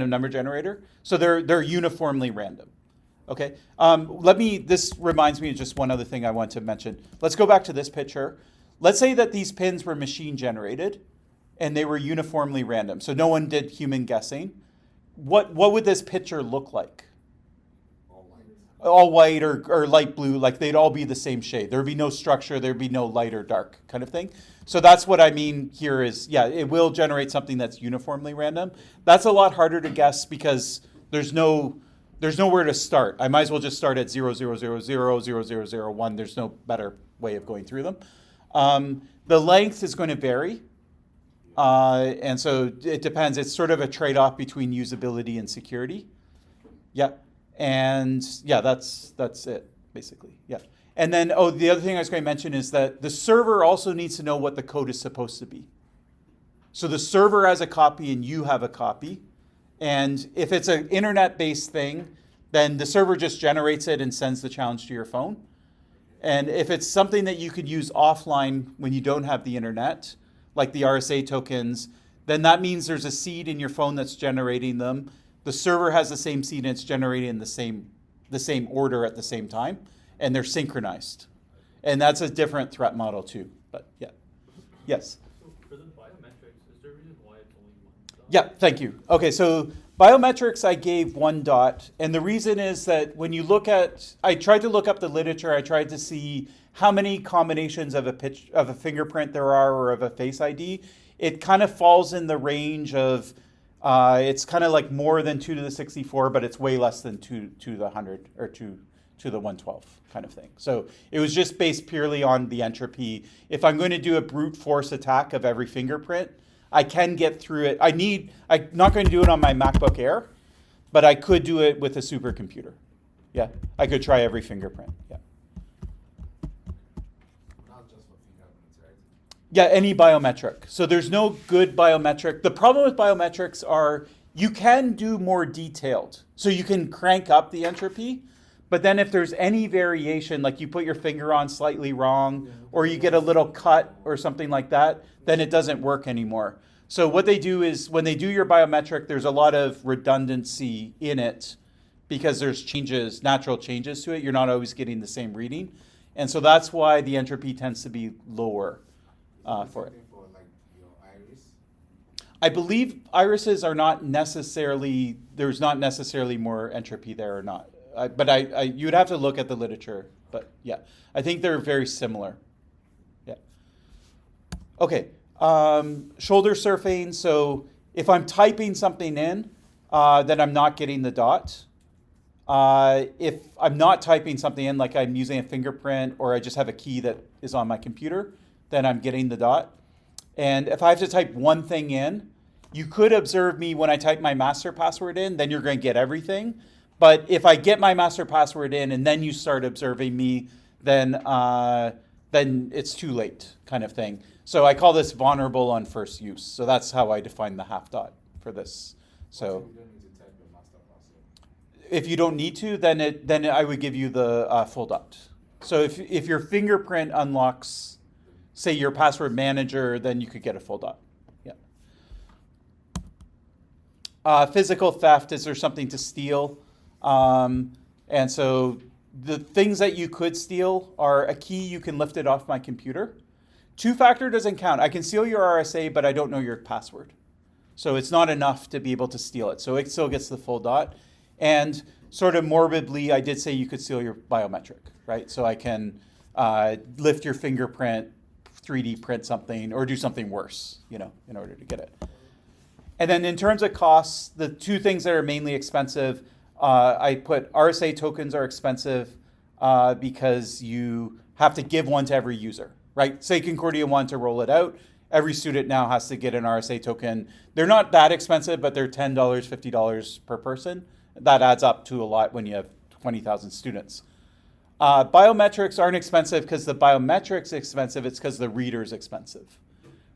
number generator. So they're uniformly random. Okay. This reminds me of just one other thing I want to mention. Let's go back to this picture. Let's say that these pins were machine generated and they were uniformly random. So no one did human guessing. What would this picture look like? All white or light blue, like they'd all be the same shade. There'd be no structure, there'd be no light or dark kind of thing. So that's what I mean here is, yeah, it will generate something that's uniformly random. That's a lot harder to guess because there's nowhere to start. I might as well just start at 0, 0, 0, 0, 0, 0, 0, 1. There's no better way of going through them. The length is going to vary. And so it depends. It's sort of a trade-off between usability and security. Yeah. And yeah, that's it, basically. Yeah. And then, the other thing I was going to mention is that the server also needs to know what the code is supposed to be. So the server has a copy and you have a copy. And if it's an internet-based thing, then the server just generates it and sends the challenge to your phone. And if it's something that you could use offline when you don't have the internet, like the RSA tokens, then that means there's a seed in your phone that's generating them. The server has the same seed and it's generating in the same order at the same time, and they're synchronized. And that's a different threat model too. But yeah. Yes. So for the biometrics, is there a reason why it's only 1 dot? Yeah, thank you. Okay, so biometrics I gave 1 dot, and the reason is that when you I tried to look up the literature, I tried to see how many combinations of a fingerprint there are or of a Face ID. It kind of falls in the range of it's kind of like more than 2 to the 64, but it's way less than 2 to the 100 or 2 to the 112 kind of thing. So it was just based purely on the entropy. If I'm going to do a brute force attack of every fingerprint, I can get through it. I'm not going to do it on my MacBook Air, but I could do it with a supercomputer. Yeah, I could try every fingerprint. Yeah. Not just for fingerprints, right? Yeah, any biometric. So there's no good biometric. The problem with biometrics are you can do more detailed. So you can crank up the entropy, but then if there's any variation, like you put your finger on slightly wrong, or you get a little cut or something like that, then it doesn't work anymore. So what they do is when they do your biometric, there's a lot of redundancy in it because there's natural changes to it. You're not always getting the same reading. And so that's why the entropy tends to be lower for it. For like your iris. I believe irises are not necessarily, there's not necessarily more entropy there or not. But you would have to look at the literature. But yeah, I think they're very similar. Yeah. Okay. Shoulder surfing. So if I'm typing something in, then I'm not getting the dot. If I'm not typing something in, like I'm using a fingerprint or I just have a key that is on my computer, then I'm getting the dot. And if I have to type one thing in, you could observe me when I type my master password in, then you're going to get everything. But if I get my master password in and then you start observing me, then then it's too late kind of thing. So I call this vulnerable on first use. So that's how I define the half dot for this. So What if you don't need to type your master password? if you don't need to, then I would give you the full dot. So if your fingerprint unlocks, say, your password manager, then you could get a full dot. Yeah. Physical theft, is there something to steal? And so the things that you could steal are a key, you can lift it off my computer. Two-factor doesn't count. I can steal your RSA, but I don't know your password. So it's not enough to be able to steal it. So it still gets the full dot. And sort of morbidly, I did say you could steal your biometric, right? So I can lift your fingerprint, 3D print something, or do something worse, in order to get it. And then in terms of costs, the two things that are mainly expensive, I put RSA tokens are expensive because you have to give one to every user, right? Say Concordia wanted to roll it out. Every student now has to get an RSA token. They're not that expensive, but they're $10, $50 per person. That adds up to a lot when you have 20,000 students. Biometrics aren't expensive because the biometrics is expensive. It's because the reader is expensive,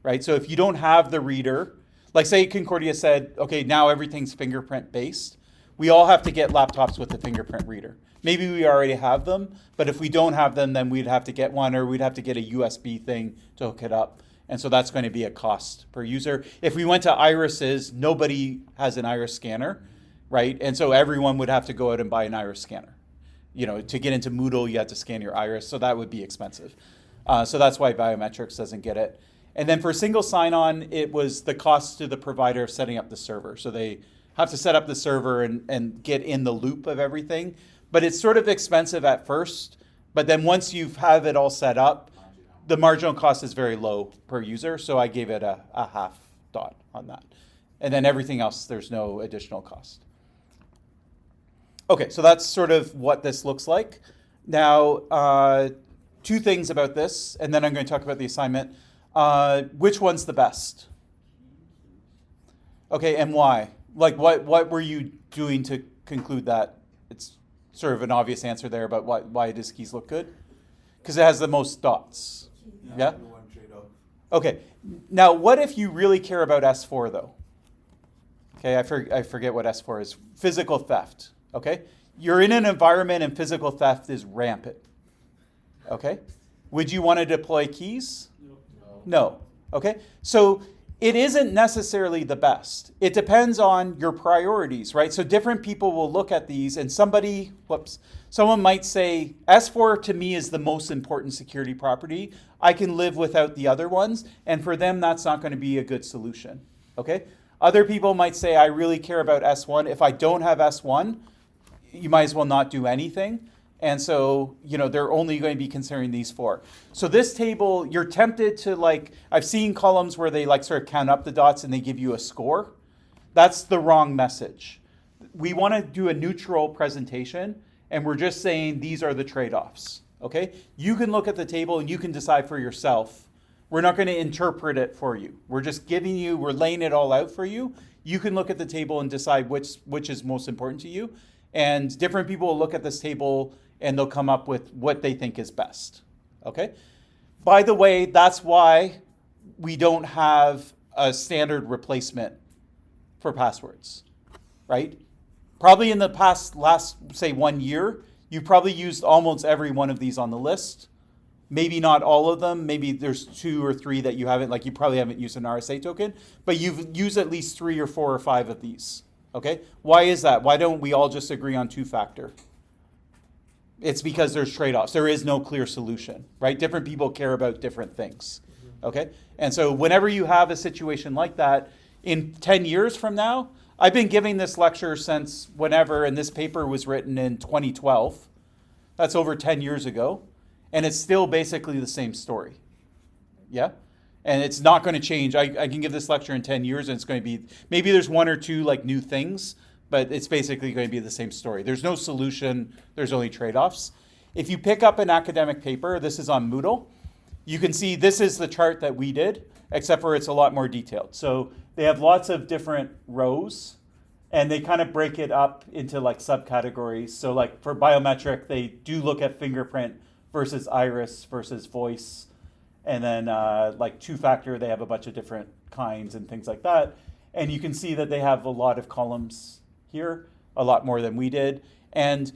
right? So if you don't have the reader, like say Concordia said, okay, now everything's fingerprint based. We all have to get laptops with a fingerprint reader. Maybe we already have them, but if we don't have them, then we'd have to get one, or we'd have to get a USB thing to hook it up. And so that's going to be a cost per user. If we went to irises, nobody has an iris scanner, right? And so everyone would have to go out and buy an iris scanner. To get into Moodle, you have to scan your iris, so that would be expensive. So that's why biometrics doesn't get it. And then for single sign-on, it was the cost to the provider of setting up the server. So they have to set up the server and get in the loop of everything. But it's sort of expensive at first. But then once you have it all set up, the marginal cost is very low per user. So I gave it a half dot on that. And then everything else, there's no additional cost. Okay, so that's sort of what this looks like. Now, two things about this, and then I'm going to talk about the assignment. Which one's the best? Okay, and why? Like, what were you doing to conclude that? It's sort of an obvious answer there, but why does keys look good? Because it has the most dots. Yeah? Okay, now what if you really care about S4 though? Okay, I forget what S4 is. Physical theft, okay? You're in an environment and physical theft is rampant, okay? Would you want to deploy keys? No. Okay? So it isn't necessarily the best. It depends on your priorities, right? So different people will look at these and someone might say, S4 to me is the most important security property. I can live without the other ones. And for them, that's not going to be a good solution. Okay? Other people might say, I really care about S1. If I don't have S1, you might as well not do anything. And so, they're only going to be considering these four. So this table, you're tempted to I've seen columns where they sort of count up the dots and they give you a score. That's the wrong message. We want to do a neutral presentation and we're just saying these are the trade-offs, okay? You can look at the table and you can decide for yourself. We're not going to interpret it for you. We're just we're laying it all out for you. You can look at the table and decide which is most important to you. And different people will look at this table and they'll come up with what they think is best, okay? By the way, that's why we don't have a standard replacement for passwords, right? Probably in the last, say 1 year, you've probably used almost every one of these on the list. Maybe not all of them. Maybe there's 2 or 3 that you haven't, you probably haven't used an RSA token, but you've used at least 3 or 4 or 5 of these, okay? Why is that? Why don't we all just agree on two-factor? It's because there's trade-offs. There is no clear solution, right? Different people care about different things, okay? And so whenever you have a situation like that, in 10 years from now, I've been giving this lecture since whenever, and this paper was written in 2012. That's over 10 years ago. And it's still basically the same story, yeah? And it's not going to change. I can give this lecture in 10 years and it's going to be, maybe there's 1 or 2 new things, but it's basically going to be the same story. There's no solution. There's only trade-offs. If you pick up an academic paper, this is on Moodle, you can see this is the chart that we did, except for it's a lot more detailed. So they have lots of different rows, and they kind of break it up into subcategories. So for biometric, they do look at fingerprint versus iris versus voice. And then like two-factor, they have a bunch of different kinds and things like that. And you can see that they have a lot of columns here, a lot more than we did. And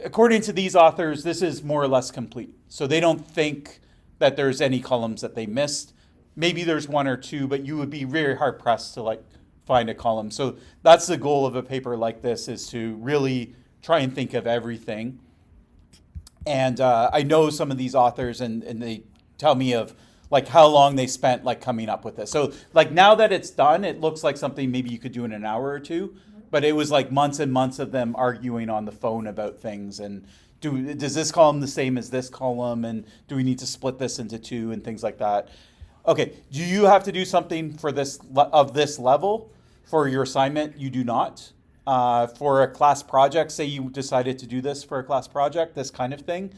according to these authors, this is more or less complete. So they don't think that there's any columns that they missed. Maybe there's one or two, but you would be very hard pressed to like find a column. So that's the goal of a paper like this, is to really try and think of everything. And I know some of these authors, and they tell me of like how long they spent like coming up with this. So like now that it's done, it looks like something maybe you could do in an hour or two, but it was like months and months of them arguing on the phone about things, and does this column the same as this column, and do we need to split this into two and things like that. Okay, do you have to do something for this of this level for your assignment? You do not. For a class project, say you decided to do this for a class project, this kind of thing,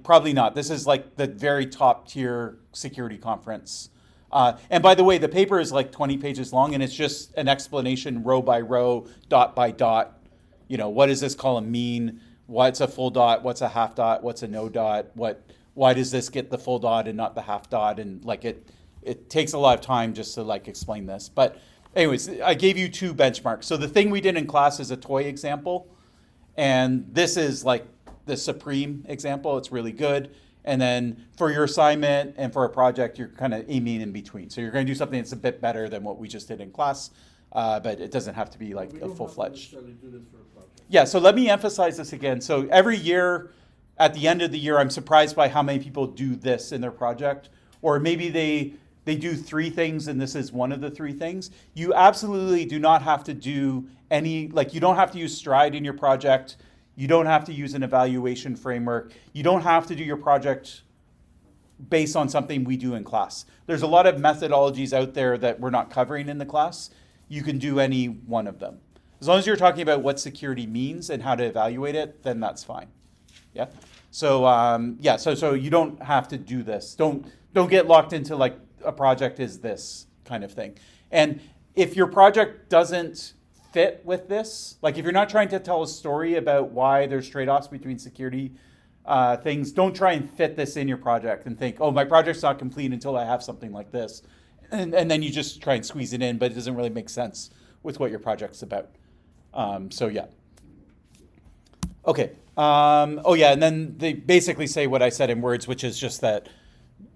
probably not. This is like the very top tier security conference. And by the way, the paper is like 20 pages long, and it's just an explanation row by row, dot by dot. You know, what does this column mean? What's a full dot? What's a half dot? What's a no dot? Why does this get the full dot and not the half dot? And like it takes a lot of time just to like explain this. But anyways, I gave you two benchmarks. So the thing we did in class is a toy example, and this is like the supreme example. It's really good. And then for your assignment and for a project, you're kind of aiming in between. So you're going to do something that's a bit better than what we just did in class, but it doesn't have to be like a full-fledged. Yeah, so let me emphasize this again. So every year, at the end of the year, I'm surprised by how many people do this in their project. Or maybe they do three things and this is one of the three things. You absolutely do not have to do any, like you don't have to use Stride in your project. You don't have to use an evaluation framework. You don't have to do your project based on something we do in class. There's a lot of methodologies out there that we're not covering in the class. You can do any one of them. As long as you're talking about what security means and how to evaluate it, then that's fine. Yeah. So so you don't have to do this. Don't get locked into like a project is this kind of thing. And if your project doesn't fit with this, like if you're not trying to tell a story about why there's trade-offs between security things, don't try and fit this in your project and think, oh, my project's not complete until I have something like this. And then you just try and squeeze it in, but it doesn't really make sense with what your project's about. So yeah. Okay. And then they basically say what I said in words, which is just that,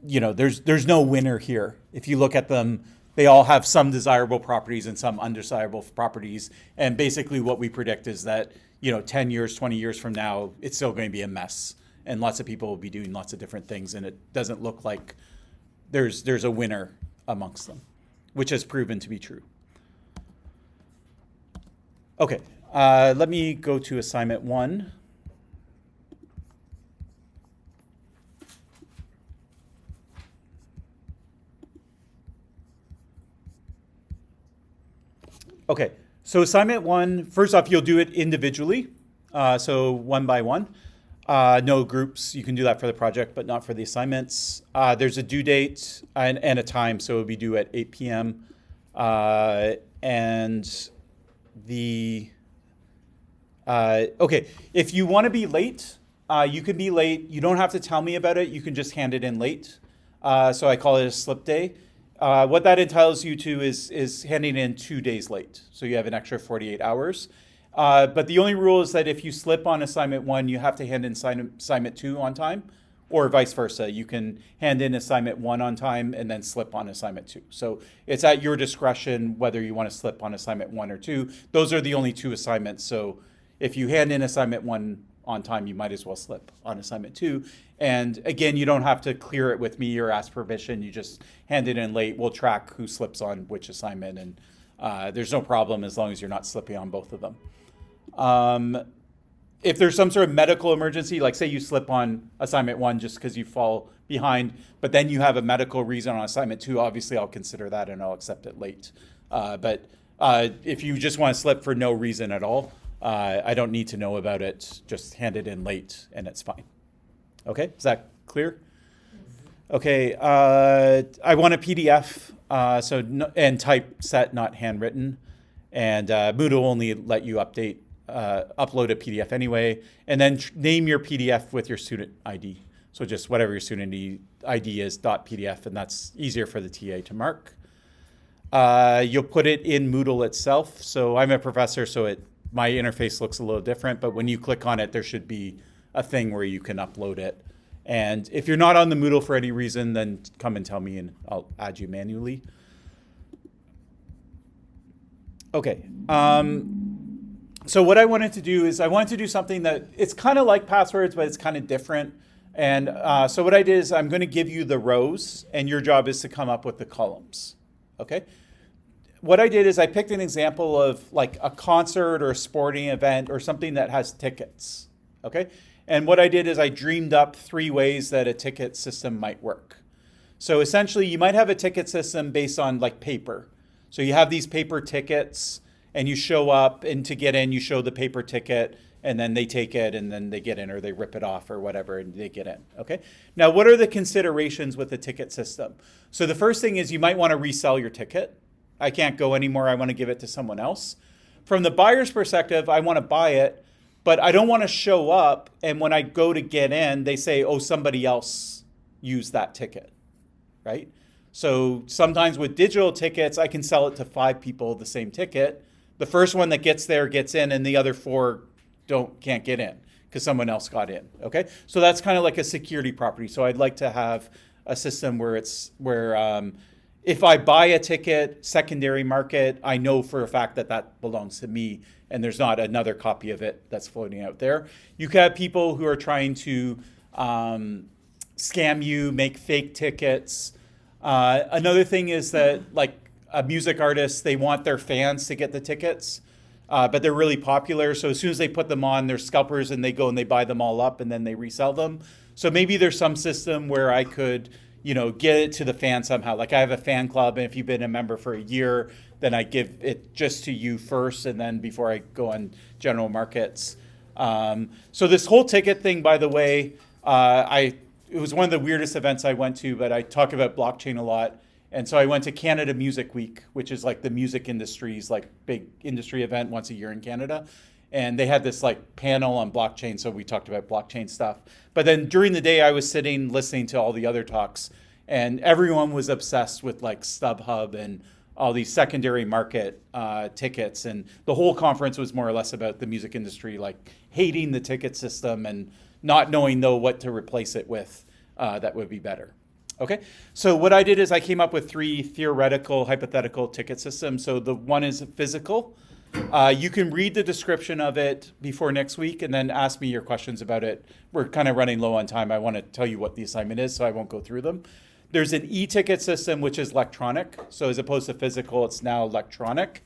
you know, there's no winner here. If you look at them, they all have some desirable properties and some undesirable properties. And basically what we predict is that, you know, 10 years, 20 years from now, it's still going to be a mess. And lots of people will be doing lots of different things. And it doesn't look like there's a winner amongst them, which has proven to be true. Okay, let me go to assignment 1. Okay, so assignment 1, first off, you'll do it individually, so one by one. No groups, you can do that for the project, but not for the assignments. There's a due date and a time, so it'll be due at 8 p.m. Okay, if you want to be late, you can be late. You don't have to tell me about it. You can just hand it in late. So I call it a slip day. What that entitles you to is handing in 2 days late. So you have an extra 48 hours. But the only rule is that if you slip on assignment 1, you have to hand in assignment 2 on time, or vice versa. You can hand in assignment 1 on time and then slip on assignment 2. So it's at your discretion whether you want to slip on assignment 1 or 2. Those are the only 2 assignments. So if you hand in assignment 1 on time, you might as well slip on assignment 2. And again, you don't have to clear it with me or ask permission. You just hand it in late. We'll track who slips on which assignment, and there's no problem as long as you're not slipping on both of them. If there's some sort of medical emergency, like say you slip on assignment 1 just because you fall behind, but then you have a medical reason on assignment 2, obviously I'll consider that and I'll accept it late. But if you just want to slip for no reason at all, I don't need to know about it. Just hand it in late and it's fine. Okay, is that clear? Okay, I want a PDF, and typeset, not handwritten. And Moodle will only let you update upload a PDF anyway, and then name your PDF with your student ID. So just whatever your student ID is .pdf, and that's easier for the TA to mark. You'll put it in Moodle itself. So I'm a professor, so my interface looks a little different, but when you click on it, there should be a thing where you can upload it. And if you're not on the Moodle for any reason, then come and tell me and I'll add you manually. Okay. So what I wanted to do is I wanted to do something that it's kind of like passwords, but it's kind of different. And so what I did is I'm going to give you the rows, and your job is to come up with the columns. Okay. What I did is I picked an example of like a concert or a sporting event or something that has tickets. Okay. And what I did is I dreamed up 3 ways that a ticket system might work. So essentially, you might have a ticket system based on like paper. So you have these paper tickets, and you show up, and to get in, you show the paper ticket, and then they take it, and then they get in, or they rip it off, or whatever, and they get in. Okay. Now, what are the considerations with the ticket system? So the first thing is you might want to resell your ticket. I can't go anymore. I want to give it to someone else. From the buyer's perspective, I want to buy it, but I don't want to show up, and when I go to get in, they say, oh, somebody else used that ticket, right? So sometimes with digital tickets, I can sell it to 5 people the same ticket. The first one that gets there gets in, and the other 4 can't get in because someone else got in. Okay, so that's kind of like a security property. So I'd like to have a system where if I buy a ticket, secondary market, I know for a fact that that belongs to me, and there's not another copy of it that's floating out there. You could have people who are trying to scam you, make fake tickets. Another thing is that, like a music artist, they want their fans to get the tickets, but they're really popular. So as soon as they put them on, they're scalpers, and they go and they buy them all up, and then they resell them. So maybe there's some system where I could, get it to the fan somehow. Like I have a fan club, and if you've been a member for a year, then I give it just to you first, and then before I go on general markets. So this whole ticket thing, by the way, it was one of the weirdest events I went to, but I talk about blockchain a lot. And so I went to Canada Music Week, which is like the music industry's like big industry event once a year in Canada. And they had this like panel on blockchain, so we talked about blockchain stuff. But then during the day, I was sitting listening to all the other talks, and everyone was obsessed with like StubHub and all these secondary market tickets. And the whole conference was more or less about the music industry, like hating the ticket system and not knowing though what to replace it with that would be better. Okay, so what I did is I came up with 3 theoretical, hypothetical ticket systems. So the one is physical. You can read the description of it before next week and then ask me your questions about it. We're kind of running low on time. I want to tell you what the assignment is, so I won't go through them. There's an e-ticket system, which is electronic. So as opposed to physical, it's now electronic.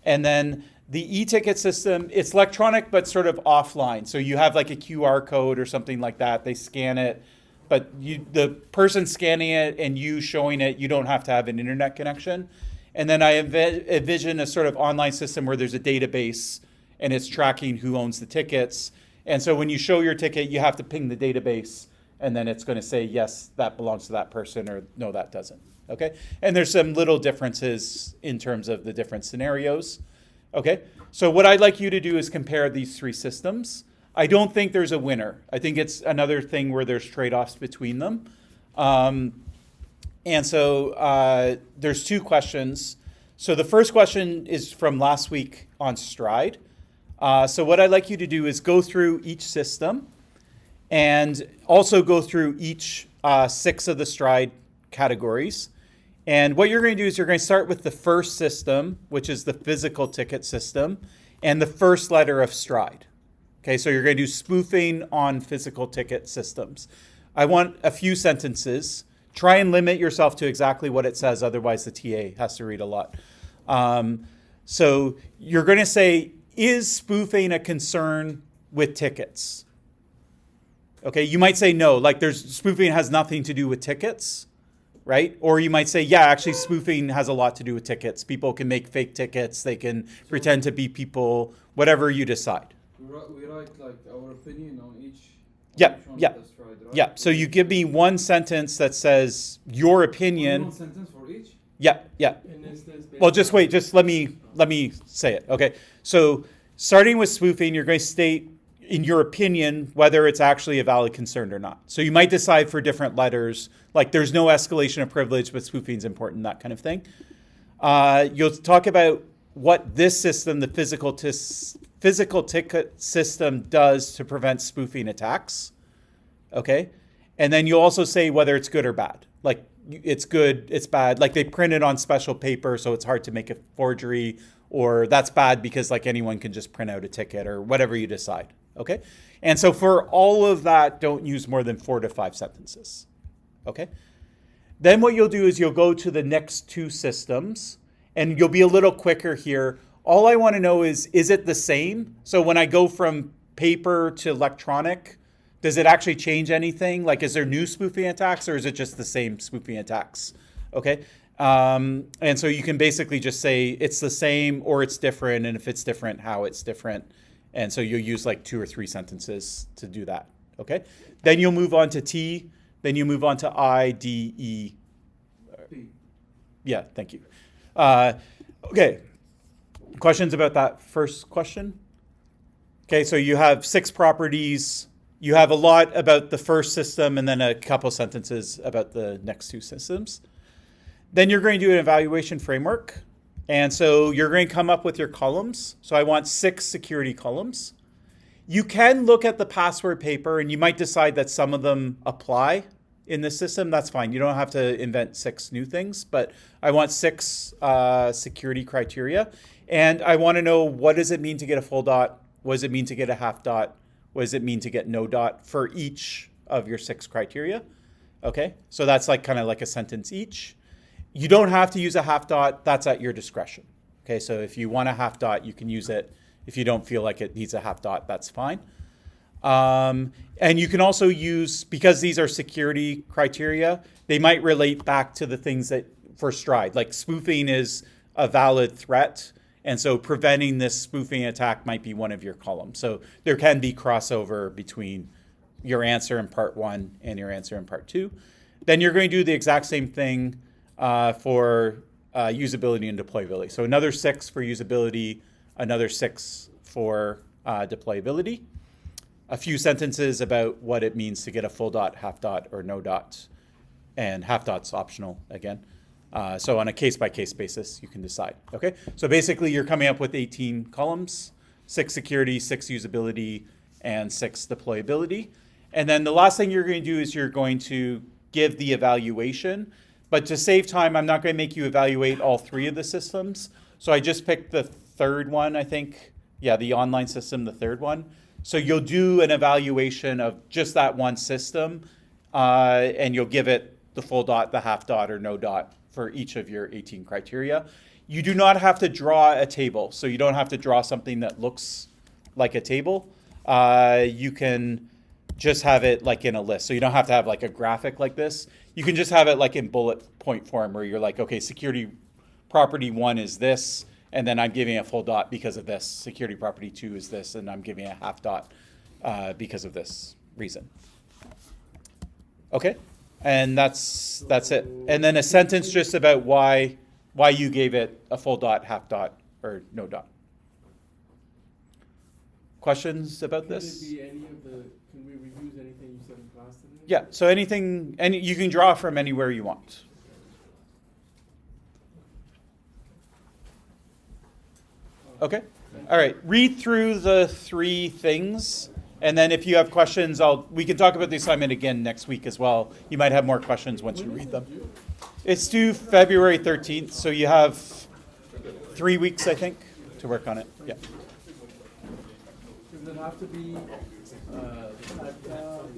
And then the e-ticket system, it's electronic, but sort of offline. So you have like a QR code or something like that. They scan it. But the person scanning it and you showing it, you don't have to have an internet connection. And then I envision a sort of online system where there's a database and it's tracking who owns the tickets. And so when you show your ticket, you have to ping the database, and then it's going to say, yes, that belongs to that person, or no, that doesn't. Okay? And there's some little differences in terms of the different scenarios. Okay? So what I'd like you to do is compare these 3 systems. I don't think there's a winner. I think it's another thing where there's trade-offs between them. And so there's 2 questions. So the first question is from last week on Stride. So what I'd like you to do is go through each system and also go through each 6 of the Stride categories. And what you're going to do is you're going to start with the first system, which is the physical ticket system, and the first letter of Stride. Okay, so you're going to do spoofing on physical ticket systems. I want a few sentences. Try and limit yourself to exactly what it says, otherwise the TA has to read a lot. So you're going to say, is spoofing a concern with tickets? Okay, you might say no, like spoofing has nothing to do with tickets, right? Or you might say, yeah, actually spoofing has a lot to do with tickets. People can make fake tickets, they can pretend to be people, whatever you decide. We write like our opinion on each. Yeah, each one yeah, of the Stride, right? yeah. So you give me one sentence that says your opinion. One sentence for each. Yeah, yeah. And is this based Well, just on- wait. Just let me say it. Okay. So starting with spoofing, you're going to state, in your opinion, whether it's actually a valid concern or not. So you might decide for different letters, like there's no escalation of privilege, but spoofing is important, that kind of thing. You'll talk about what this system, the physical ticket system, does to prevent spoofing attacks. Okay? And then you'll also say whether it's good or bad. Like, it's good, it's bad. Like, they print it on special paper, so it's hard to make a forgery, or that's bad because, like, anyone can just print out a ticket, or whatever you decide. Okay? And so for all of that, don't use more than 4 to 5 sentences. Okay? Then what you'll do is you'll go to the next two systems, and you'll be a little quicker here. All I want to know is it the same? So when I go from paper to electronic, does it actually change anything? Like, is there new spoofing attacks, or is it just the same spoofing attacks? Okay? And so you can basically just say it's the same or it's different, and if it's different, how it's different. And so you'll use like 2 or 3 sentences to do that. Okay? Then you'll move on to T. Then you move on to I, D, E. P. Yeah, thank you. Okay. Questions about that first question? Okay, so you have 6 properties. You have a lot about the first system and then a couple sentences about the next 2 systems. Then you're going to do an evaluation framework. And so you're going to come up with your columns. So I want 6 security columns. You can look at the password paper and you might decide that some of them apply in this system. That's fine. You don't have to invent 6 new things, but I want 6 security criteria. And I want to know, what does it mean to get a full dot? What does it mean to get a half dot? What does it mean to get no dot for each of your 6 criteria? Okay, so that's like kind of like a sentence each. You don't have to use a half dot. That's at your discretion. Okay, so if you want a half dot, you can use it. If you don't feel like it needs a half dot, that's fine. And you can also use, because these are security criteria, they might relate back to the things that for Stride. Like, spoofing is a valid threat, and so preventing this spoofing attack might be one of your columns. So there can be crossover between your answer in part 1 and your answer in part 2. Then you're going to do the exact same thing for usability and deployability. So another 6 for usability, another 6 for deployability. A few sentences about what it means to get a full dot, half dot, or no dot. And half dot's optional again. So on a case-by-case basis, you can decide. Okay, so basically you're coming up with 18 columns, 6 security, 6 usability, and 6 deployability. And then the last thing you're going to do is you're going to give the evaluation. But to save time, I'm not going to make you evaluate all 3 of the systems. So I just picked the third one, I think. Yeah, the online system, the third one. So you'll do an evaluation of just that one system, and you'll give it the full dot, the half dot, or no dot for each of your 18 criteria. You do not have to draw a table. So you don't have to draw something that looks like a table. You can just have it like in a list. So you don't have to have like a graphic like this. You can just have it like in bullet point form, where you're like, okay, security property 1 is this, and then I'm giving a full dot because of this. Security property 2 is this, and I'm giving a half dot because of this reason. Okay, and that's it. And then a sentence just about why you gave it a full dot, half dot, or no dot. Questions about this? Can we reuse anything you said in class today? Yeah, so anything, you can draw from anywhere you want. Okay, all right, read through the 3 things, and then if you have questions, we can talk about the assignment again next week as well. You might have more questions once you read them. It's due February 13th, so you have 3 weeks, I think, to work on it. Yeah. Does it have to be typed out?